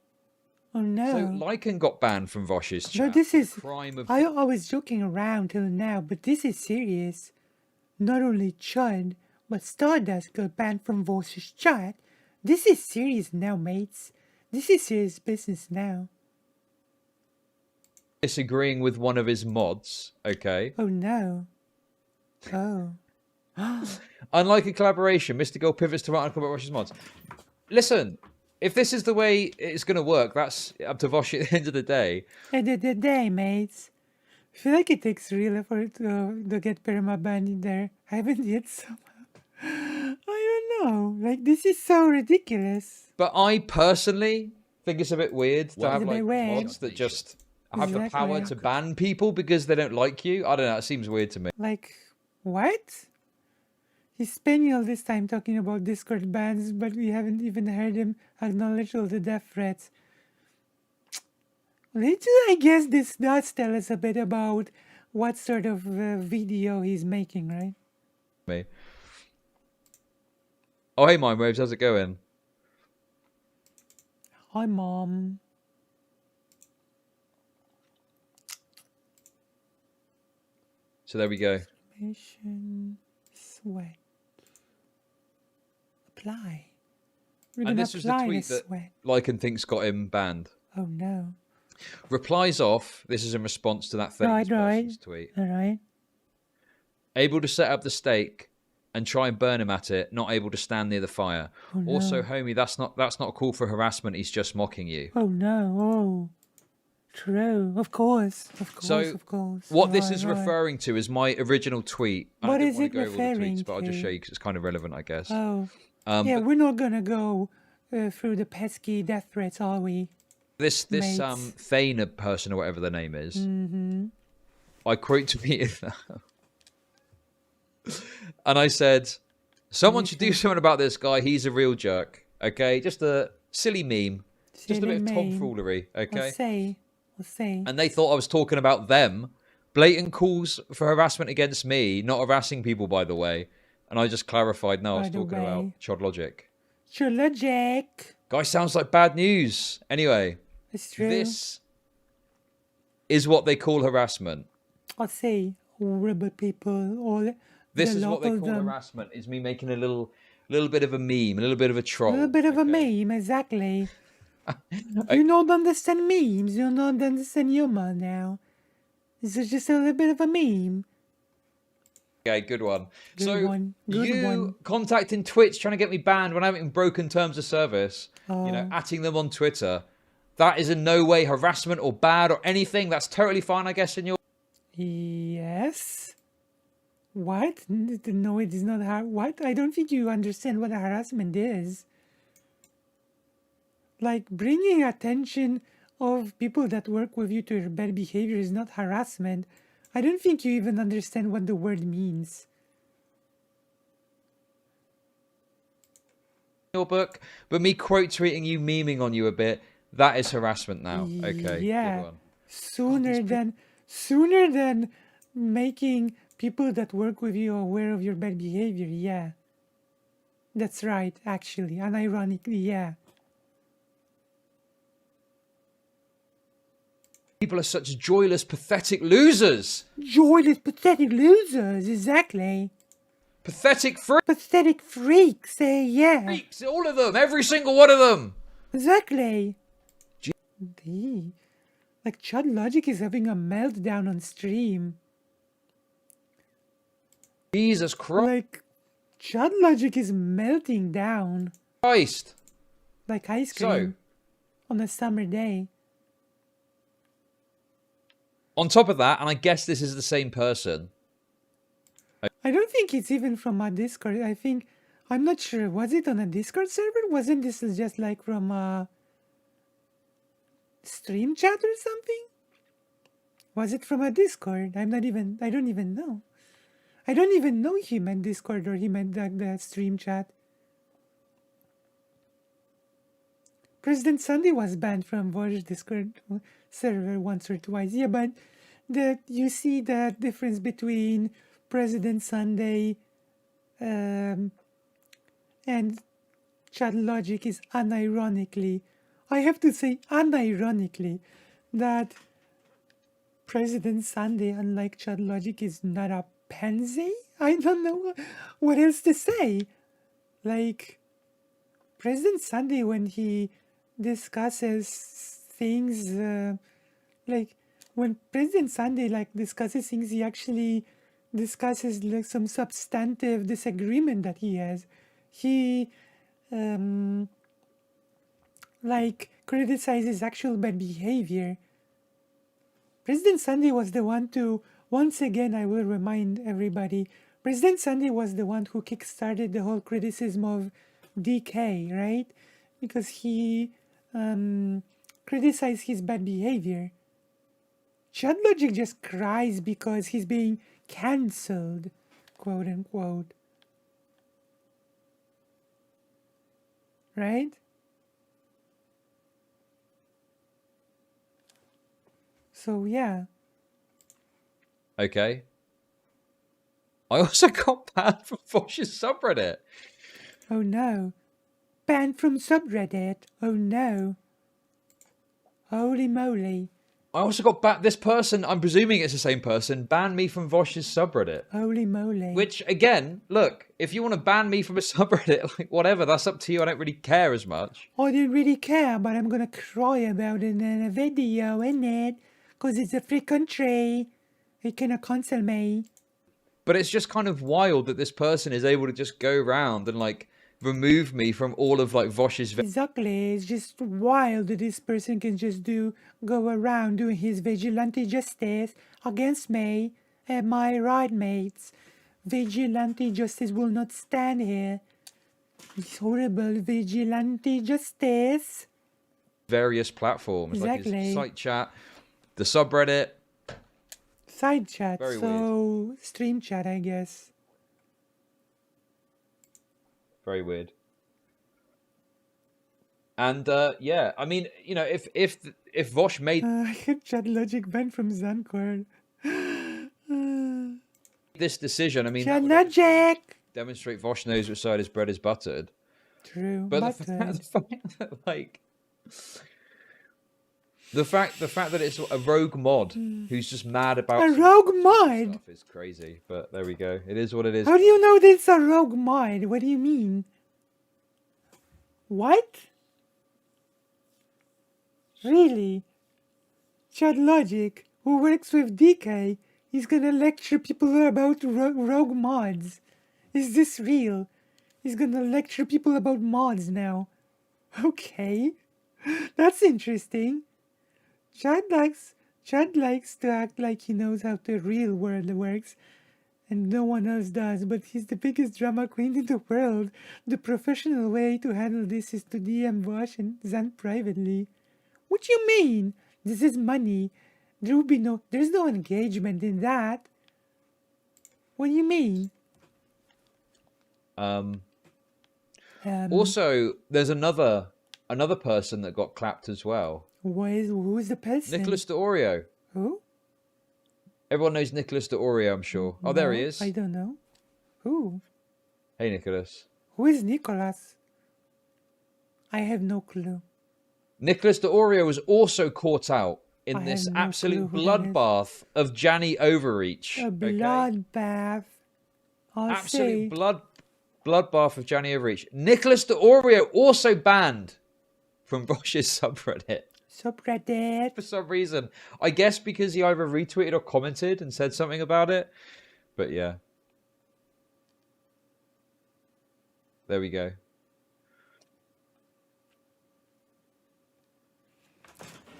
Oh no. So Lycan got banned from Vosh's chat. No, this for is. crime of. I was joking around till now, but this is serious. Not only Chud, but Stardust got banned from Voss's chat. This is serious now, mates. This is serious business now. Disagreeing with one of his mods, okay? Oh no. Oh. Unlike a collaboration, Mr. Gold pivots to write about Vosh's mods. Listen, if this is the way it's going to work, that's up to Vosh at the end of the day. End of the day, mates. I feel like it takes really for it to get permabanned in there. I haven't yet somehow. I don't know. Like, this is so ridiculous. But I personally think it's a bit weird to have It's a like bit weird. mods that just have the Exactly. power to ban people because they don't like you. I don't know. It seems weird to me. Like, what? He's spending all this time talking about Discord bans, but we haven't even heard him acknowledge all the death threats. I guess this does tell us a bit about what sort of video he's making, right? Me. Oh, hey, Mind Waves. How's it going? Hi, Mom. So there we go. Exclamation, sweat. Apply. We're And gonna this was the apply tweet the that sweat. Lycan thinks got him banned. Oh no. Replies off. This is in response to that famous person's tweet. Alright. Able to set up the stake and try and burn him at it. Not able to stand near the fire. Oh, no. Also, homie, that's not a call for harassment. He's just mocking you. Oh no. Oh. True. Of course. Of course. So, of course. What this Right, is right. referring to is my original tweet. And What I didn't is want it to go over all the referring tweets, but I'll just to? show you because it's kind of relevant, I guess. Oh. Yeah, Yeah, we're not gonna go through the pesky death threats, are we? This mates. Thane person or whatever their name is. Mm-hmm. I quote tweeted that. And I said, someone should do something about this guy. He's a real jerk. Okay? Just a silly meme. Just a Silly bit of meme. tomfoolery. Okay? We'll say. And they thought I was talking about them. Blatant calls for harassment against me. Not harassing people, by the way. And I just clarified, no, I was By the talking way. about Chud Logic. Chud Logic. Guy sounds like bad news. Anyway, It's true. this is what they call harassment. I'll say horrible people. All This the is lot what they of call them. harassment. Is me making a little bit of a meme, a little bit of a troll. A little bit of a okay? meme, exactly. You don't understand memes. You don't understand humor now. This is just a little bit of a meme. Okay, good one. Good so one, good you one. contacting Twitch trying to get me banned when I haven't even broken terms of service, Oh. atting them on Twitter. That is in no way harassment or bad or anything. That's totally fine, I guess, in your... Yes. What? No, it is not. What? I don't think you understand what harassment is. Like, bringing attention of people that work with you to your bad behavior is not harassment. I don't think you even understand what the word means. your book, but me quote tweeting you, memeing on you a bit, that is harassment now. Okay, Yeah. good one. Sooner than making people that work with you aware of your bad behavior. Yeah. That's right, actually. Unironically, yeah. People are such joyless, pathetic losers. Joyless, pathetic losers, exactly. Pathetic Pathetic freaks, yeah. freaks, all of them, every single one of them. Exactly. Like, Chud Logic is having a meltdown on stream. Jesus Christ. Like, Chud Logic is melting down like ice cream on a summer day. On top of that, and I guess this is the same person. I don't think it's even from a Discord. I think, I'm not sure. Was it on a Discord server? Wasn't this just like from a stream chat or something? Was it from a Discord? I don't even know. I don't even know he meant Discord or he meant the stream chat. President Sunday was banned from Voyage Discord server once or twice. Yeah, but you see the difference between President Sunday and Chud Logic is unironically, I have to say unironically, that President Sunday, unlike Chud Logic, is not a pansy. I don't know what else to say. Like, President Sunday, when he discusses things, like when President Sunday discusses things, he actually discusses some substantive disagreement that he has. He criticizes actual bad behavior. President Sunday was the one to, once again, I will remind everybody, President Sunday was the one who kickstarted the whole criticism of DK, right? Because he criticized his bad behavior. Chud Logic just cries because he's being cancelled, quote unquote. Right? So, yeah. Okay. I also got banned from Vosh's subreddit. Oh no. Banned from subreddit. Oh no. Holy moly. I also got this person, I'm presuming it's the same person, banned me from Vosh's subreddit. Holy moly. Which, again, look, if you want to ban me from a subreddit, like, whatever, that's up to you. I don't really care as much. I don't really care, but I'm gonna cry about it in a video, innit? Because it's a free country. You cannot cancel me. But it's just kind of wild that this person is able to just go around and, like, remove me from all of, like, Vosh's... Exactly. It's just wild that this person can just go around doing his vigilante justice against me and my ride mates. Vigilante justice will not stand here. It's horrible vigilante justice. various platforms. Exactly. Like his site chat, the subreddit. Side chat, Very so weird. stream chat, I guess. Very weird. And yeah, I mean, you know, if Vosh made Chud Logic banned from Zancor. this decision, I mean, Chud that would Logic! demonstrate Vosh knows which side his bread is buttered. True, But but the fact that, like, the fact that it's a rogue mod who's just mad about a some rogue mod? stuff is crazy. But there we go. It is what it is. How do you know that it's a rogue mod? What do you mean? What? Really? Chud Logic, who works with DK, is gonna lecture people about rogue mods. Is this real? He's gonna lecture people about mods now. Okay. That's interesting. Chud likes to act like he knows how the real world works, and no one else does, but he's the biggest drama queen in the world. The professional way to handle this is to DM Vosh and Zan privately. What do you mean? This is money. There's no engagement in that. What do you mean? Also, there's another person that got clapped as well. Who is the person? Nicholas D'Oreo. Who? Everyone knows Nicholas D'Oreo, I'm sure. Oh, there he No, is. I don't know. Who? Hey, Nicholas. Who is Nicholas? I have no clue. Nicholas D'Oreo was also caught out in I this have no absolute clue who that is. bloodbath of Janny Overreach. A okay? bloodbath. I'll say. Absolute bloodbath of Janny Overreach. Nicholas D'Oreo also banned from Bosch's subreddit. Subreddit. For some reason. I guess because he either retweeted or commented and said something about it. But yeah. There we go.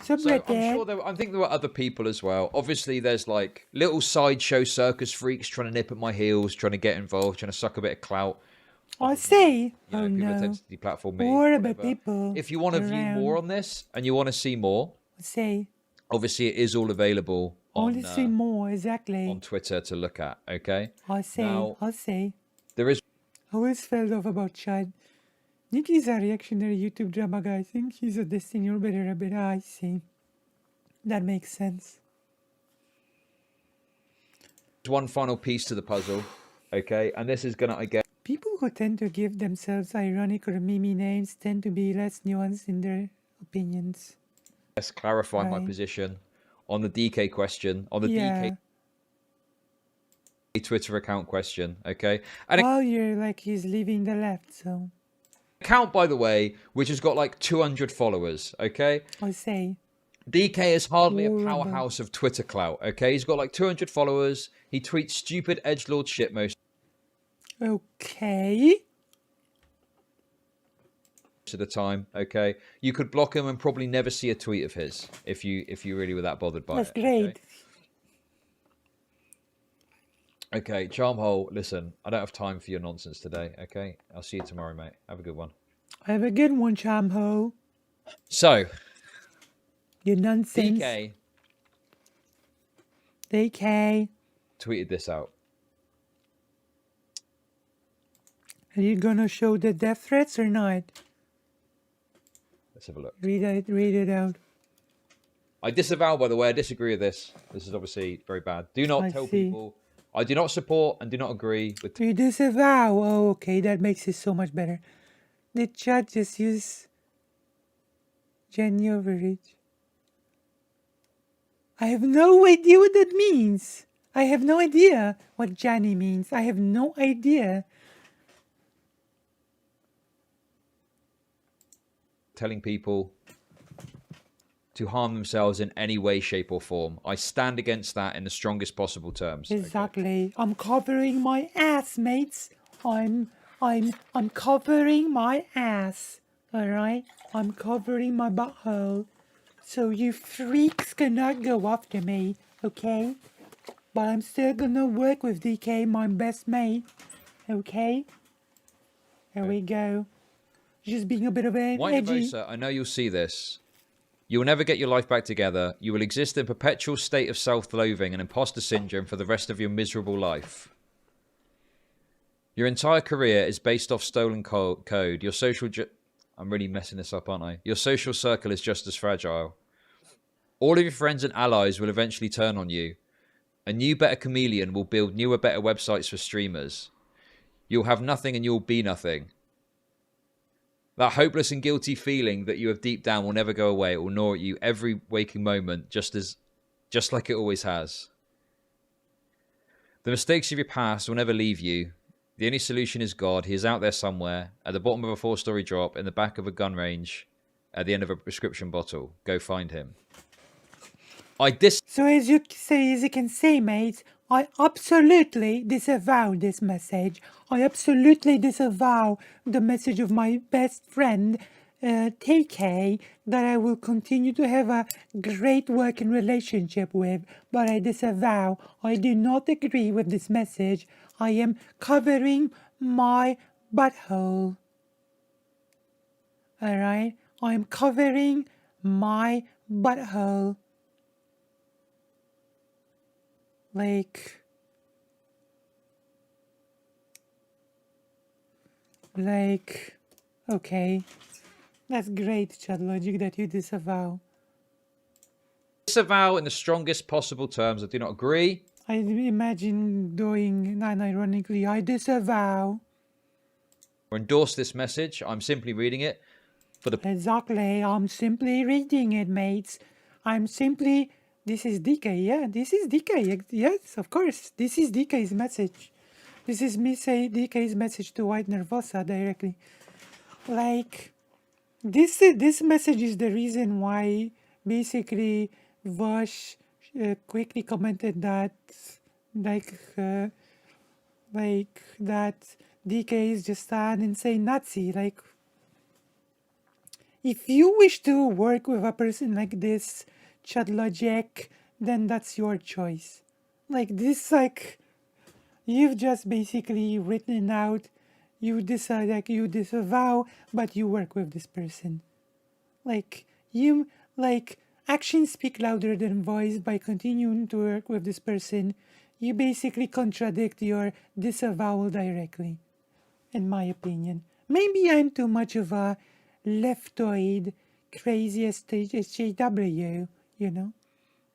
Subreddit. So I'm sure I think there were other people as well. Obviously, there's like little sideshow circus freaks trying to nip at my heels, trying to get involved, trying to suck a bit of clout. I'll say. You know, Oh people no. attempt to deplatform me. Horrible whatever. people. If you want to view around. more on this and you want to see more, I'll say. obviously it is all available Only on, see more, exactly. on Twitter to look at. Okay. I'll say. Now- I'll say. There is I always felt off about Chud. Nick is a reactionary YouTube drama guy. I think he's a Destiny or better, I see. That makes sense. one final piece to the puzzle. Okay, and this is gonna, I guess, People who tend to give themselves ironic or meme names tend to be less nuanced in their opinions. clarify my Right. position on the DK question, on the Yeah. DK Twitter account question. Okay, and Well, you're like he's leaving the left, so Account, by the way, which has got like 200 followers, okay? I say. DK is hardly a Horrible. powerhouse of Twitter clout, okay? He's got like 200 followers. He tweets stupid edgelord shit most Okay. of the time, okay? You could block him and probably never see a tweet of his if you really were that bothered by That's it. great. Okay, Charmhole, listen, I don't have time for your nonsense today, okay? I'll see you tomorrow, mate. Have a good one. Have a good one, Chamho. So, Your nonsense. DK. tweeted this out. Are you gonna show the death threats or not? Let's have a look. Read it out. I disavow, by the way, I disagree with this. This is obviously very bad. Do not I tell see. people. I do not support and do not agree with... You disavow. Oh, okay, that makes it so much better. The chat just use Jenny overreach. I have no idea what that means. I have no idea what Jenny means. I have no idea. telling people to harm themselves in any way, shape, or form. I stand against that in the strongest possible terms. Exactly. Okay? I'm covering my ass, mates. I'm covering my ass. Alright? I'm covering my butthole. So you freaks cannot go after me, okay? But I'm still gonna work with DK, my best mate. Okay? There we go. Just being a bit of an White edgy. Nervosa, I know you'll see this. You will never get your life back together. You will exist in a perpetual state of self-loathing and imposter syndrome for the rest of your miserable life. Your entire career is based off stolen code. Your social... I'm really messing this up, aren't I? Your social circle is just as fragile. All of your friends and allies will eventually turn on you. A new, better chameleon will build newer, better websites for streamers. You'll have nothing and you'll be nothing. That hopeless and guilty feeling that you have deep down will never go away. It will gnaw at you every waking moment, just like it always has. The mistakes of your past will never leave you. The only solution is God. He is out there somewhere, at the bottom of a 4-story drop, in the back of a gun range, at the end of a prescription bottle. Go find him. So as you can see, mate, I absolutely disavow this message. I absolutely disavow the message of my best friend, TK, that I will continue to have a great working relationship with, but I disavow. I do not agree with this message. I am covering my butthole. Alright? I am covering my butthole. Like, okay, that's great, Chud Logic, that you disavow. Disavow in the strongest possible terms. I do not agree. I imagine doing, non-ironically, I disavow. Or endorse this message. I'm simply reading it for the... Exactly, I'm simply reading it, mates. This is DK, yeah, this is DK, yes, of course, this is DK's message. This is me saying DK's message to White Nervosa directly. Like, this message is the reason why, basically, Vosh quickly commented that, that DK is just an insane Nazi. Like, if you wish to work with a person like this, Chud Logic, then that's your choice. Like this, you've just basically written out, you decide, you disavow, but you work with this person. Actions speak louder than voice. By continuing to work with this person, you basically contradict your disavowal directly, in my opinion. Maybe I'm too much of a leftoid, crazy SJW, you know,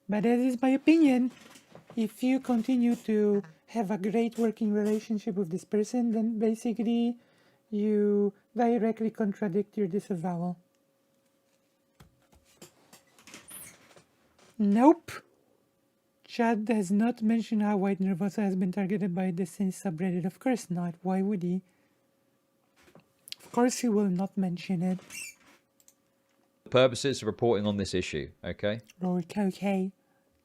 but that is my opinion. If you continue to have a great working relationship with this person, then basically you directly contradict your disavowal. Nope. Chad has not mentioned how White Nervosa has been targeted by the Sin subreddit. Of course not. Why would he? Of Of course he will not mention it. Purposes of reporting on this issue, okay? Okay.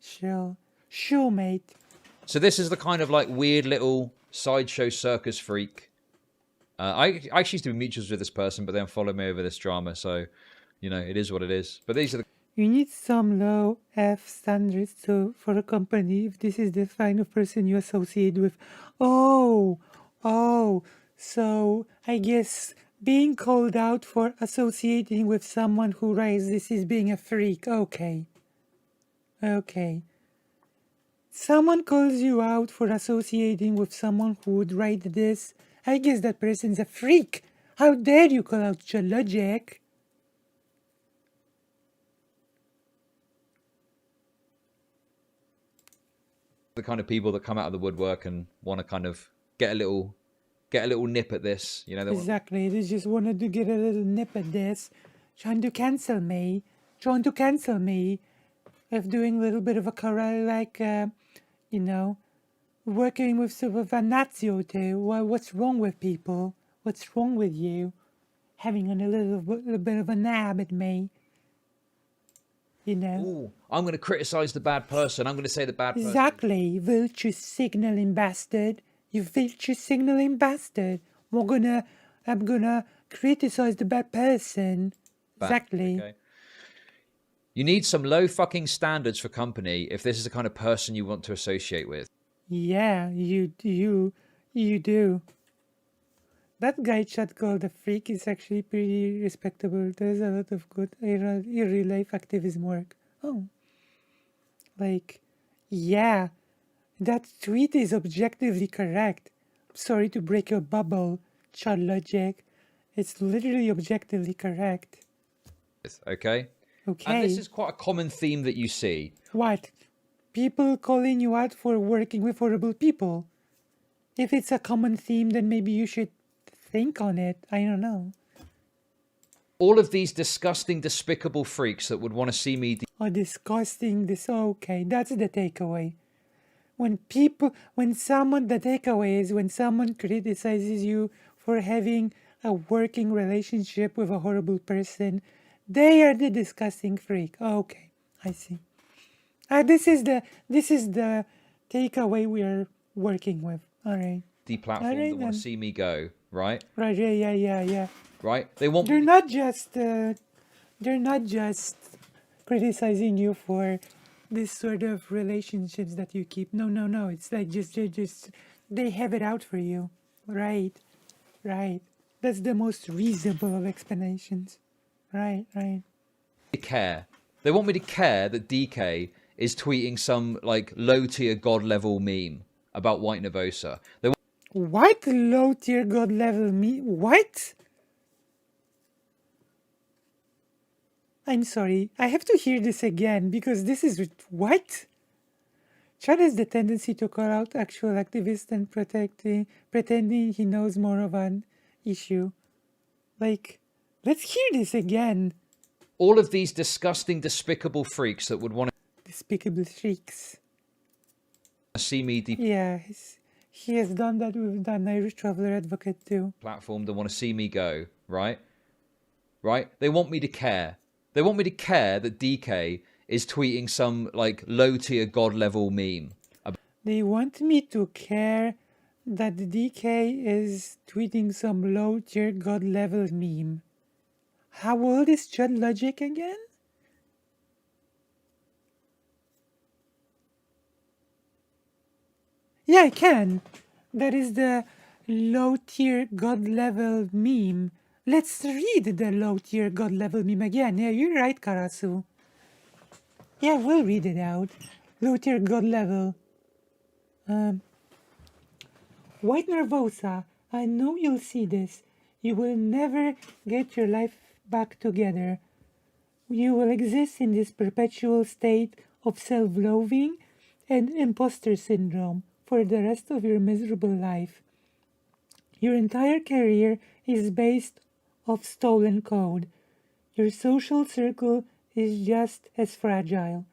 Sure, mate. So this is the kind of like weird little sideshow circus freak. I actually used to be mutuals with this person, but then followed me over this drama, so, you know, it is what it is. But these are the... You need some low F standards for a company if this is the kind of person you associate with. Oh, so I guess being called out for associating with someone who writes this is being a freak. Okay. Someone calls you out for associating with someone who would write this. I guess that person's a freak. How dare you call out Chud Logic? The kind of people that come out of the woodwork and want to kind of get a little nip at this, you know. Exactly, they just wanted to get a little nip at this, trying to cancel me of doing a little bit of a karate, like, you know, working with sort of a Nazi or two. What's wrong with people? What's wrong with you? Having a little bit of a nab at me. You know. Ooh, I'm going to criticize the bad person. I'm going to say the bad person. Exactly, virtue signaling bastard. You virtue signaling bastard. I'm gonna criticize the bad person. Exactly. Okay. You need some low fucking standards for company if this is the kind of person you want to associate with. Yeah, you do. That guy Chud called a freak is actually pretty respectable. There's a lot of good real life activism work. Oh. Like, yeah, that tweet is objectively correct. Sorry to break your bubble, Chud Logic. It's literally objectively correct. Okay? Okay. And this is quite a common theme that you see. What? People calling you out for working with horrible people. If it's a common theme, then maybe you should think on it. I don't know. All of these disgusting, despicable freaks that would want to see me... Disgusting, okay, that's the takeaway. The takeaway is when someone criticizes you for having a working relationship with a horrible person, they are the disgusting freak. Okay, I see. This is the takeaway we are working with. All right. The platform that want to see me go, right? Right. Yeah. Right? They want. They're not just criticizing you for this sort of relationships that you keep. No. It's like they have it out for you. Right. That's the most reasonable of explanations. Right. Care. They want me to care that DK is tweeting some like low tier god level meme about White Nervosa. What low tier god level meme? What? I'm sorry, I have to hear this again because this is what? Chud has the tendency to call out actual activists and pretending he knows more of an issue. Like, let's hear this again. All of these disgusting, despicable freaks that would want to... Despicable freaks. See me... Yeah, he has done that with the Irish Traveller Advocate too. Platform that want to see me go, right? Right? They want me to care. They want me to care that DK is tweeting some like low tier god level meme. They want me to care that DK is tweeting some low tier god level meme. How old is Chud Logic again? Yeah, I can. That is the low tier god level meme. Let's read the low tier god level meme again. Yeah, you're right, Karasu. Yeah, we'll read it out. Low tier god level. White Nervosa, I know you'll see this. You will never get your life back together. You will exist in this perpetual state of self-loathing and imposter syndrome for the rest of your miserable life. Your entire career is based off stolen code. Your social circle is just as fragile.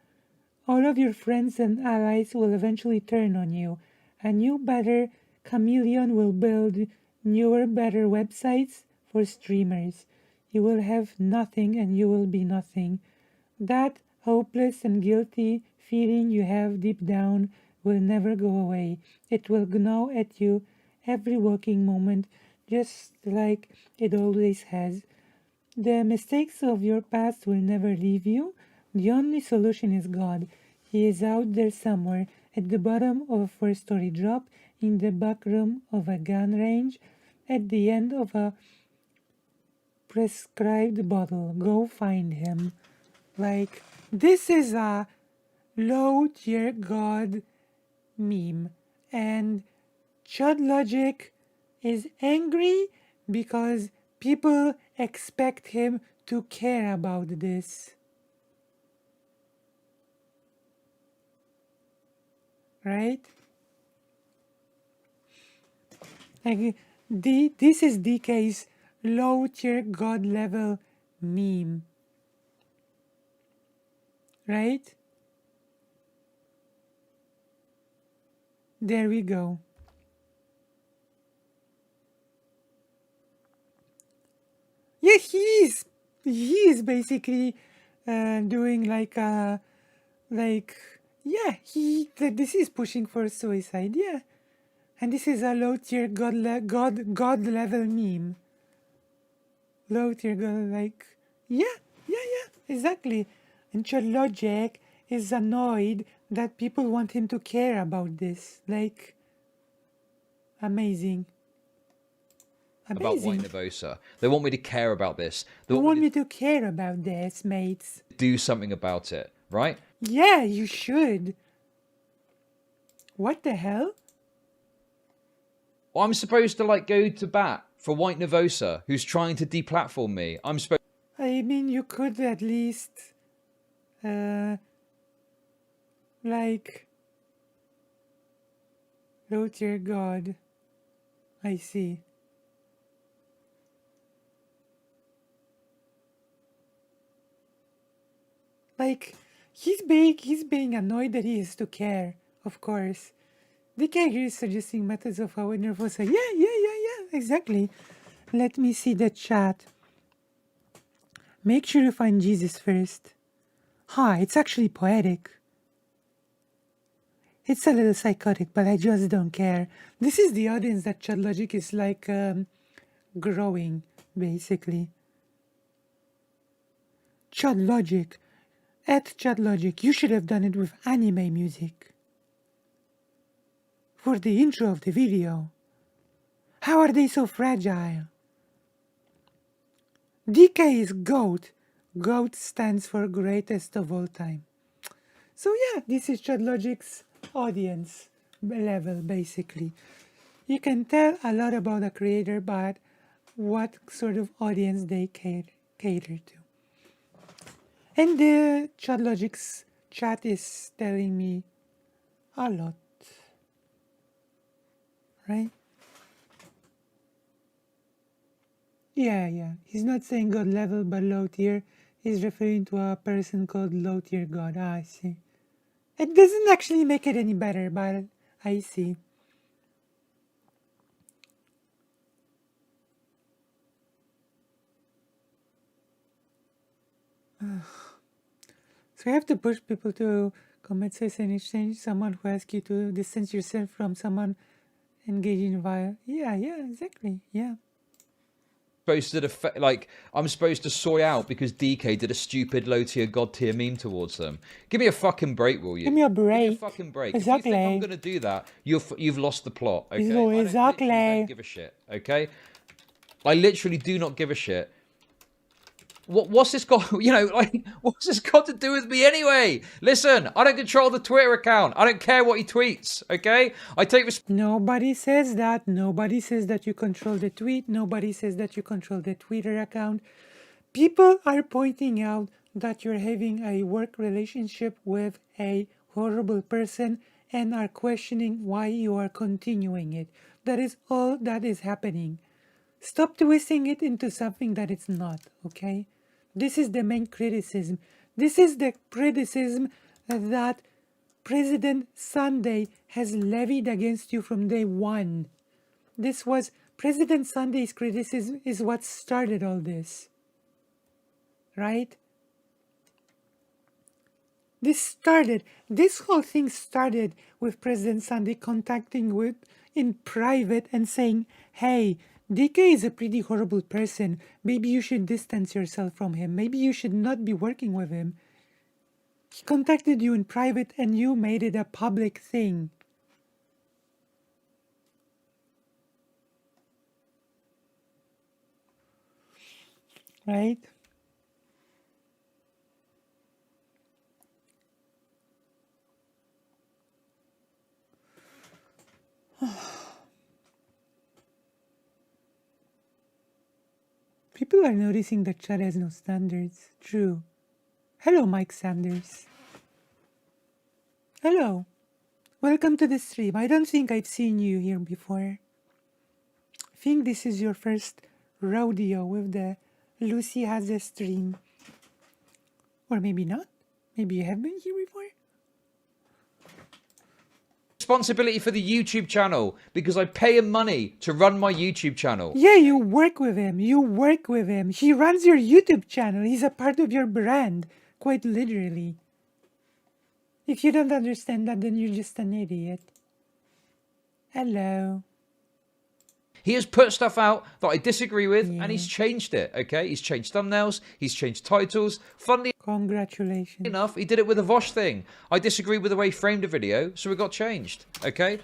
All of your friends and allies will eventually turn on you. A new, better chameleon will build newer, better websites for streamers. You will have nothing and you will be nothing. That hopeless and guilty feeling you have deep down will never go away. It will gnaw at you every waking moment, just like it always has. The mistakes of your past will never leave you. The only solution is God. He is out there somewhere, at the bottom of a four-story drop, in the back room of a gun range, at the end of a prescribed bottle. Go find him. Like, this is a low-tier God meme. And Chud Logic is angry because people expect him to care about this. Right? Like, this is DK's low-tier God level meme. Right? There we go. Yeah, he is basically doing like yeah, this is pushing for suicide, yeah. And this is a low tier god level meme. Low tier god, like, yeah, exactly. And Chud Logic is annoyed that people want him to care about this. Like, amazing. About White Nervosa. They want me to care about this. They want me to care about this, mates. Do something about it, right? Yeah, you should. What the hell? Well, I'm supposed to like go to bat for White Nervosa, who's trying to deplatform me. I'm supposed. I mean, you could at least, like, oh dear God. I see. Like, he's being annoyed that he has to care, of course. The character is suggesting methods of how Nervosa. Yeah, exactly. Let me see the chat. Make sure you find Jesus first. It's actually poetic. It's a little psychotic, but I just don't care. This is the audience that Chud Logic is like growing, basically. Chud Logic. At Chud Logic, you should have done it with anime music. For the intro of the video. How are they so fragile? DK is GOAT. GOAT stands for greatest of all time. So yeah, this is Chud Logic's audience level, basically. You can tell a lot about a creator by what sort of audience they cater to. And the Chud Logic's chat is telling me a lot. Right? Yeah. He's not saying God level but low tier. He's referring to a person called low tier God. I see. It doesn't actually make it any better, but I see. So you have to push people to commit suicide in exchange. Someone who asks you to distance yourself from someone engaging in violence. Yeah, exactly. Yeah. Supposed to I'm supposed to soy out because DK did a stupid low tier god tier meme towards them. Give me a fucking break, will you? Give me a break. Give me a fucking break. Exactly. If you think I'm gonna do that, you've lost the plot. Okay. Exactly. I don't give a shit. Okay. I literally do not give a shit. What's this got? What's this got to do with me anyway? Listen, I don't control the Twitter account. I don't care what he tweets. Okay, I take Nobody says that. Nobody says that you control the tweet. Nobody says that you control the Twitter account. People are pointing out that you're having a work relationship with a horrible person and are questioning why you are continuing it. That is all that is happening. Stop twisting it into something that it's not, okay? This is the main criticism. This is the criticism that President Sunday has levied against you from day one. This was President Sunday's criticism is what started all this. Right? This whole thing started with President Sunday contacting with in private and saying, hey, DK is a pretty horrible person. Maybe you should distance yourself from him. Maybe you should not be working with him. He contacted you in private and you made it a public thing. Right? People are noticing that Chud has no standards. True. Hello, Mike Sanders. Hello. Welcome to the stream. I don't think I've seen you here before. I think this is your first rodeo with the Lucy Haze stream. Or maybe not. Maybe you have been here before. Responsibility for the YouTube channel because I pay him money to run my YouTube channel. Yeah, you work with him. You work with him. He runs your YouTube channel. He's a part of your brand, quite literally. If you don't understand that, then you're just an idiot. Hello. He has put stuff out that I disagree with, and he's changed it, okay? He's changed thumbnails, he's changed titles. Funnily Congratulations. enough, he did it with a Vosh thing. I disagree with the way he framed a video, so it got changed, okay?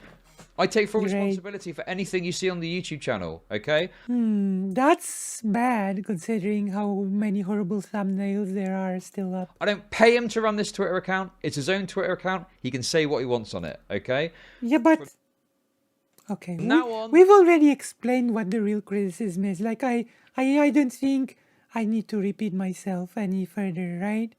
I take full responsibility for anything you see on the YouTube channel, okay? That's bad, considering how many horrible thumbnails there are still up. I don't pay him to run this Twitter account. It's his own Twitter account. He can say what he wants on it, okay? Yeah, but... Okay, now on, we've already explained what the real criticism is. Like, I don't think I need to repeat myself any further, right?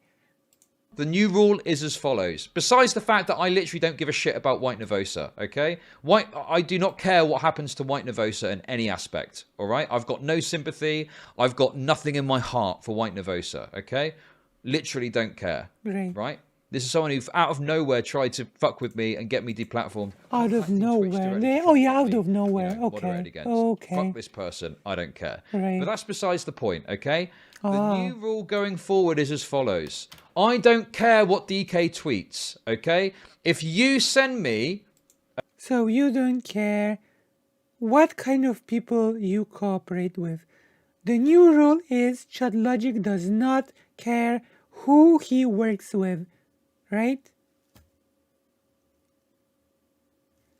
the new rule is as follows. Besides the fact that I literally don't give a shit about White Nervosa, okay? I do not care what happens to White Nervosa in any aspect, all right? I've got no sympathy. I've got nothing in my heart for White Nervosa, okay? Literally don't care, right? This is someone who, out of nowhere, tried to fuck with me and get me deplatformed. Out of nowhere. Oh, yeah, out of nowhere. Okay. Okay. Fuck this person. I don't care. Right. But that's besides the point, okay? The new rule going forward is as follows. I don't care what DK tweets, okay? If you send me... So you don't care what kind of people you cooperate with. The new rule is Chud Logic does not care who he works with. Right?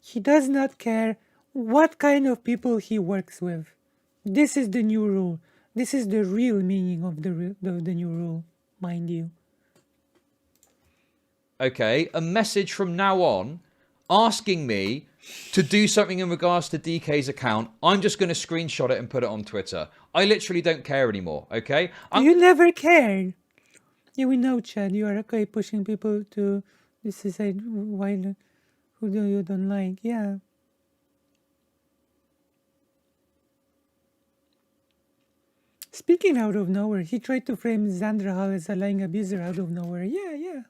He does not care what kind of people he works with. This is the new rule. This is the real meaning of the new rule, mind you. Okay, a message from now on asking me to do something in regards to DK's account. I'm just going to screenshot it and put it on Twitter. I literally don't care anymore, okay? You never cared. Yeah, we know, Chad. You are okay pushing people to decide who you don't like. Yeah. Speaking out of nowhere, he tried to frame Xandra Hall as a lying abuser out of nowhere. Yeah.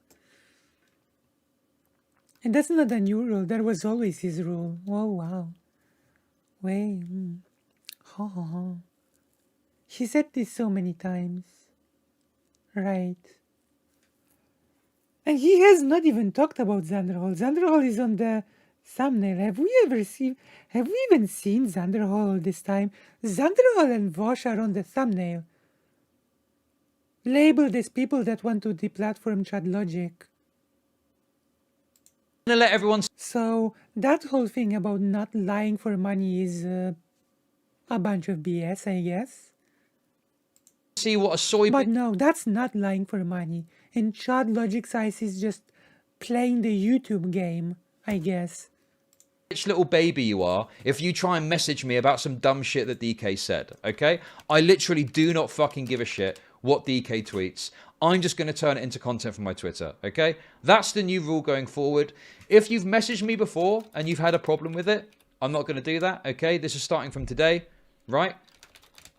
And that's not a new rule. That was always his rule. Oh, wow. Wait. He said this so many times. Right. And he has not even talked about Xandra Hall. Xandra Hall is on the thumbnail. Have we even seen Xandra Hall this time? Xandra Hall and Vosh are on the thumbnail. Labeled as people that want to deplatform Chud Logic. I'm gonna let everyone... So that whole thing about not lying for money is a bunch of BS, I guess. See what a soy... But no, that's not lying for money. In Chud Logic's eyes, is just playing the YouTube game, I guess. Which little baby you are if you try and message me about some dumb shit that DK said, okay? I literally do not fucking give a shit what DK tweets. I'm just going to turn it into content for my Twitter, okay? That's the new rule going forward. If you've messaged me before and you've had a problem with it, I'm not going to do that, okay? This is starting from today, right?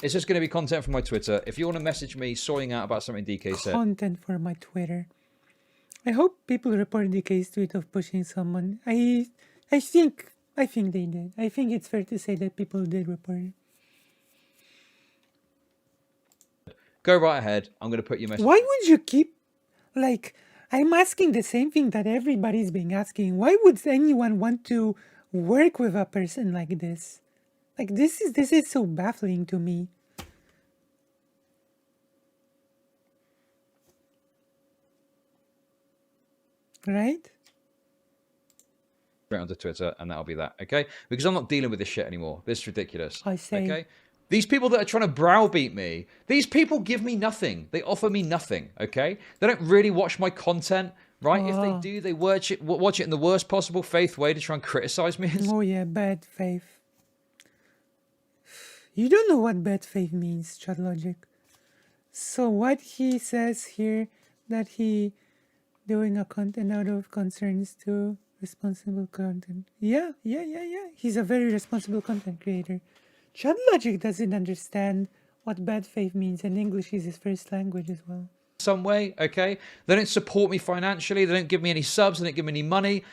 It's just going to be content for my Twitter. If you want to message me soying out about something DK said... Content for my Twitter. I hope people report DK's tweet of pushing someone. I think I think they did. I think it's fair to say that people did report it. Go right ahead. I'm going to put your message. Why would you keep, like, I'm asking the same thing that everybody's been asking. Why would anyone want to work with a person like this? Like, this is so baffling to me. Right? Straight onto Twitter, and that'll be that, okay? Because I'm not dealing with this shit anymore. This is ridiculous. I see. Okay? These people that are trying to browbeat me, these people give me nothing. They offer me nothing, okay? They don't really watch my content, right? If they do, they watch it in the worst possible faith way to try and criticize me. Oh yeah, bad faith. You don't know what bad faith means, Chud Logic. So what he says here, that he doing a content out of concerns to responsible content. Yeah. He's a very responsible content creator. Chud Logic doesn't understand what bad faith means, and English is his first language as well. Some way, okay? They don't support me financially. They don't give me any subs. They don't give me any money.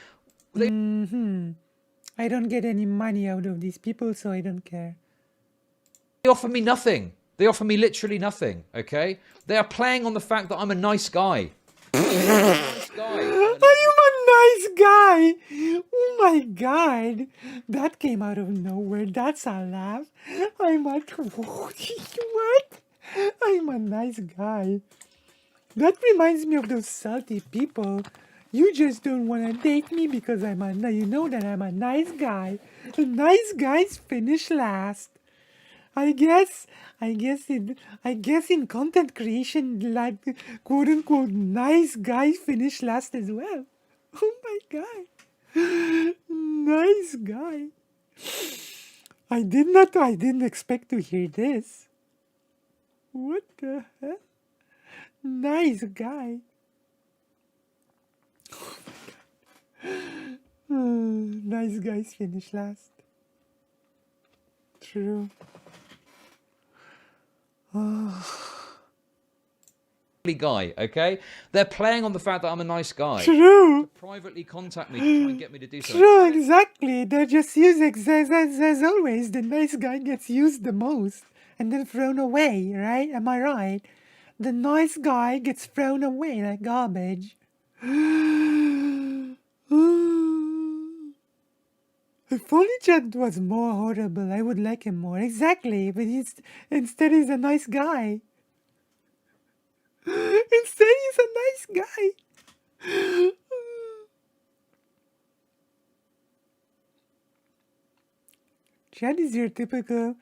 I don't get any money out of these people, so I don't care. They offer me nothing. They offer me literally nothing, okay? They are playing on the fact that I'm a nice guy. Nice guy. I'm a nice guy. Oh my god, that came out of nowhere. That's a laugh. I'm a what? I'm a nice guy. That reminds me of those salty people. You just don't want to date me because you know that I'm a nice guy. And nice guys finish last. I guess in content creation, like, quote unquote, nice guys finish last as well. Oh my god. Nice guy. I didn't expect to hear this. What the hell? Nice guy. Nice guys finish last. True. Guy, okay? They're playing on the fact that I'm a nice guy. True. Privately contact me to try and get me to do something. True, exactly. They're just using, as always, the nice guy gets used the most and then thrown away, right? Am I right? The nice guy gets thrown away like garbage. If only Chad was more horrible, I would like him more. Exactly, but instead he's a nice guy. Instead he's a nice guy. Chad is your typical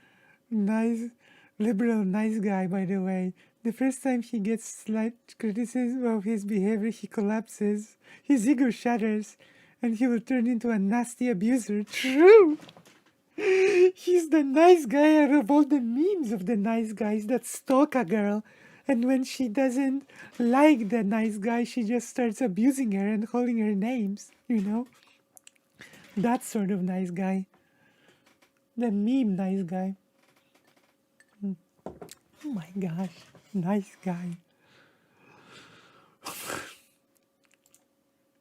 nice, liberal, nice guy, by the way. The first time he gets slight criticism of his behavior, he collapses. His ego shatters, and he will turn into a nasty abuser. True! He's the nice guy out of all the memes of the nice guys that stalk a girl. And when she doesn't like the nice guy, she just starts abusing her and calling her names, you know? That sort of nice guy. The meme nice guy. Oh my gosh. Nice guy.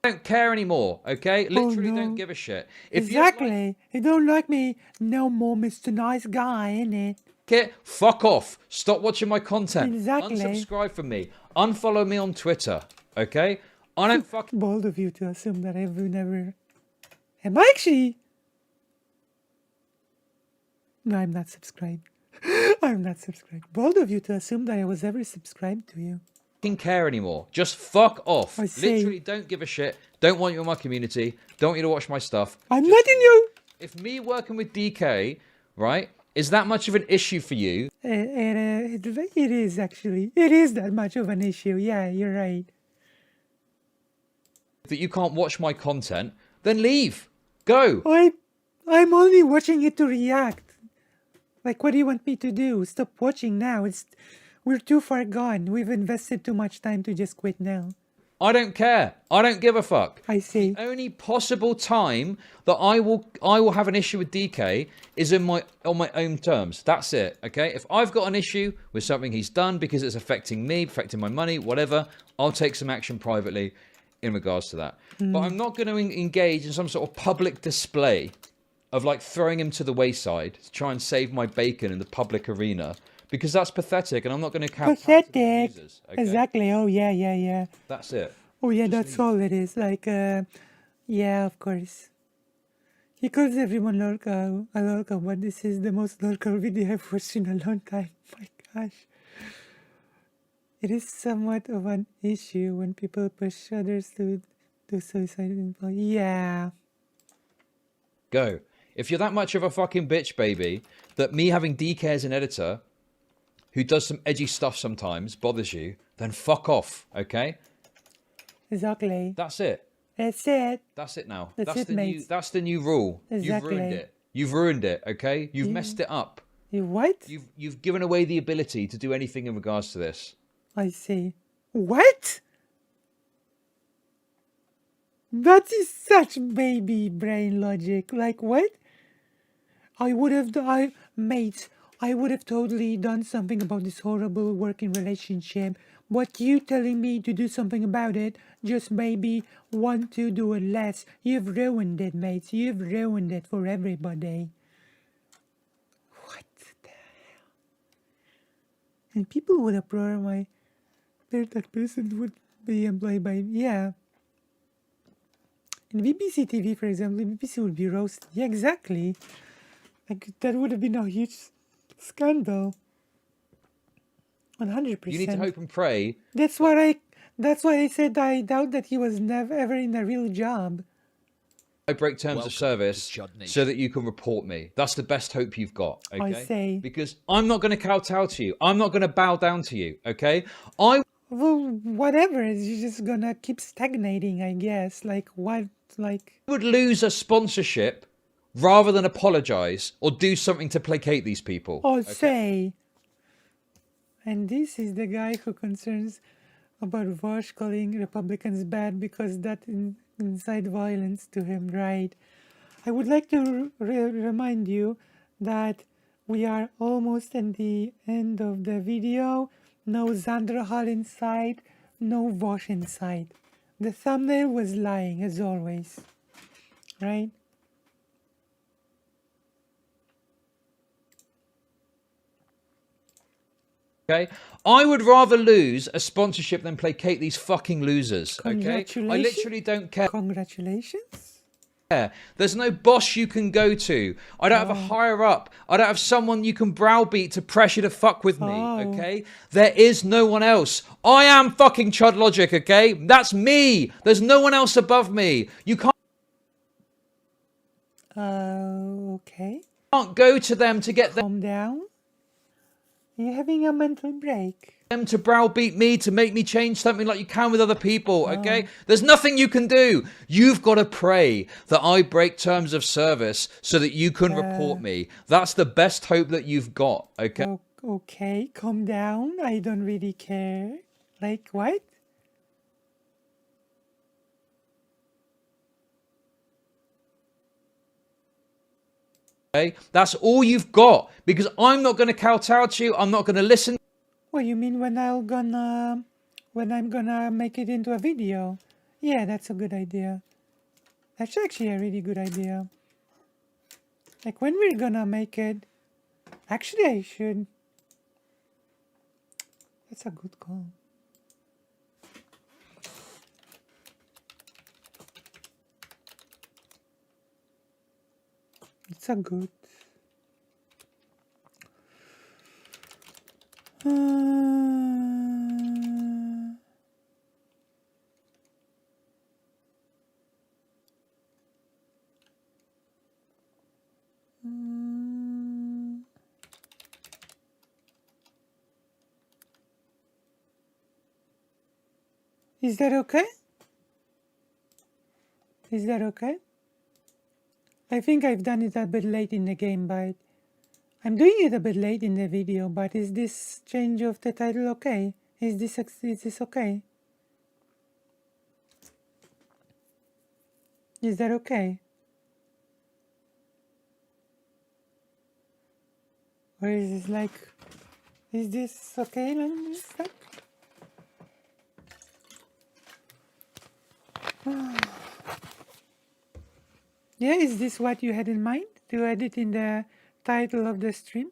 I don't care anymore, okay? Literally no. don't give a shit. If Exactly. You don't like me no more, Mr. Nice Guy, innit? Okay, fuck off. Stop watching my content. Exactly. Unsubscribe from me. Unfollow me on Twitter, okay? I don't fuck. Bold of you to assume that I've never... Am I actually... No, I'm not subscribed. I'm not subscribed. Bold of you to assume that I was ever subscribed to you. Care anymore. Just fuck off. I see. Literally don't give a shit. Don't want you in my community. Don't want you to watch my stuff. I'm Just letting you... If me working with DK, right, is that much of an issue for you? It is, actually. It is that much of an issue. Yeah, you're right. That you can't watch my content, then leave. Go. I'm only watching it to react. Like, what do you want me to do? Stop watching now. We're too far gone. We've invested too much time to just quit now. I don't care. I don't give a fuck. I see. The only possible time that I will have an issue with DK is on my own terms. That's it. Okay? If I've got an issue with something he's done because it's affecting me, affecting my money, whatever, I'll take some action privately in regards to that. But I'm not going to engage in some sort of public display of like throwing him to the wayside to try and save my bacon in the public arena, because that's pathetic, and I'm not going to count Pathetic. losers. Okay? Exactly. Oh, yeah, yeah, yeah. That's it. Oh, yeah, Just that's leave. all it is. Like, yeah, of course. He calls everyone Lorca, a Lorca, but this is the most Lorca video I've watched in a long time. My gosh. It is somewhat of an issue when people push others to do suicide. Yeah. Go. If you're that much of a fucking bitch, baby, that me having DK as an editor who does some edgy stuff sometimes bothers you, then fuck off, okay? Exactly. That's it. That's it. That's it now. That's it, mates. That's the new rule. Exactly. You've ruined it. You've ruined it, okay? You've messed it up. You what? You've given away the ability to do anything in regards to this. I see. What? That is such baby brain logic. Like what? I would have totally done something about this horrible working relationship. But you telling me to do something about it just maybe want to do it less. You've ruined it, mates. You've ruined it for everybody. What the hell? And people would applaud my that person would be employed by, yeah. In BBC TV, for example, BBC would be roasted. Yeah, exactly. Like, that would have been a huge scandal. 100%. You need to hope and pray. That's why I said I doubt that he was never ever in a real job. I break terms of service so that you can report me. That's the best hope you've got, okay? I say. Because I'm not going to kowtow to you. I'm not going to bow down to you, okay? Well, whatever. You're just gonna keep stagnating, I guess. Like, what? Like... would lose a sponsorship rather than apologize or do something to placate these people. Oh, okay? Say. And this is the guy who concerns about Vosh calling Republicans bad because that incite violence to him, right? I would like to remind you that we are almost at the end of the video. No Xandra Hall inside, no Vosh inside. The thumbnail was lying, as always. Right? Okay? I would rather lose a sponsorship than placate these fucking losers. Okay? I literally don't care. Congratulations. There's no boss you can go to. I don't have a higher up. I don't have someone you can browbeat to pressure to fuck with me, okay? There is no one else. I am fucking Chud Logic, okay? That's me. There's no one else above me. You can't... Okay. Can't go to them to get them... Calm down. You're having a mental break. Them to browbeat me, to make me change something like you can with other people, okay? There's nothing you can do. You've got to pray that I break terms of service so that you can report me. That's the best hope that you've got, okay? Okay, calm down. I don't really care. Like what? Okay? That's all you've got, because I'm not going to kowtow to you. I'm not going to listen. What you mean when I'm gonna make it into a video? Yeah, that's a good idea. That's actually a really good idea. Like when we're gonna make it. Actually, I should. That's a good call. It's a good. Is that okay? Is that okay? I think I've done it a bit late in the game, but I'm doing it a bit late in the video, but is this change of the title okay? Is this okay? Is that okay? Or is this like, is this okay? Yeah, is this what you had in mind? to edit in the title of the stream.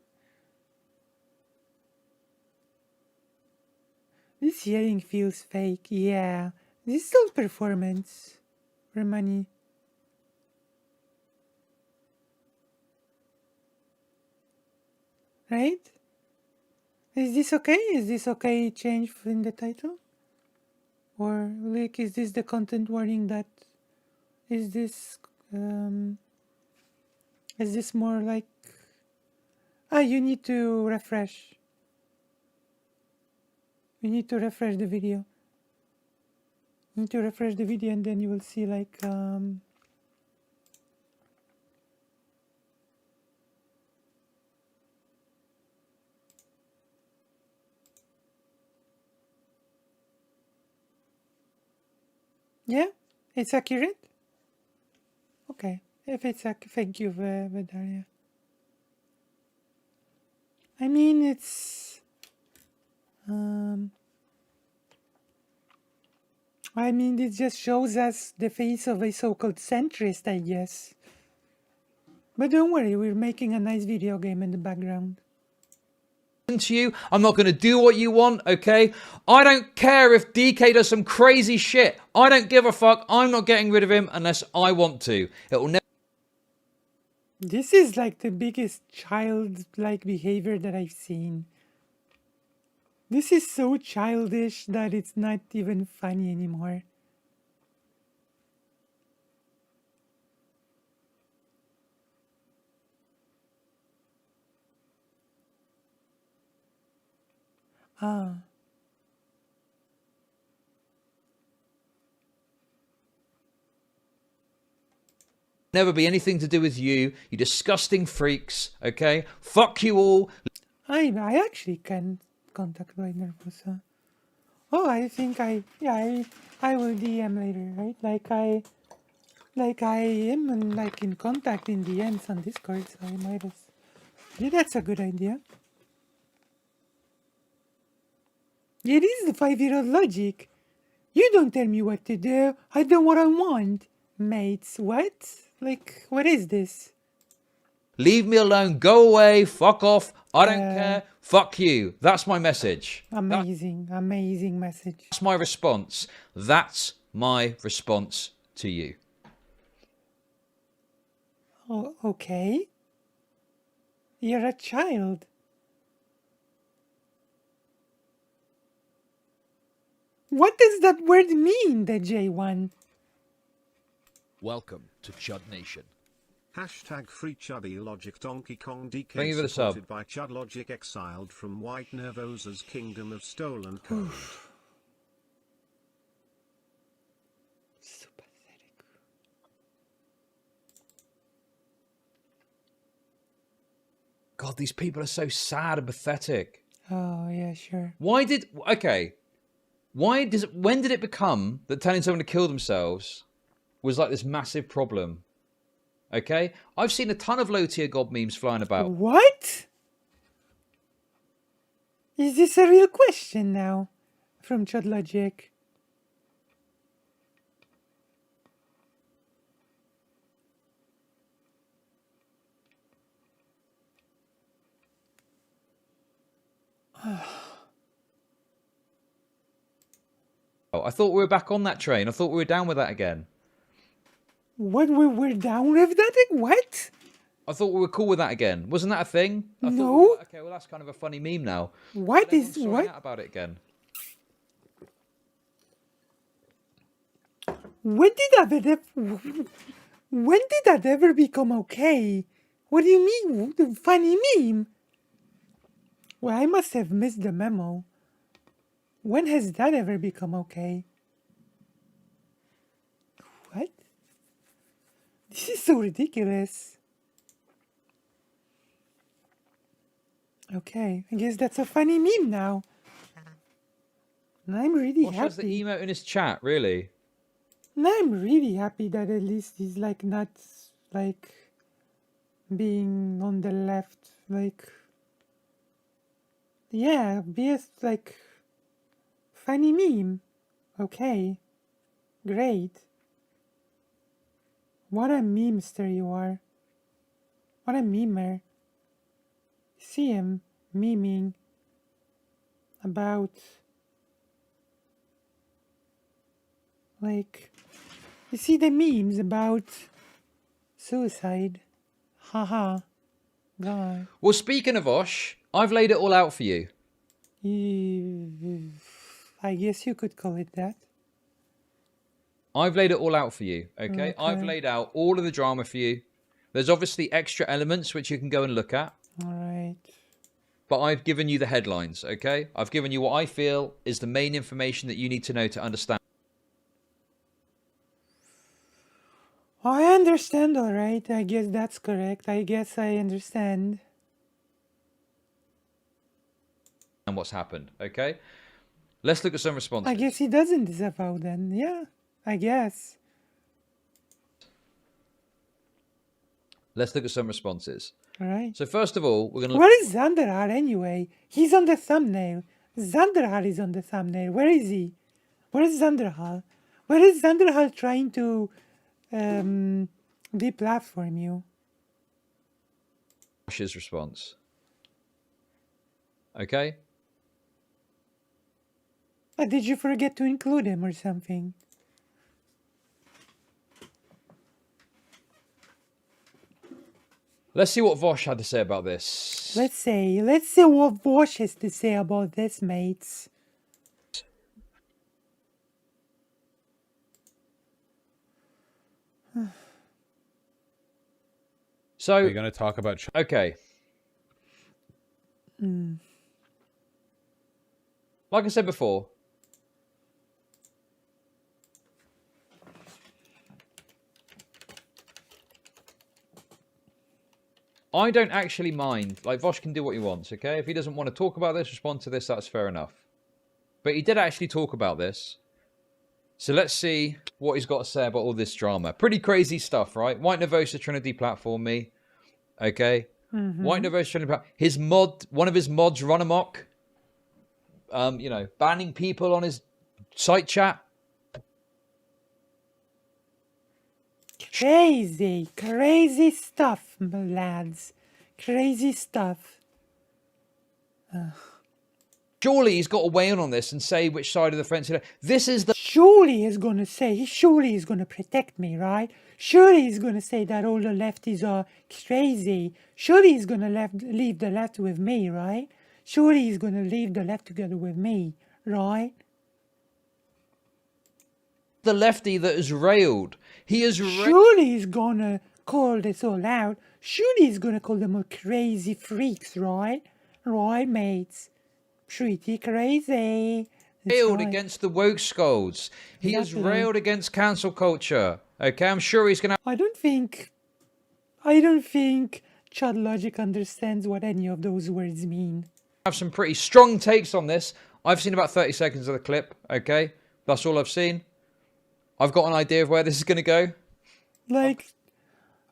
This hearing feels fake. Yeah, this is all performance for money. Right? Is this okay? Is this okay change in the title? Or like, is this the content warning that is this more like you need to refresh. You need to refresh the video. You need to refresh the video and then you will see like yeah, it's accurate. Okay, if it's thank you, Vedaria. I mean, it's I mean, it just shows us the face of a so-called centrist, I guess. But don't worry, we're making a nice video game in the background. To you, I'm not going to do what you want, okay? I don't care if DK does some crazy shit. I don't give a fuck. I'm not getting rid of him unless I want to. It will never. This is like the biggest childlike behavior that I've seen. This is so childish that it's not even funny anymore. Never be anything to do with you, you disgusting freaks, okay? Fuck you all. I actually can contact White Nervosa. Oh, I think I will DM later, right? Like I am in contact in DMs on Discord, so I might as. Yeah, that's a good idea. It is the 5-year-old logic. You don't tell me what to do. I do what I want. Mates, what? Like, what is this? Leave me alone, go away, fuck off, I don't care, fuck you. That's my message. Amazing, amazing message. That's my response. That's my response to you. Oh, okay. You're a child. What does that word mean, the J1? Welcome to Chud Nation. Hashtag free Chuddy Logic Donkey Kong Thank DK you for the supported sub. by Chud Logic exiled from White Nervosa's Kingdom of Stolen Code. So pathetic. God, these people are so sad and pathetic. Oh, yeah, sure. When did it become that telling someone to kill themselves was like this massive problem? Okay? I've seen a ton of low tier god memes flying about. What? Is this a real question now? From Chud Logic. Oh, I thought we were back on that train. I thought we were down with that again. What, we were down with that? What? I thought we were cool with that again. Wasn't that a thing? I No. Thought, okay, well that's kind of a funny meme now. What But is everyone's sorting what? out about it again. When did that ever become okay? What do you mean, the funny meme? Well, I must have missed the memo. When has that ever become okay? What? This is so ridiculous. Okay, I guess that's a funny meme now. And I'm really What shows the happy. emote in his chat, really? And I'm really happy that at least he's like not like being on the left, like yeah, be a like funny meme. Okay, great. What a memester you are. What a memer. See him memeing about, like, you see the memes about suicide. Haha. God. Well, speaking of Osh, I've laid it all out for you. I guess you could call it that. I've laid it all out for you, okay? I've Okay. laid out all of the drama for you. There's obviously extra elements which you can go and look at, Alright. but I've given you the headlines, okay? I've given you what I feel is the main information that you need to know to understand I understand, alright. I guess that's correct. I guess I understand. what's happened, okay? Let's look at some responses. I guess he doesn't disavow then. Yeah, I guess. Let's look at some responses. Alright. So first of all, we're going to look Where is Zanderhar anyway? He's on the thumbnail. Zanderhar is on the thumbnail. Where is he? Where is Zanderhal? Where is Zanderhal trying to deplatform you? at Osh's response. Okay? Did you forget to include him or something? Let's see what Vosh had to say about this. Let's see what Vosh has to say about this, mates. So, Are you going to talk about... okay. Like I said before, I don't actually mind. Like, Vosh can do what he wants, okay? If he doesn't want to talk about this, respond to this, that's fair enough. But he did actually talk about this. So let's see what he's got to say about all this drama. Pretty crazy stuff, right? White Nervosa trying to deplatform me. Okay? White Nervosa trying to... His mod... One of his mods run amok. You know, banning people on his site chat. Crazy stuff, my lads. Crazy stuff. Surely he's got to weigh in on this and say which side of the fence. This is the Surely he's gonna say, surely he's gonna protect me, right? Surely he's gonna say that all the lefties are crazy. Surely he's gonna leave the left with me, right? Surely he's gonna leave the left together with me, right? lefty that has railed. He has railed. Surely he's gonna call this all out. Surely he's gonna call them all crazy freaks, right? Right, mates? Pretty crazy. That's Railed right. against the woke scolds. He has Exactly. railed against cancel culture. Okay, I'm sure he's gonna I don't think Chud Logic understands what any of those words mean. have some pretty strong takes on this. I've seen about 30 seconds of the clip. Okay, that's all I've seen. I've got an idea of where this is gonna go. Like,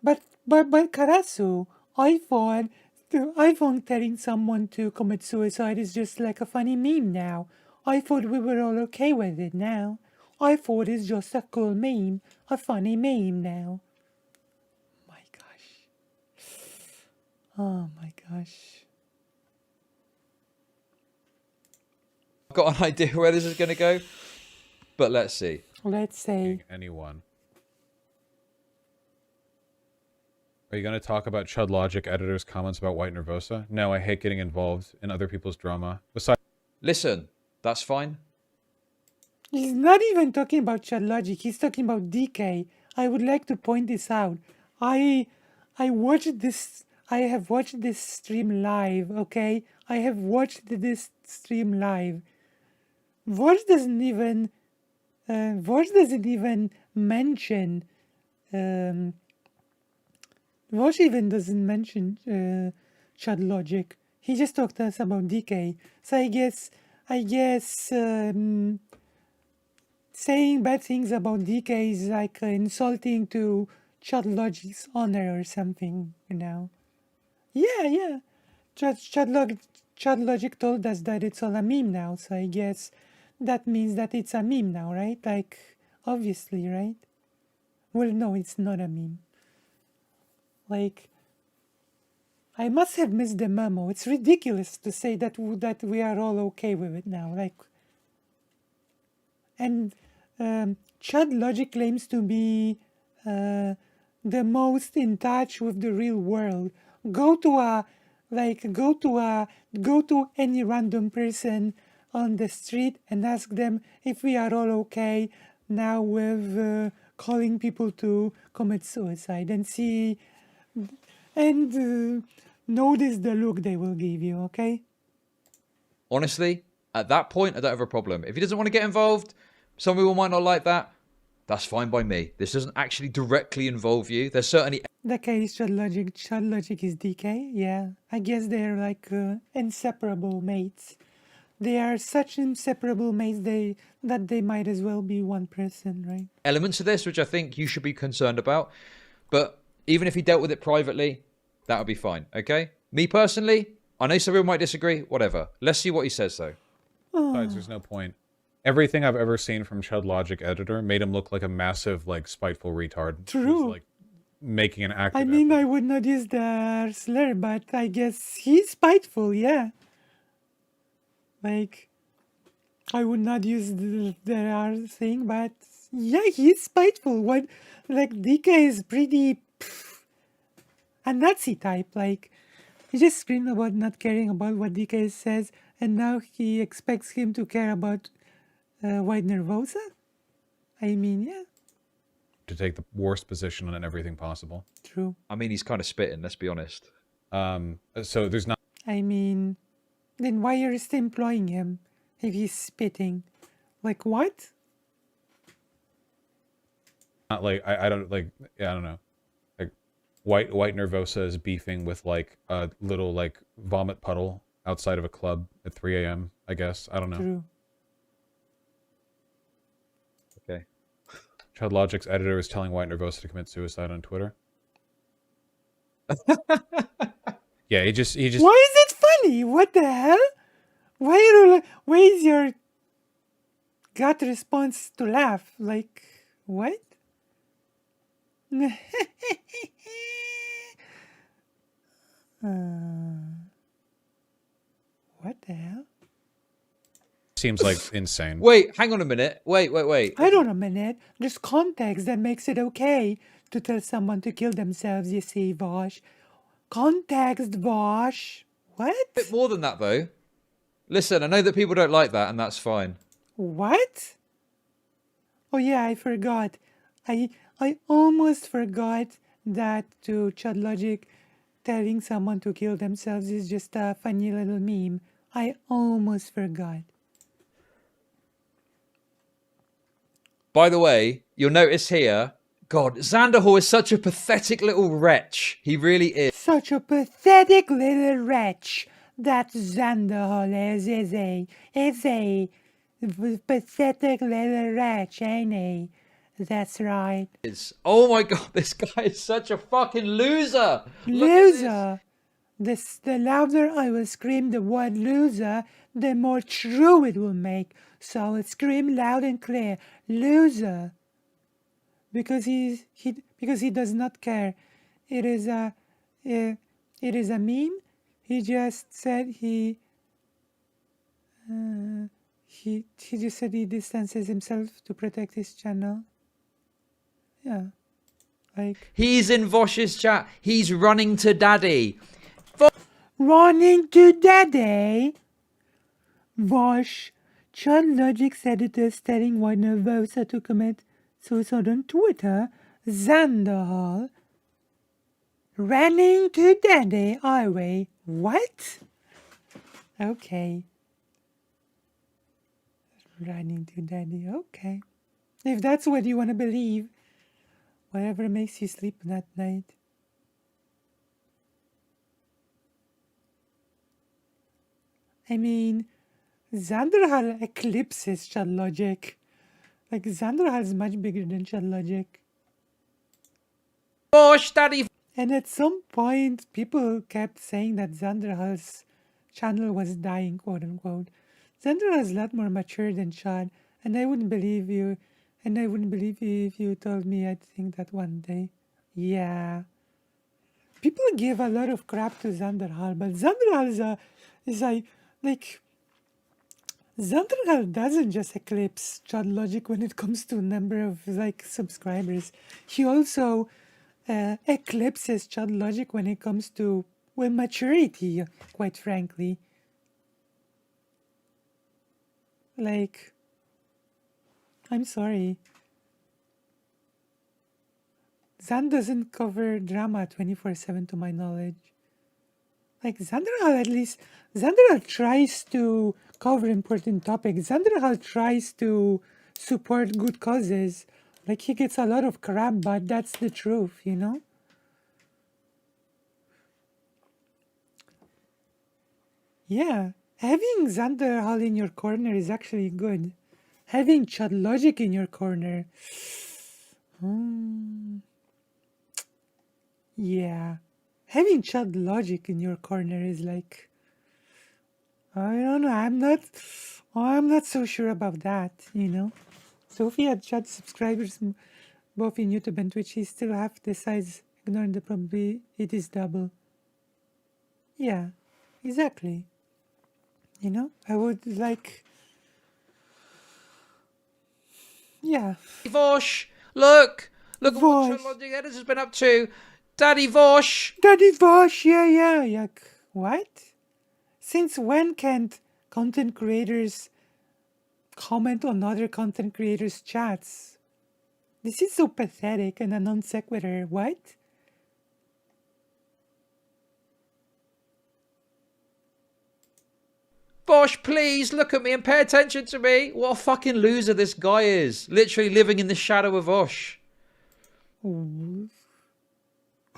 but Karasu, I thought telling someone to commit suicide is just like a funny meme now. I thought we were all okay with it now. I thought it's just a cool meme, a funny meme now. My gosh. Oh my gosh. I've got an idea where this is gonna go, but let's see. Let's say. anyone. Are you going to talk about Chud Logic editor's comments about White Nervosa? No, I hate getting involved in other people's drama. Besides, Listen, that's fine. He's not even talking about Chud Logic, he's talking about DK. I would like to point this out. I have watched this stream live, okay? I have watched this stream live. Vosh doesn't even mention Vosh even doesn't mention Chud Logic. He just talked to us about DK. So I guess saying bad things about DK is like insulting to Chud Logic's honor or something, you know. Yeah. Chud Logic told us that it's all a meme now, so I guess that means that it's a meme now, right? Like, obviously, right? Well, no, it's not a meme. Like, I must have missed the memo. It's ridiculous to say that that we are all okay with it now. Like, and Chud Logic claims to be the most in touch with the real world. Go to any random person on the street and ask them if we are all okay now with calling people to commit suicide, and see and notice the look they will give you, okay? Honestly, at that point, I don't have a problem. If he doesn't want to get involved, some people might not like that. That's fine by me. This doesn't actually directly involve you. There's certainly The case Chud Logic. Chud Logic is DK, yeah. I guess they're like inseparable mates. They are such inseparable mates that they might as well be one person, right? elements of this which I think you should be concerned about. But even if he dealt with it privately, that would be fine, okay? Me personally, I know some people might disagree, whatever. Let's see what he says, though. Besides, there's no point. Everything I've ever seen from Chud Logic editor made him look like a massive, like, spiteful retard. True. Who's, like, making an active I mean, effort. I would not use the slur, but I guess he's spiteful, yeah. Like, I would not use the R thing, but yeah, he's spiteful. What, like, DK is pretty a Nazi type. Like, he just screamed about not caring about what DK says, and now he expects him to care about White Nervosa? I mean, yeah, To take the worst position on everything possible. true. I mean, he's kind of spitting, let's be honest. So there's not I mean, then why are you still employing him if he's spitting? Like, what? like I don't like yeah, I don't know. Like White Nervosa is beefing with like a little like vomit puddle outside of a club at 3 a.m. I guess. I don't know. True. Okay. Chud Logic's editor is telling White Nervosa to commit suicide on Twitter. Yeah, he just Why is it funny? What the hell? Why is your gut response to laugh? Like, what? What the hell? seems like insane. Wait, hang on a minute. Wait. I don't know, minute. There's context that makes it okay to tell someone to kill themselves, you see, Vosh. Context, Vosh. What? Bit more than that, though. Listen, I know that people don't like that, and that's fine. What? Oh yeah, I forgot. I almost forgot that to Chud Logic, telling someone to kill themselves is just a funny little meme. I almost forgot. By the way, you'll notice here, God, Xanderhall is such a pathetic little wretch. He really is. Such a pathetic little wretch. That Xanderhall is a pathetic little wretch, ain't he? That's right. Oh my God, this guy is such a fucking loser. Look at this. Loser. The louder I will scream the word loser, the more true it will make. So I will scream loud and clear, loser. Because he does not care. It is a meme. He just said he just said he distances himself to protect his channel. Yeah. Like, He's in Vosh's chat. He's running to daddy. running to daddy. Vosh, Chud Logic's editors telling White Nervosa to commit suicide on Twitter. Xanderhall, running to daddy, are we? What? Okay. Running to daddy, okay. If that's what you want to believe, whatever makes you sleep that night. I mean, Xanderhall eclipses Chud Logic. Like, Xanderhall is much bigger than Chud Logic. Vosh, daddy. And at some point, people kept saying that Xanderhall's channel was dying, quote unquote. Xanderhall is a lot more mature than Chud, and I wouldn't believe you. And I wouldn't believe you if you told me I'd think that one day. Yeah. people give a lot of crap to Zanderhal, but Zanderhal like Zanderhal doesn't just eclipse Chud Logic when it comes to number of like subscribers. He also eclipses Chud Logic when it comes to maturity. Quite frankly, like, I'm sorry. Zan doesn't cover drama 24/7 to my knowledge. Like Zanderhal tries to cover important topics. Zanderhal tries to support good causes. Like, he gets a lot of crap, but that's the truth, you know? Yeah, having Zanderhal in your corner is actually good. Having Chud Logic in your corner. Yeah. Having Chud Logic in your corner is like, I don't know, I'm not so sure about that, you know? So if he had Chud subscribers both in YouTube and Twitch, he still half the size, ignoring the probability it is double. Yeah, exactly. You know, I would like, yeah. Vosh, look at what Vosh. Chud Logic Editors has been up to. Daddy Vosh. Daddy Vosh, yeah. What? Since when can't content creators comment on other content creators' chats? This is so pathetic and a non sequitur. What? Vosh, please look at me and pay attention to me. What a fucking loser this guy is. Literally living in the shadow of Vosh.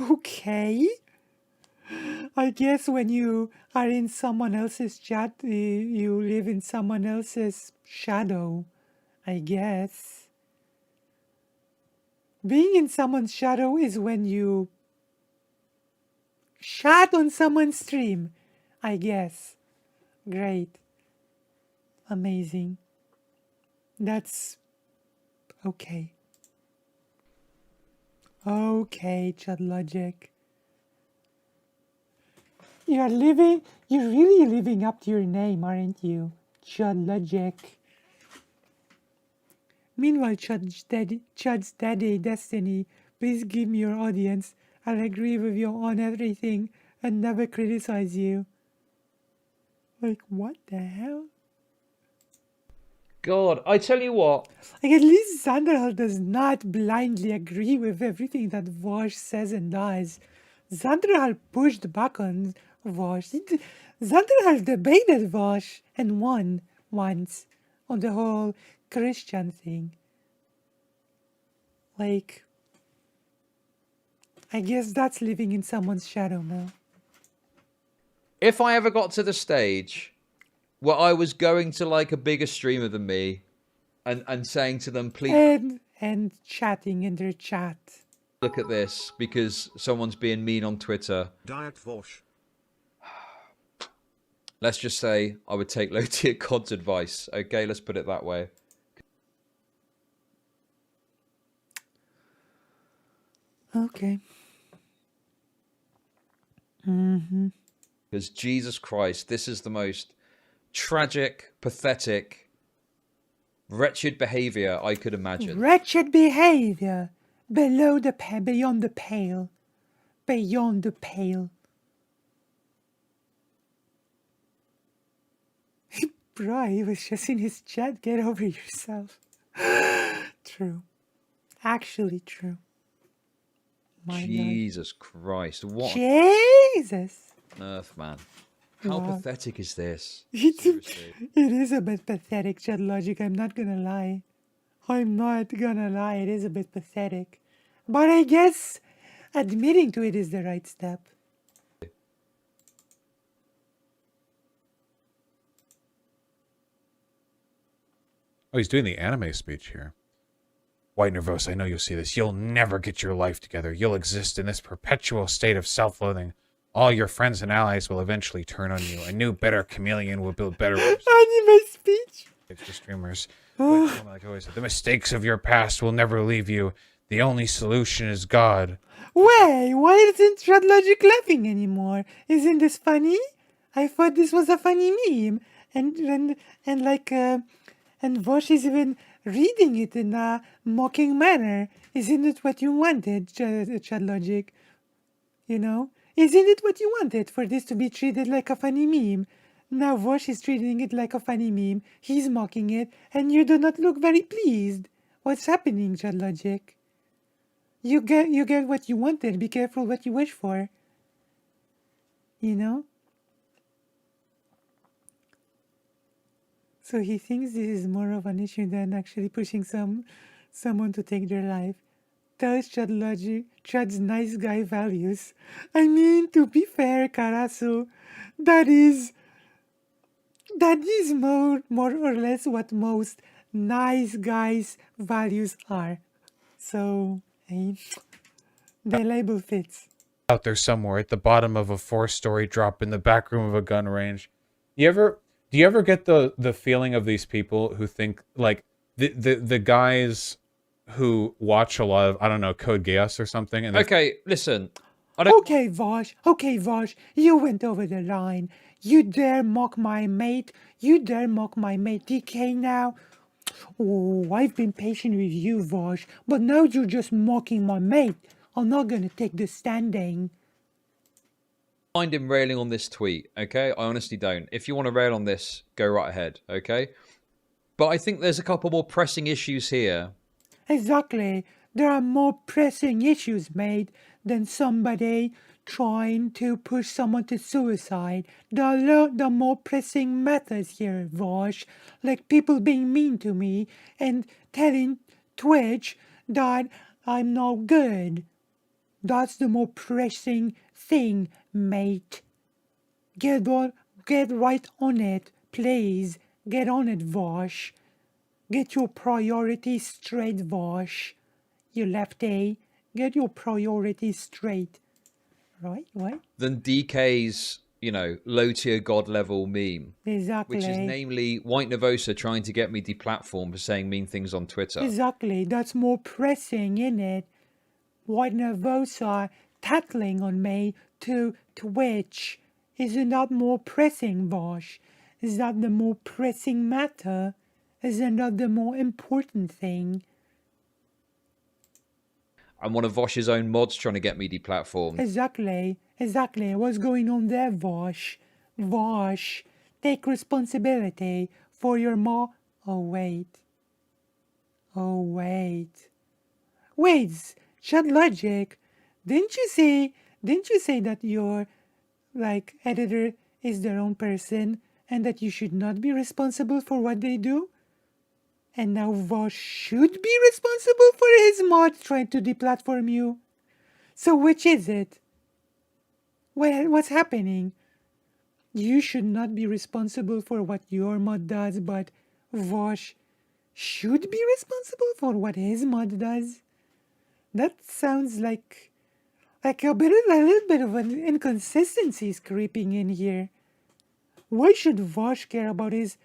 Okay. I guess when you are in someone else's chat, you live in someone else's shadow. I guess. Being in someone's shadow is when you chat on someone's stream. I guess. Great. Amazing. That's okay. Okay, Chud Logic. You're really living up to your name, aren't you? Chud Logic. Meanwhile, Chud's daddy, Destiny, please give me your audience. I'll agree with you on everything and never criticize you. Like, what the hell? God, I tell you what. Like, at least Zanderhal does not blindly agree with everything that Vosh says and does. Zanderhal pushed back on Vosh. Zanderhal debated Vosh and won once on the whole Christian thing. Like, I guess that's living in someone's shadow now. If I ever got to the stage where I was going to like a bigger streamer than me and saying to them, please... And chatting in their chat. Look at this because someone's being mean on Twitter. Diet Vosh. Let's just say I would take low tier COD's advice. Okay, let's put it that way. Okay. Because Jesus Christ, this is the most tragic, pathetic, wretched behavior I could imagine. Wretched behavior. Beyond the pale. Beyond the pale. Bro, he was just in his chat. Get over yourself. True. Actually true. My Jesus Christ. What Jesus. on earth, man? How Wow. pathetic is this? It Seriously. is a bit pathetic, Chud Logic. I'm not gonna lie. It is a bit pathetic. But I guess admitting to it is the right step. Oh, he's doing the anime speech here. White Nervous, I know you'll see this. You'll never get your life together. You'll exist in this perpetual state of self-loathing. All your friends and allies will eventually turn on you. A new, better chameleon will build better Anime speech. websites for streamers. Like always, the mistakes of your past will never leave you. The only solution is God. Wait, why isn't Chud Logic laughing anymore? Isn't this funny? I thought this was a funny meme, and like and Vosh is even reading it in a mocking manner. Isn't it what you wanted, Chud Logic? You know, isn't it what you wanted for this to be treated like a funny meme? Now Vosh is treating it like a funny meme. He's mocking it, and you do not look very pleased. What's happening, Chud Logic? You get what you wanted. Be careful what you wish for. You know? So he thinks this is more of an issue than actually pushing someone to take their life. Tells Chud's nice guy values. I mean, to be fair, Karasu, that is more or less what most nice guys' values are. So, the label fits. Out there somewhere at the bottom of a 4-story drop in the back room of a gun range. Do you ever get the feeling of these people who think like the guys who watch a lot of, I don't know, Code Geass or something, and Okay, listen. I don't. Okay, Vosh, you went over the line. You dare mock my mate? You dare mock my mate DK now? Oh, I've been patient with you, Vosh, but now you're just mocking my mate. I'm not gonna take the standing. Mind him railing on this tweet, okay? I honestly don't. If you want to rail on this, go right ahead, okay? But I think there's a couple more pressing issues here. Exactly. There are more pressing issues, mate, than somebody trying to push someone to suicide. There are more pressing matters here, Vosh, like people being mean to me and telling Twitch that I'm not good. That's the more pressing thing, mate. Get right on it, please. Get on it, Vosh. Get your priorities straight, Vosh. You lefty. Get your priorities straight. Right? Than DK's, low tier god level meme. Exactly. Which is namely White Nervosa trying to get me deplatformed for saying mean things on Twitter. Exactly. That's more pressing, innit? White Nervosa tattling on me to Twitch. Isn't that more pressing, Vosh? Is that the more pressing matter? Isn't that the more important thing? And one of Vosh's own mods trying to get me deplatformed. Exactly. What's going on there, Vosh? Vosh, take responsibility for your Oh, wait. Wait, Chud Logic. Didn't you say that your, editor is their own person and that you should not be responsible for what they do? And now Vosh should be responsible for his mod trying to deplatform you. So which is it? What's happening? You should not be responsible for what your mod does, but Vosh should be responsible for what his mod does. That sounds like a little bit of an inconsistency is creeping in here. Why should Vosh care about his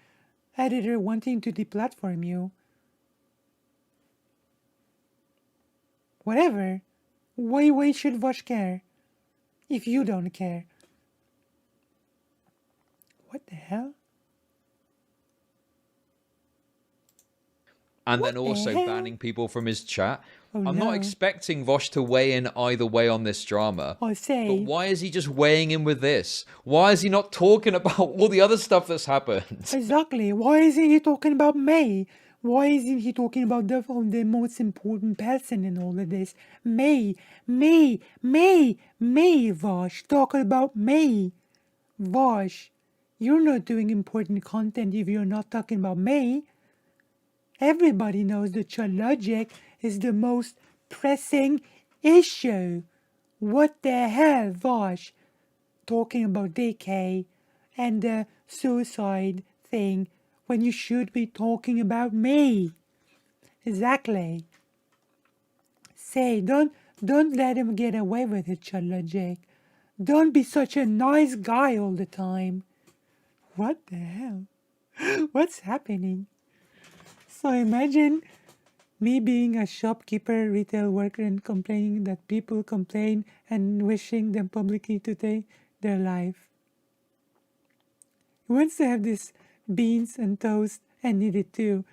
editor wanting to deplatform you? Whatever. Why should Vosh care? If you don't care. What the hell? And What then the also hell? banning people from his chat. Oh, I'm no. not expecting Vosh to weigh in either way on this drama. Or say, But why is he just weighing in with this? Why is he not talking about all the other stuff that's happened? exactly, why isn't he talking about May? Why isn't he talking about the most important person in all of this? May, Vosh, talk about May. Vosh, you're not doing important content if you're not talking about May. Everybody knows that Chud Logic is the most pressing issue. What the hell, Vosh? Talking about DK and the suicide thing when you should be talking about me. Exactly. Say, don't let him get away with it, Chud Logic. Don't be such a nice guy all the time. What the hell? What's happening? So imagine Me being a shopkeeper, retail worker, and complaining that people complain and wishing them publicly to take their life. He wants to have this beans and toast and eat it too.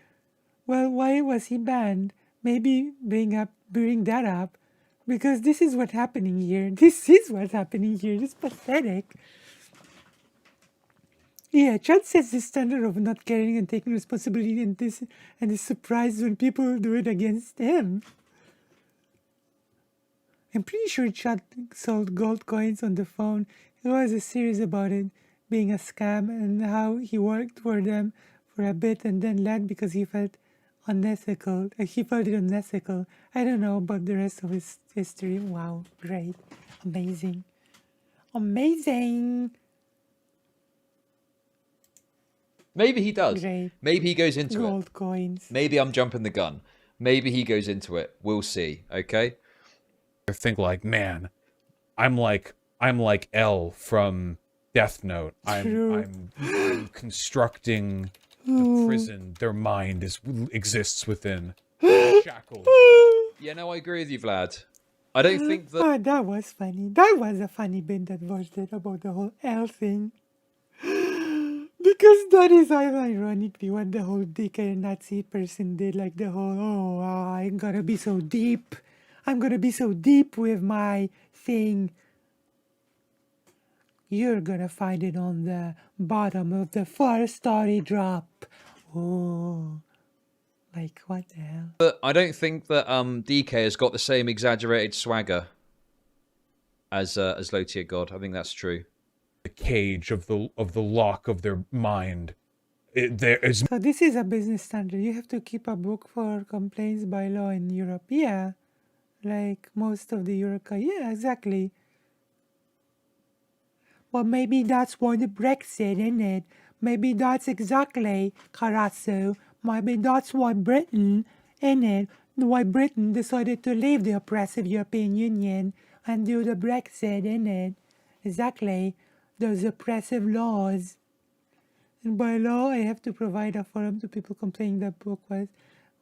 Well, why was he banned? Maybe bring that up. Because this is what's happening here. This is what's happening here. It's pathetic. Yeah, Chad sets the standard of not caring and taking responsibility and is surprised when people do it against him. I'm pretty sure Chad sold gold coins on the phone. He was a series about it being a scam and how he worked for them for a bit and then left because he felt unethical. He felt it unethical. I don't know about the rest of his history. Wow, great. Amazing. Amazing. Maybe he does. Great. Maybe he goes into it. Gold coins. Maybe I'm jumping the gun. Maybe he goes into it. We'll see. Okay. I think like, man, I'm like L from Death Note. I'm constructing the prison their mind exists within. Shackles. Yeah, no, I agree with you, Vlad. I don't think that. Oh, that was funny. That was a funny bit that was said about the whole L thing. Because that is ironically what the whole DK Nazi person did. Like the whole, I'm gonna be so deep. I'm gonna be so deep with my thing. You're gonna find it on the bottom of the first story drop. Oh, like what the hell? But I don't think that DK has got the same exaggerated swagger as Lotia God. I think that's true. The cage of the lock of their mind. There is. So this is a business standard. You have to keep a book for complaints by law in Europe. Yeah, like most of the Europe. Yeah, exactly. Well, maybe that's why the Brexit, isn't it? Maybe that's exactly, Carasso. Maybe that's why Britain, isn't it? Why Britain decided to leave the oppressive European Union and do the Brexit, isn't it? Exactly. Those oppressive laws. And by law, I have to provide a forum to people complaining that book was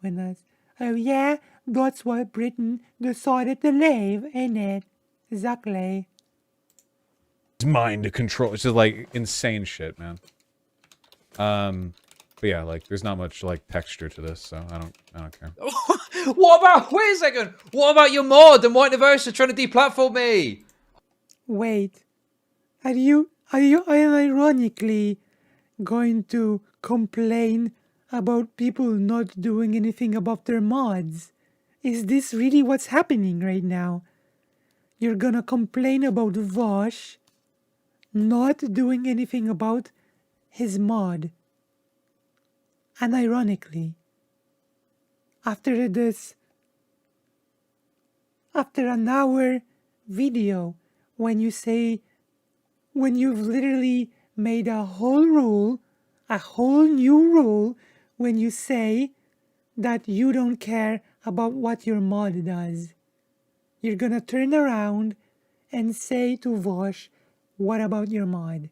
when I. Oh yeah, that's why Britain decided to leave, isn't it? Exactly. Mind to control. It's just like insane shit, man. But yeah, like there's not much like texture to this, so I don't care. What about? Wait a second. What about your mod and White Universe trying to deplatform me? Wait. Are you ironically going to complain about people not doing anything about their mods? Is this really what's happening right now? You're gonna complain about Vosh not doing anything about his mod. And ironically, after an hour video, when you've literally made a whole new rule, when you say that you don't care about what your mod does. You're gonna turn around and say to Vosh, what about your mod?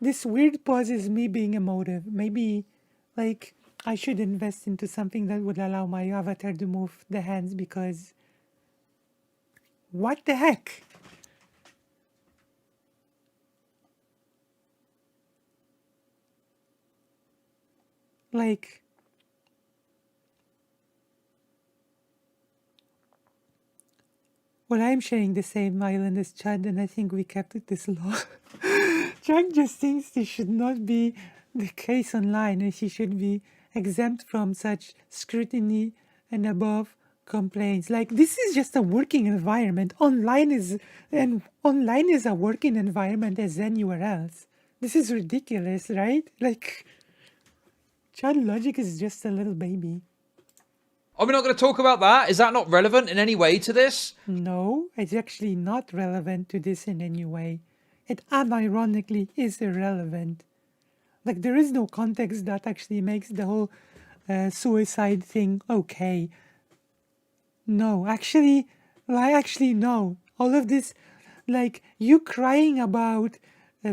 This weird pause is me being emotive. Maybe, like, I should invest into something that would allow my avatar to move the hands because... What the heck? Like... Well, I'm sharing the same island as Chad, and I think we kept it this long. Chad just thinks this should not be the case online, and he should be exempt from such scrutiny and above complaints. Like, this is just a working environment. Online is a working environment as anywhere else. This is ridiculous, right? Like, Chud Logic is just a little baby. Are we not going to talk about that? Is that not relevant in any way to this? No, it's actually not relevant to this in any way. It unironically is irrelevant. Like, there is no context that actually makes the whole suicide thing okay. No, actually, no. All of this, like you crying about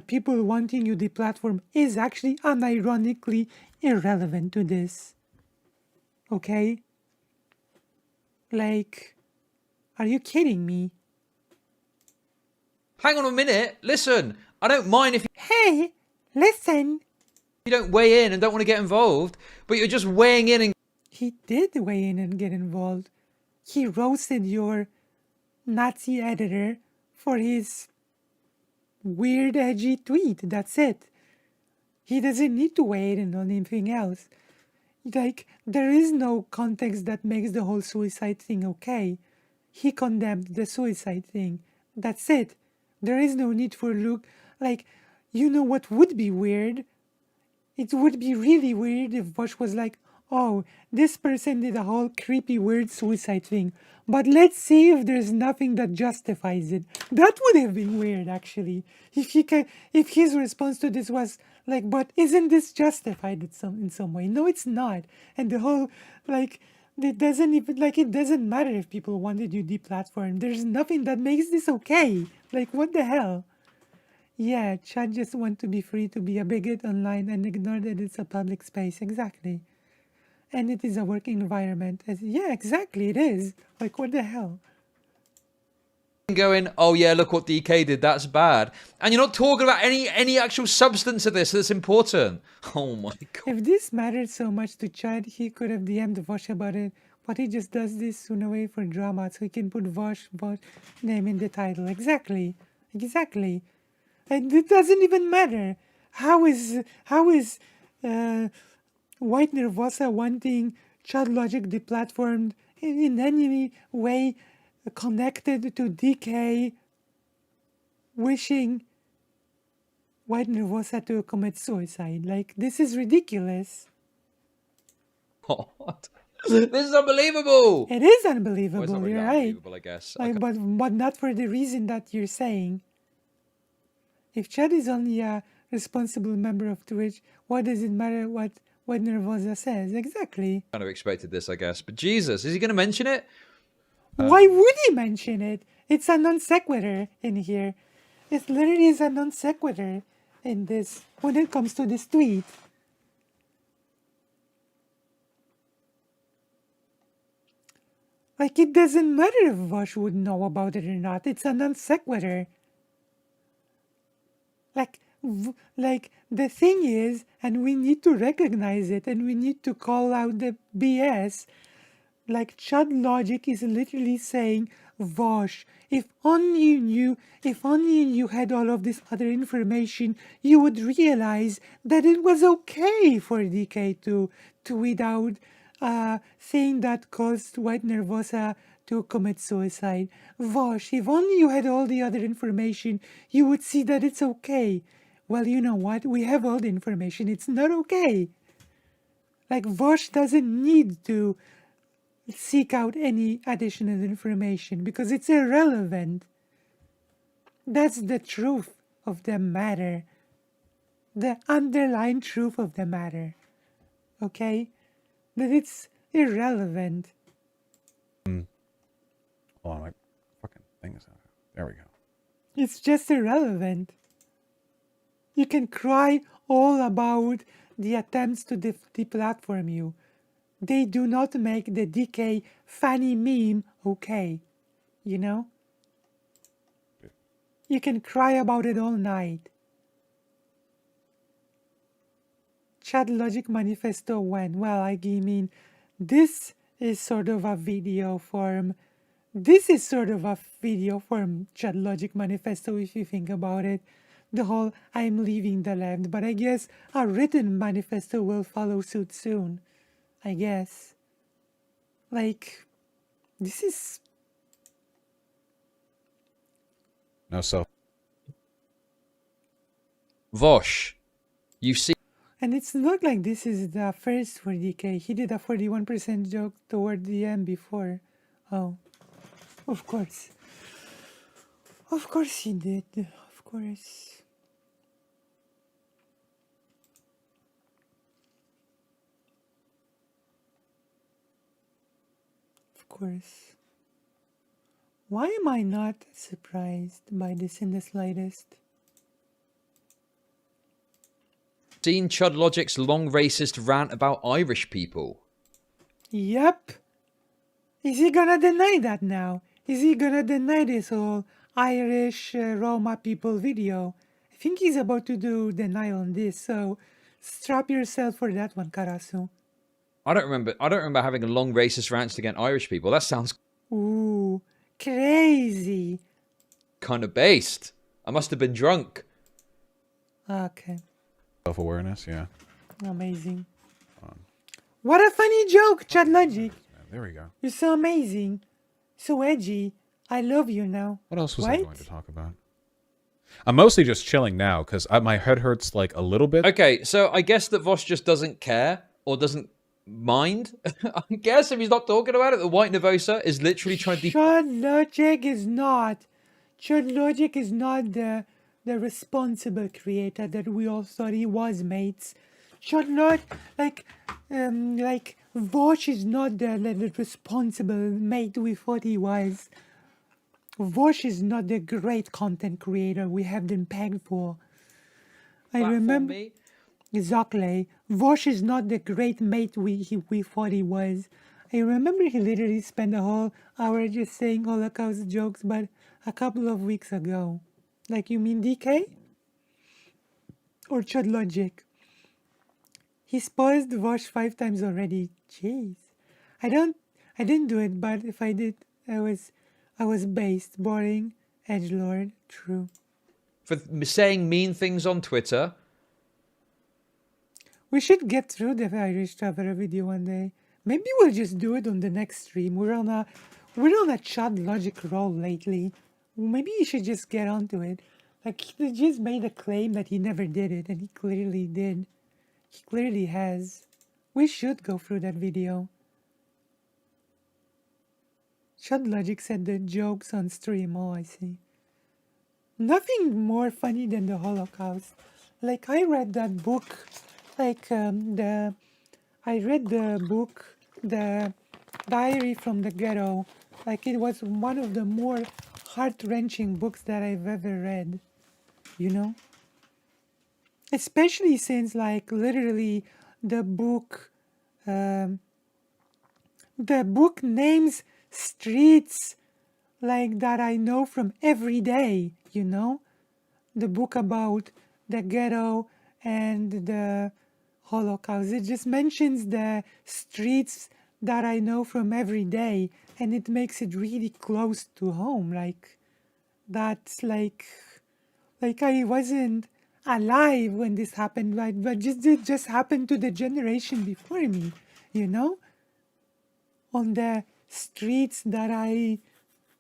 people wanting you deplatform is actually unironically irrelevant to this. Okay? Like, are you kidding me? Hang on a minute. Listen, I don't mind if Hey, listen. you don't weigh in and don't want to get involved, but you're just weighing in and He did weigh in and get involved. He roasted your Nazi editor for his weird, edgy tweet. That's it. He doesn't need to weigh in on anything else. Like, there is no context that makes the whole suicide thing okay. He condemned the suicide thing. That's it. There is no need for Luke. Like, you know what would be weird? It would be really weird if Bosch was like, oh, this person did a whole creepy, weird suicide thing, but let's see if there's nothing that justifies it. That would have been weird, actually. If his response to this was like, but isn't this justified in some way? No, it's not. And the whole, like, it doesn't matter if people wanted you deplatformed. There's nothing that makes this okay. Like, what the hell? Yeah, Chad just want to be free to be a bigot online and ignore that it's a public space. Exactly. And it is a working environment. Yeah, exactly, it is. Like, what the hell? going, oh yeah, look what DK did, that's bad. And you're not talking about any actual substance of this that's important. Oh my god. If this mattered so much to Chad, he could have DM'd Vosh about it. But he just does this in a way for drama, so he can put Vosh name in the title. Exactly. Exactly. And it doesn't even matter. How is White Nervosa wanting Chud Logic deplatformed in any way connected to DK wishing White Nervosa to commit suicide? Like, this is ridiculous. What? This is unbelievable. It is Well, unbelievable, it's not really you're that right. unbelievable, I guess. Like, but not for the reason that you're saying. If Chad is only a responsible member of Twitch, why does it matter what Nervosa says? Exactly. Kind of expected this, I guess. But Jesus, is he going to mention it? Why would he mention it? It's a non sequitur in here. It literally is a non sequitur in this when it comes to this tweet. Like, it doesn't matter if Vosh would know about it or not. It's a non sequitur. Like the thing is, and we need to recognize it, and we need to call out the BS. Like, Chud Logic is literally saying, Vosh, if only you had all of this other information, you would realize that it was okay for DK to tweet out saying that caused White Nervosa to commit suicide. Vosh, if only you had all the other information, you would see that it's okay. Well, you know what? We have all the information. It's not okay. Like, Vosh doesn't need to seek out any additional information because it's irrelevant. That's the truth of the matter. The underlying truth of the matter. Okay? That it's irrelevant. Hold on, my fucking thing is out. There we go. It's just irrelevant. You can cry all about the attempts to deplatform you. They do not make the DK funny meme okay. You know? You can cry about it all night. Chud Logic Manifesto when? Well, I mean, this is sort of a video form. This is sort of a video form Chud Logic Manifesto if you think about it. The whole I'm leaving the land, but I guess a written manifesto will follow suit soon. I guess. Like, this is... No self. Vosh, you see. And it's not like this is the first for DK. He did a 41% joke toward the end before. Oh, of course. Of course he did. Of course. Of course. Why am I not surprised by this in the slightest? Seen Chud Logic's long racist rant about Irish people. Yep. Is he gonna deny that now? Is he gonna deny this whole Irish Roma people video? I think he's about to do denial on this, so strap yourself for that one, Karasu. I don't remember having a long racist rant against Irish people. That sounds Ooh, crazy. kind of based. I must have been drunk. Okay, Self-awareness, yeah. amazing. What a funny joke, Chud Logic. There we go. You're so amazing. So edgy. I love you now. What else was I going to talk about? I'm mostly just chilling now, because my head hurts, like, a little bit. Okay, so I guess that Vosh just doesn't care, or doesn't mind. I guess if he's not talking about it, the White Nervosa is literally trying to... Chud Logic is not. Chud Logic is not the responsible creator that we all thought he was, mates. Chud Logic, like Vosh is not the responsible mate we thought he was. Vosh is not the great content creator we have been pegged for. I remember Me. exactly. Vosh is not the great mate we thought he was. I remember he literally spent a whole hour just saying Holocaust jokes, but a couple of weeks ago. Like, you mean DK? Or Chud Logic? He's paused Vosh 5 times already. Jeez. I didn't do it, but if I did, I was based, boring, edgelord, true. For saying mean things on Twitter. We should get through the Irish Traveler video one day. Maybe we'll just do it on the next stream. We're on a Chud Logic roll lately. Maybe you should just get onto it. Like, he just made a claim that he never did it, and he clearly did. He clearly has. We should go through that video. Chud Logic said the jokes on stream. Oh, I see. Nothing more funny than the Holocaust. Like, I read that book. Like, I read the book, The Diary from the Ghetto. Like, it was one of the more heart-wrenching books that I've ever read. You know? Especially since, like, literally the book names streets like that I know from every day, you know? The book about the ghetto and the Holocaust. It just mentions the streets that I know from every day, and it makes it really close to home. Like, that's like I wasn't alive when this happened, right? But it just happened to the generation before me, you know? On the streets that I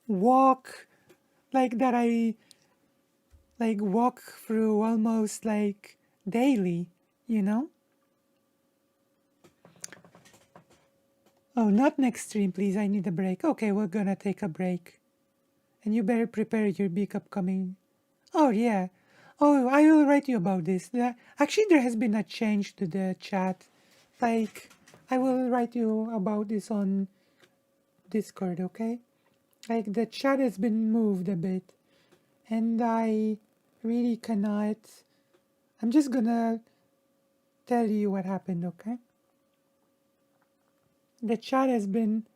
walk, walk through almost like daily, you know? Oh, not next stream, please. I need a break. Okay, we're gonna take a break. And you better prepare your big upcoming. Oh, yeah. Oh, I will write you about this. Actually, there has been a change to the chat. Like, I will write you about this on Discord, okay? Like, the chat has been moved a bit. And I really cannot. I'm just gonna tell you what happened, okay? The chat has been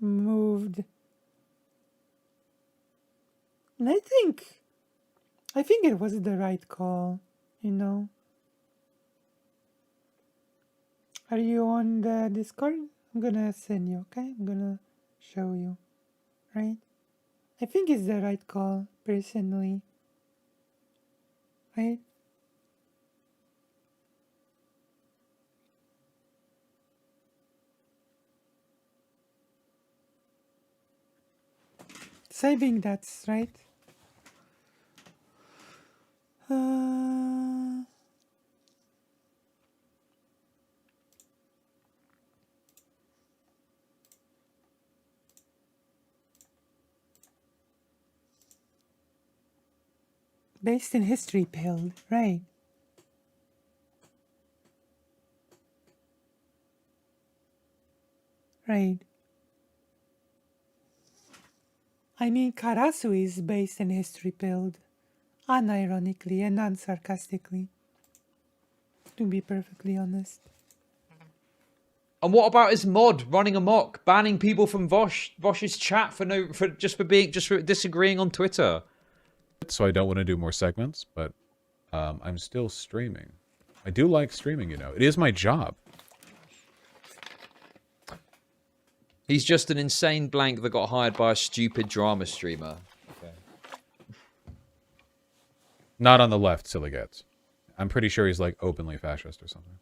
moved. And I think it was the right call, you know. Are you on the Discord? I'm gonna send you, okay? I'm gonna show you, right? I think it's the right call, personally. Right? So I think that's right. Based in history, pilled, right? Right. I mean, Karasu is based in history build, unironically and unsarcastically, to be perfectly honest. And what about his mod running amok, banning people from Vosh's chat for disagreeing on Twitter? So I don't want to do more segments, but I'm still streaming. I do like streaming, you know. It is my job. He's just an insane blank that got hired by a stupid drama streamer. Okay. Not on the left, silly gets. I'm pretty sure he's like openly fascist or something.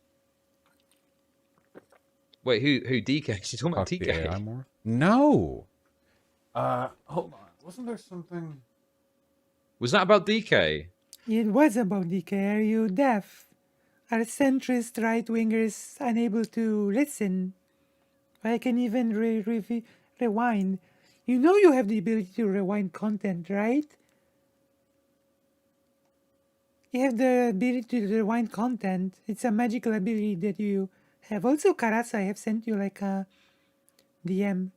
Wait, who DK? She's talking about Talk TK. the AI more? No. Hold on. Wasn't there something? Was that about DK? It was about DK. Are you deaf? Are centrist right-wingers unable to listen? I can even rewind. You know you have the ability to rewind content, right? You have the ability to rewind content. It's a magical ability that you have. Also, Karasa, I have sent you like a DM.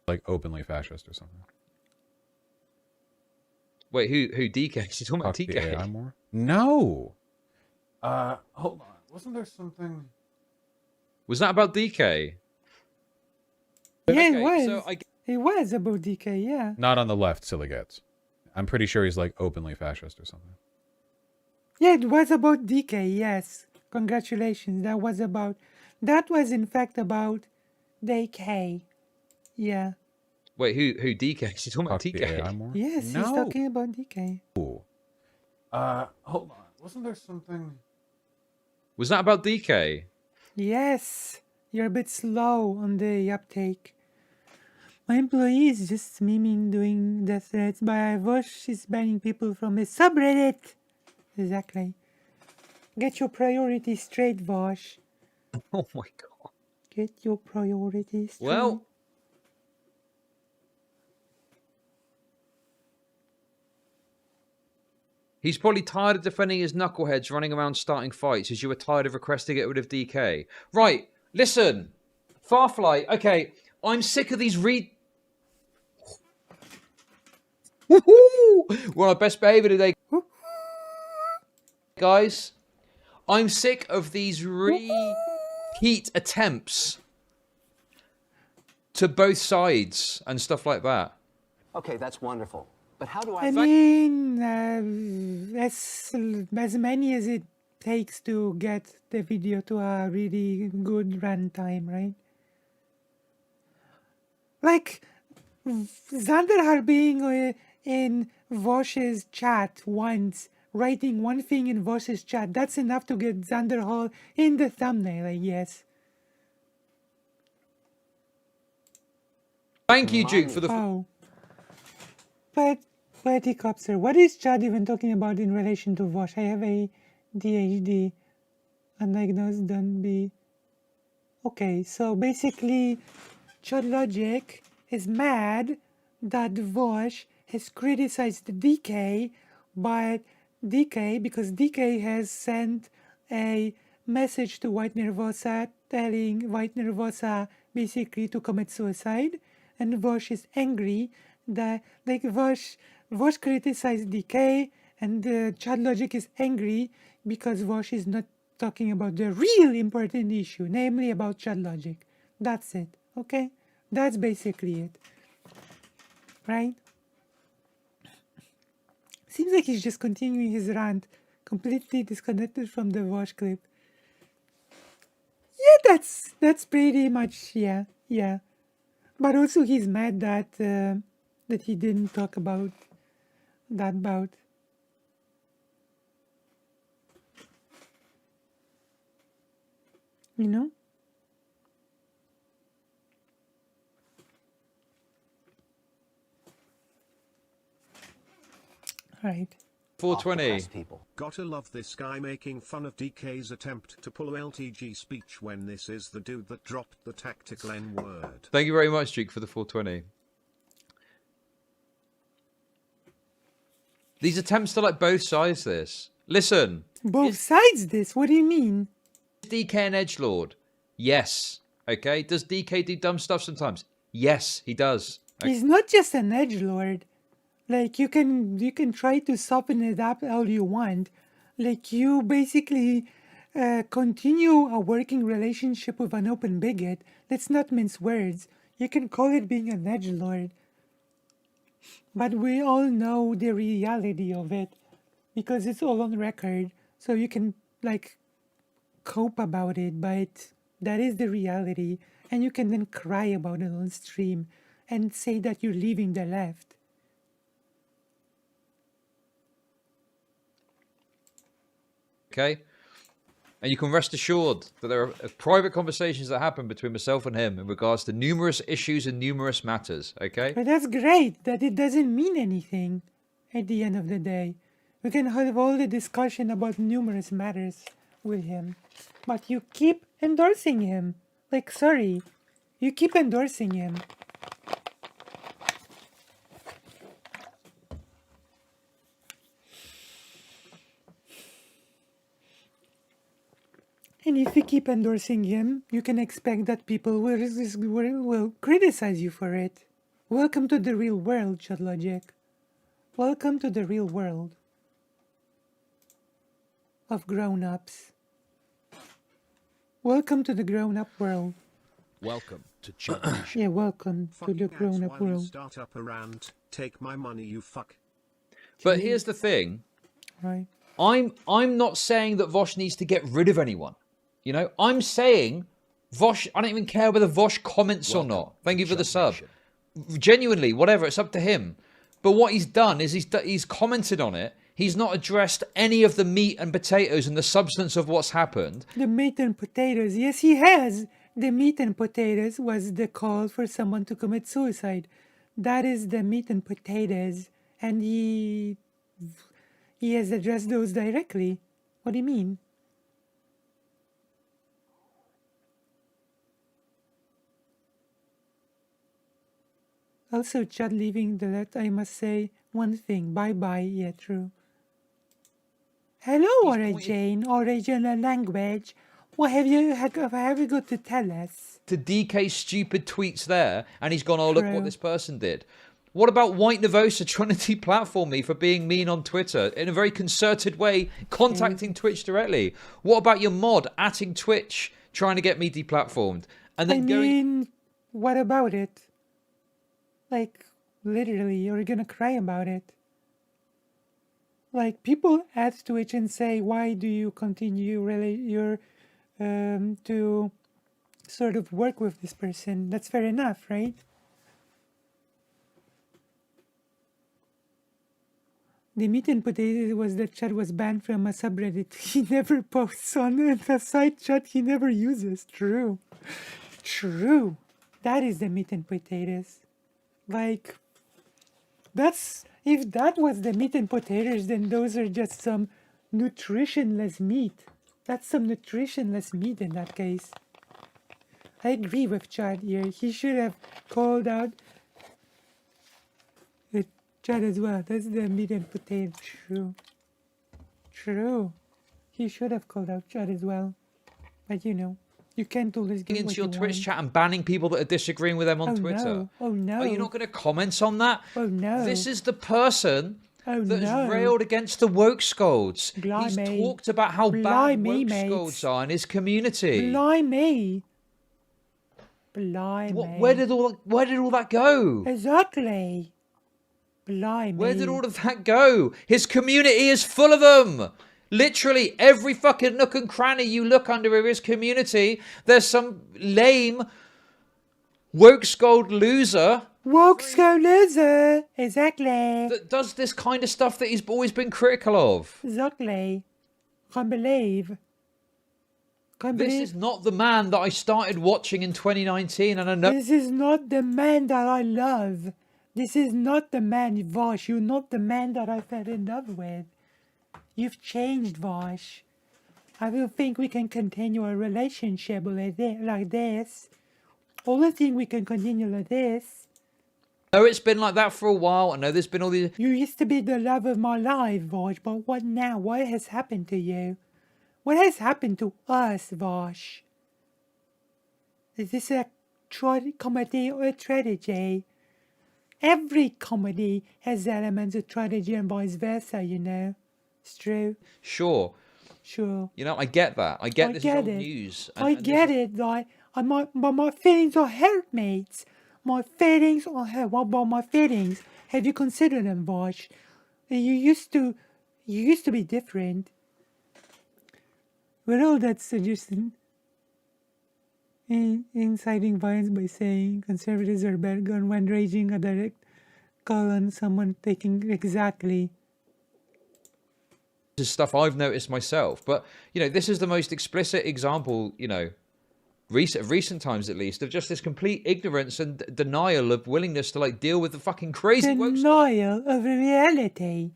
Like openly fascist or something. Wait, who DK? She's talking about Talk TK. the AI more? No. Hold on. Wasn't there something? Was that about DK? Yeah, Okay, it was. so It was about DK, yeah. Not on the left, silly gets. I'm pretty sure he's like openly fascist or something. Yeah, it was about DK, yes. Congratulations. That was in fact about DK. Yeah. Wait, who DK? She's talking about Talk the TK. AI more? Yes, he's No. talking about DK. Hold on. Wasn't there something? Was that about DK? Yes. You're a bit slow on the uptake. My employee is just memeing doing death threats, but Vosh is banning people from his subreddit. Exactly. Get your priorities straight, Vosh. Oh my god. Get your priorities straight. Well, he's probably tired of defending his knuckleheads running around starting fights as you were tired of requesting it rid of DK. Right, listen. Farfly, okay, I'm sick of these Woohoo! We're on our best behavior today, guys. I'm sick of these repeat attempts to both sides and stuff like that. Okay, that's wonderful. But how do I... I mean, as many as it takes to get the video to a really good runtime, right? Like, Xanderhar being in Vosh's chat once, writing one thing in Vosh's chat, that's enough to get Xanderhar in the thumbnail, I guess. Thank you, Duke, for the... Oh. But, Poetic Officer, what is Chud even talking about in relation to Vosh? I have a DHD, undiagnosed, don't be... Okay, so basically, Chud Logic is mad that Vosh has criticized DK, but because DK has sent a message to White Nervosa telling White Nervosa basically to commit suicide, and Vosh is angry that, like, Vosh criticized DK, and Chud Logic is angry because Vosh is not talking about the real important issue, namely about Chud Logic. That's it, okay? That's basically it. Right? Seems like he's just continuing his rant, completely disconnected from the Vosh clip. Yeah, that's pretty much, yeah. But also he's mad that that he didn't talk about that bout. You know? Right. 420. People. Gotta love this guy making fun of DK's attempt to pull a LTG speech when this is the dude that dropped the tactical N-word. Thank you very much, Duke, for the 420. These attempts to like both sides this. Listen. Both sides this? What do you mean? Is DK an edgelord? Yes. Okay. Does DK do dumb stuff sometimes? Yes, he does. He's not just an edgelord. Like you can try to soften it up all you want. Like you basically continue a working relationship with an open bigot. Let's not mince words. You can call it being an edgelord. But we all know the reality of it because it's all on record. So you can like cope about it, but that is the reality. And you can then cry about it on stream and say that you're leaving the left. Okay? And you can rest assured that there are private conversations that happen between myself and him in regards to numerous issues and numerous matters. Okay? But that's great that it doesn't mean anything at the end of the day. We can have all the discussion about numerous matters with him. But you keep endorsing him. Like, sorry. You keep endorsing him. And if you keep endorsing him, you can expect that people will criticize you for it. Welcome to the real world, Chud Logic. Welcome to the real world of grown-ups. Welcome to the grown-up world. Welcome to Chud Logic. Yeah, welcome to Fucking the ads grown-up while you world. start up a rant. Take my money, you fuck. But here's the thing. Right. I'm not saying that Vosh needs to get rid of anyone. You know, I'm saying Vosh, I don't even care whether Vosh comments or not. Thank you for the sub. Genuinely, whatever, it's up to him. But what he's done is he's commented on it. He's not addressed any of the meat and potatoes and the substance of what's happened. The meat and potatoes. Yes, he has. The meat and potatoes was the call for someone to commit suicide. That is the meat and potatoes. And he has addressed those directly. What do you mean? Also, Chad leaving the let, I must say one thing. Bye-bye. Yeah, true. Hello, Origin. Original language. What have you got to tell us? To DK's stupid tweets there, and he's gone, oh, look what True. this person did. What about White Nervosa trying to deplatform me for being mean on Twitter in a very concerted way, contacting Twitch directly? What about your mod atting Twitch trying to get me deplatformed? And I then going... mean, what about it? Like, literally, you're gonna cry about it. Like, people at Twitch and say, why do you continue to sort of work with this person? That's fair enough, right? The meat and potatoes was that Chad was banned from a subreddit he never posts on, and a side chat he never uses. True. True. That is the meat and potatoes. Like, that's... If that was the meat and potatoes, then those are just some nutritionless meat. That's some nutritionless meat in that case. I agree with Chad here. He should have called out Chad as well. That's the meat and potato. True. True. He should have called out Chad as well. But you know, you can't always get into what your you Twitch want. chat and banning people that are disagreeing with them on Oh, Twitter. no. Oh no. Are you not going to comment on that? Oh no. This is the person Oh that has no. railed against the woke scolds. He's Blimey. talked about how bad Blimey, woke mates. scolds are in his community. Blimey. Blimey. Where did all that go? Exactly. Blimey. Where did all of that go? His community is full of them. Literally every fucking nook and cranny you look under his community, there's some lame woke scold loser Woke loser. Exactly. that does this kind of stuff that he's always been critical of. Exactly. Can't believe. Can't This believe. is not the man that I started watching in 2019, and I know This is not the man that I love. This is not the man, Vosh. You're not the man that I fell in love with. You've changed, Vosh. I don't think we can continue a relationship like this. Only thing we can continue like this. it's been like that for a while. I know there's been all these... You used to be the love of my life, Vosh, but what now? What has happened to you? What has happened to us, Vosh? Is this a comedy or a tragedy? every comedy has elements of tragedy and vice versa, you know. It's true. Sure. Sure. You know, I get that. I get I this get is old it. news. I this get is- it. Like, but my feelings are hurt, mates. My feelings are hurt. What about my feelings? Have you considered them, Bosch? You used to be different. With all that suggestion, inciting violence by saying conservatives are bad gun when raging a direct call on someone taking exactly. This is stuff I've noticed myself. But, you know, this is the most explicit example, you know, recent times at least, of just this complete ignorance and denial of willingness to, like, deal with the fucking crazy woke stuff. Denial of reality.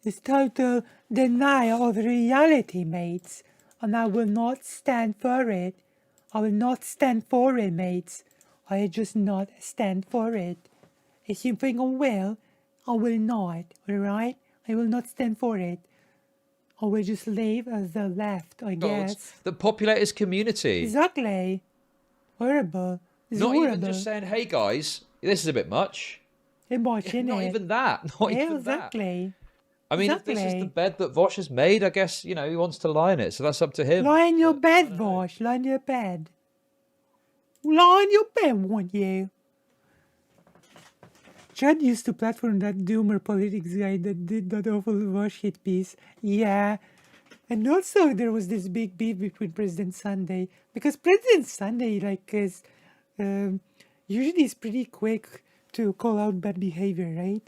It's total denial of reality, mates. And I will not stand for it. I will not stand for it, mates. I just not stand for it. If you think I will not, alright? I will not stand for it. I will just leave as the left, I guess. That populate his community. Exactly. Horrible. It's Not horrible. even just saying, hey guys, this is a bit much. Watching Not it. even that. Not Yeah, even exactly. that. I mean, if this is the Exactly. bed that Vosh has made, I guess, you know, he wants to lie in it, so that's up to him. Lie in your bed, Vosh. Lie in your bed. Lie in your bed, won't you? Chud used to platform that doomer politics guy that did that awful Vosh hit piece. Yeah. And also there was this big beef between President Sunday. Because President Sunday, like, is usually is pretty quick to call out bad behavior, right?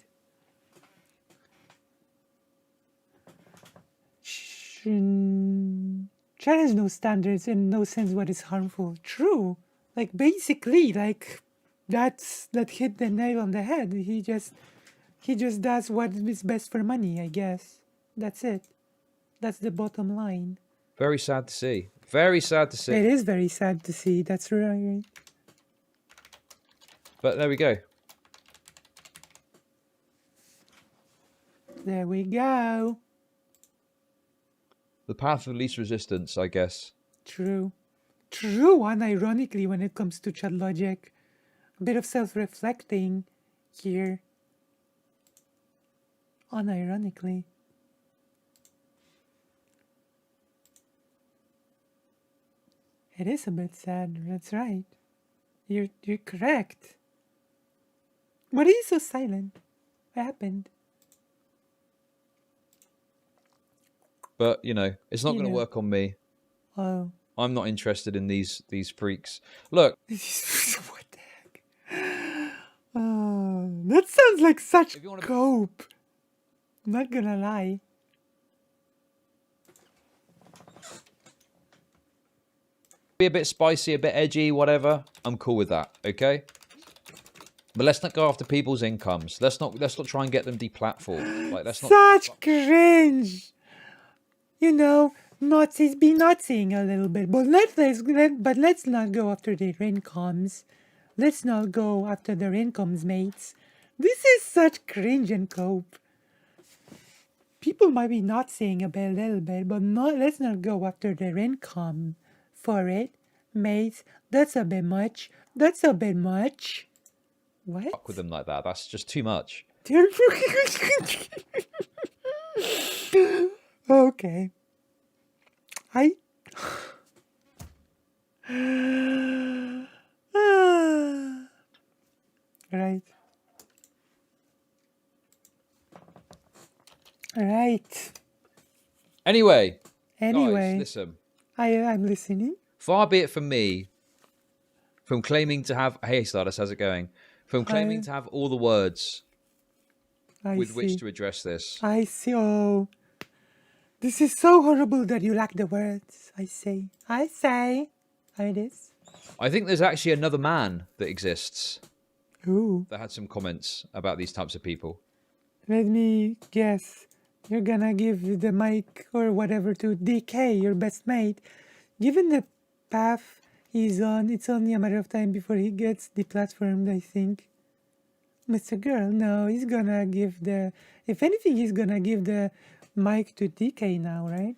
Chad has no standards and no sense what is harmful. True. Like, basically, like, that hit the nail on the head. He just does what is best for money, I guess. That's it. That's the bottom line. Very sad to see. Very sad to see. It is very sad to see. That's right. But there we go. There we go. The path of least resistance, I guess. True. True, unironically, when it comes to Chud Logic. A bit of self-reflecting here. Unironically. It is a bit sad, that's right. You're correct. What are you so silent? What happened? But, you know, it's not You going to know. work on me. Oh. I'm not interested in these freaks. Look, What the heck? Oh, that sounds like such If you wanna- cope. I'm not gonna lie. be a bit spicy, a bit edgy, whatever. I'm cool with that, okay? But let's not go after people's incomes. Let's not try and get them deplatformed. Like, let's not. Such cringe. You know, Nazis be Naziing a little bit, but let's not go after their incomes. Let's not go after their incomes, mates. This is such cringe and cope. People might be Naziing a little bit, but let's not go after their income for it, mates. That's a bit much. That's a bit much. What? Fuck with them like that. That's just too much. Okay. Right. Right. Anyway, Anyway, guys, listen. I'm listening. Far be it from me from claiming to have. Hey, Stardust, how's it going? From claiming to have all the words I with see. which to address this. I see. Oh, this is so horrible that you lack the words. I say. It is. I think there's actually another man that exists Ooh. that had some comments about these types of people. Let me guess. You're gonna give the mic or whatever to DK, your best mate. Given the path he's on, it's only a matter of time before he gets deplatformed, I think. Mr. Girl, no, he's gonna give the... If anything, he's gonna give the mic to DK now, right?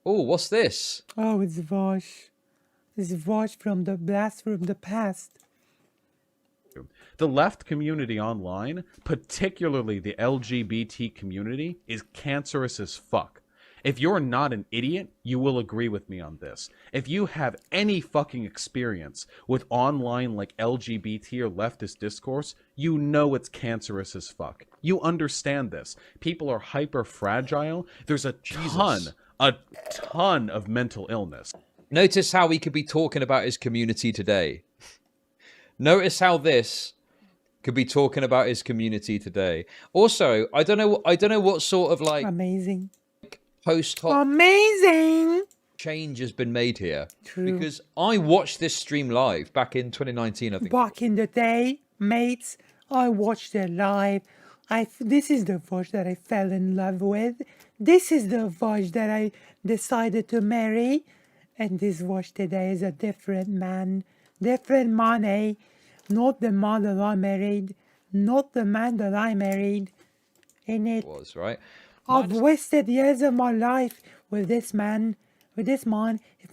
Oh, what's this? Oh, it's Vosh. is Vosh from the blast from the past. The left community online, particularly the LGBT community, is cancerous as fuck. If you're not an idiot, you will agree with me on this. If you have any fucking experience with online like LGBT or leftist discourse, you know it's cancerous as fuck. You understand this. People are hyper fragile. There's a ton of mental illness. Notice how he could be talking about his community today. Notice how this could be talking about his community today. Also, I don't know what sort of like Amazing. post-hoc Amazing. change has been made here. True. Because I watched this stream live back in 2019, I think. Back in the day, mates, I watched it live. This is the Vosh that I fell in love with. This is the Vosh that I decided to marry. And this Vosh today is a different man. Different man, eh? Not the man that I married. Not the man that I married. In it. Was, right? I've wasted years of my life with this man. If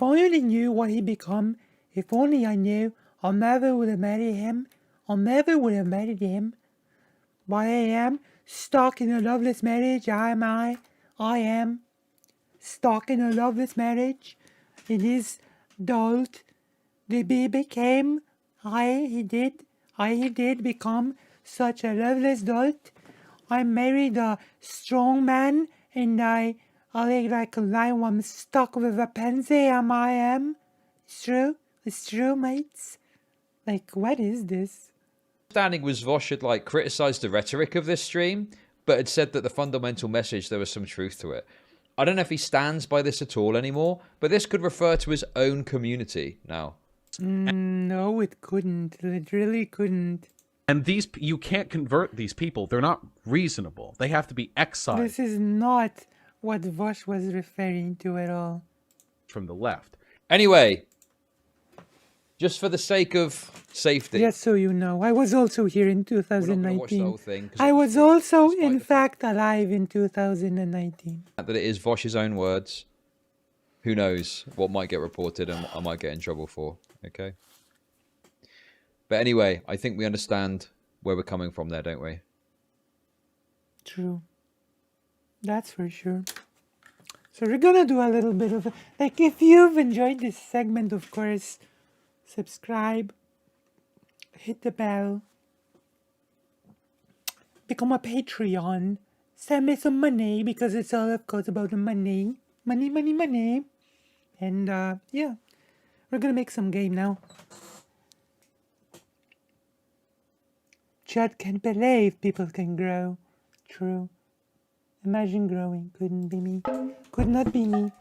I only knew what he become, if only I knew, I never would have married him. I never would have married him. But I am stuck in a loveless marriage. I am stuck in a loveless marriage. It is adult. He did become such a loveless adult. I married a strong man, and I like I'm stuck with a pansy. I am. It's true, mates. Like, what is this? Understanding was Vosh had like criticized the rhetoric of this stream, but had said that the fundamental message, there was some truth to it. I don't know if he stands by this at all anymore, but this could refer to his own community now. No, it couldn't. It really couldn't. And you can't convert these people. They're not reasonable. They have to be exiled This is not what Vosh was referring to at all. from the left. Anyway, just for the sake of safety. Just so you know, I was also here in We're not gonna watch the 2019. whole thing, 'cause I was obviously, also, despite in the fact, alive in 2019. fact that it is Vosh's own words, who knows what might get reported and I might get in trouble for, okay? But anyway, I think we understand where we're coming from there, don't we? True. That's for sure. So we're gonna do a little bit of, like, if you've enjoyed this segment, of course, subscribe, hit the bell, become a Patreon, send me some money, because it's all, of course, about the money. Money. And, yeah, we're gonna make some game now. Chud can't believe people can grow. True. Imagine growing. Couldn't be me. Could not be me.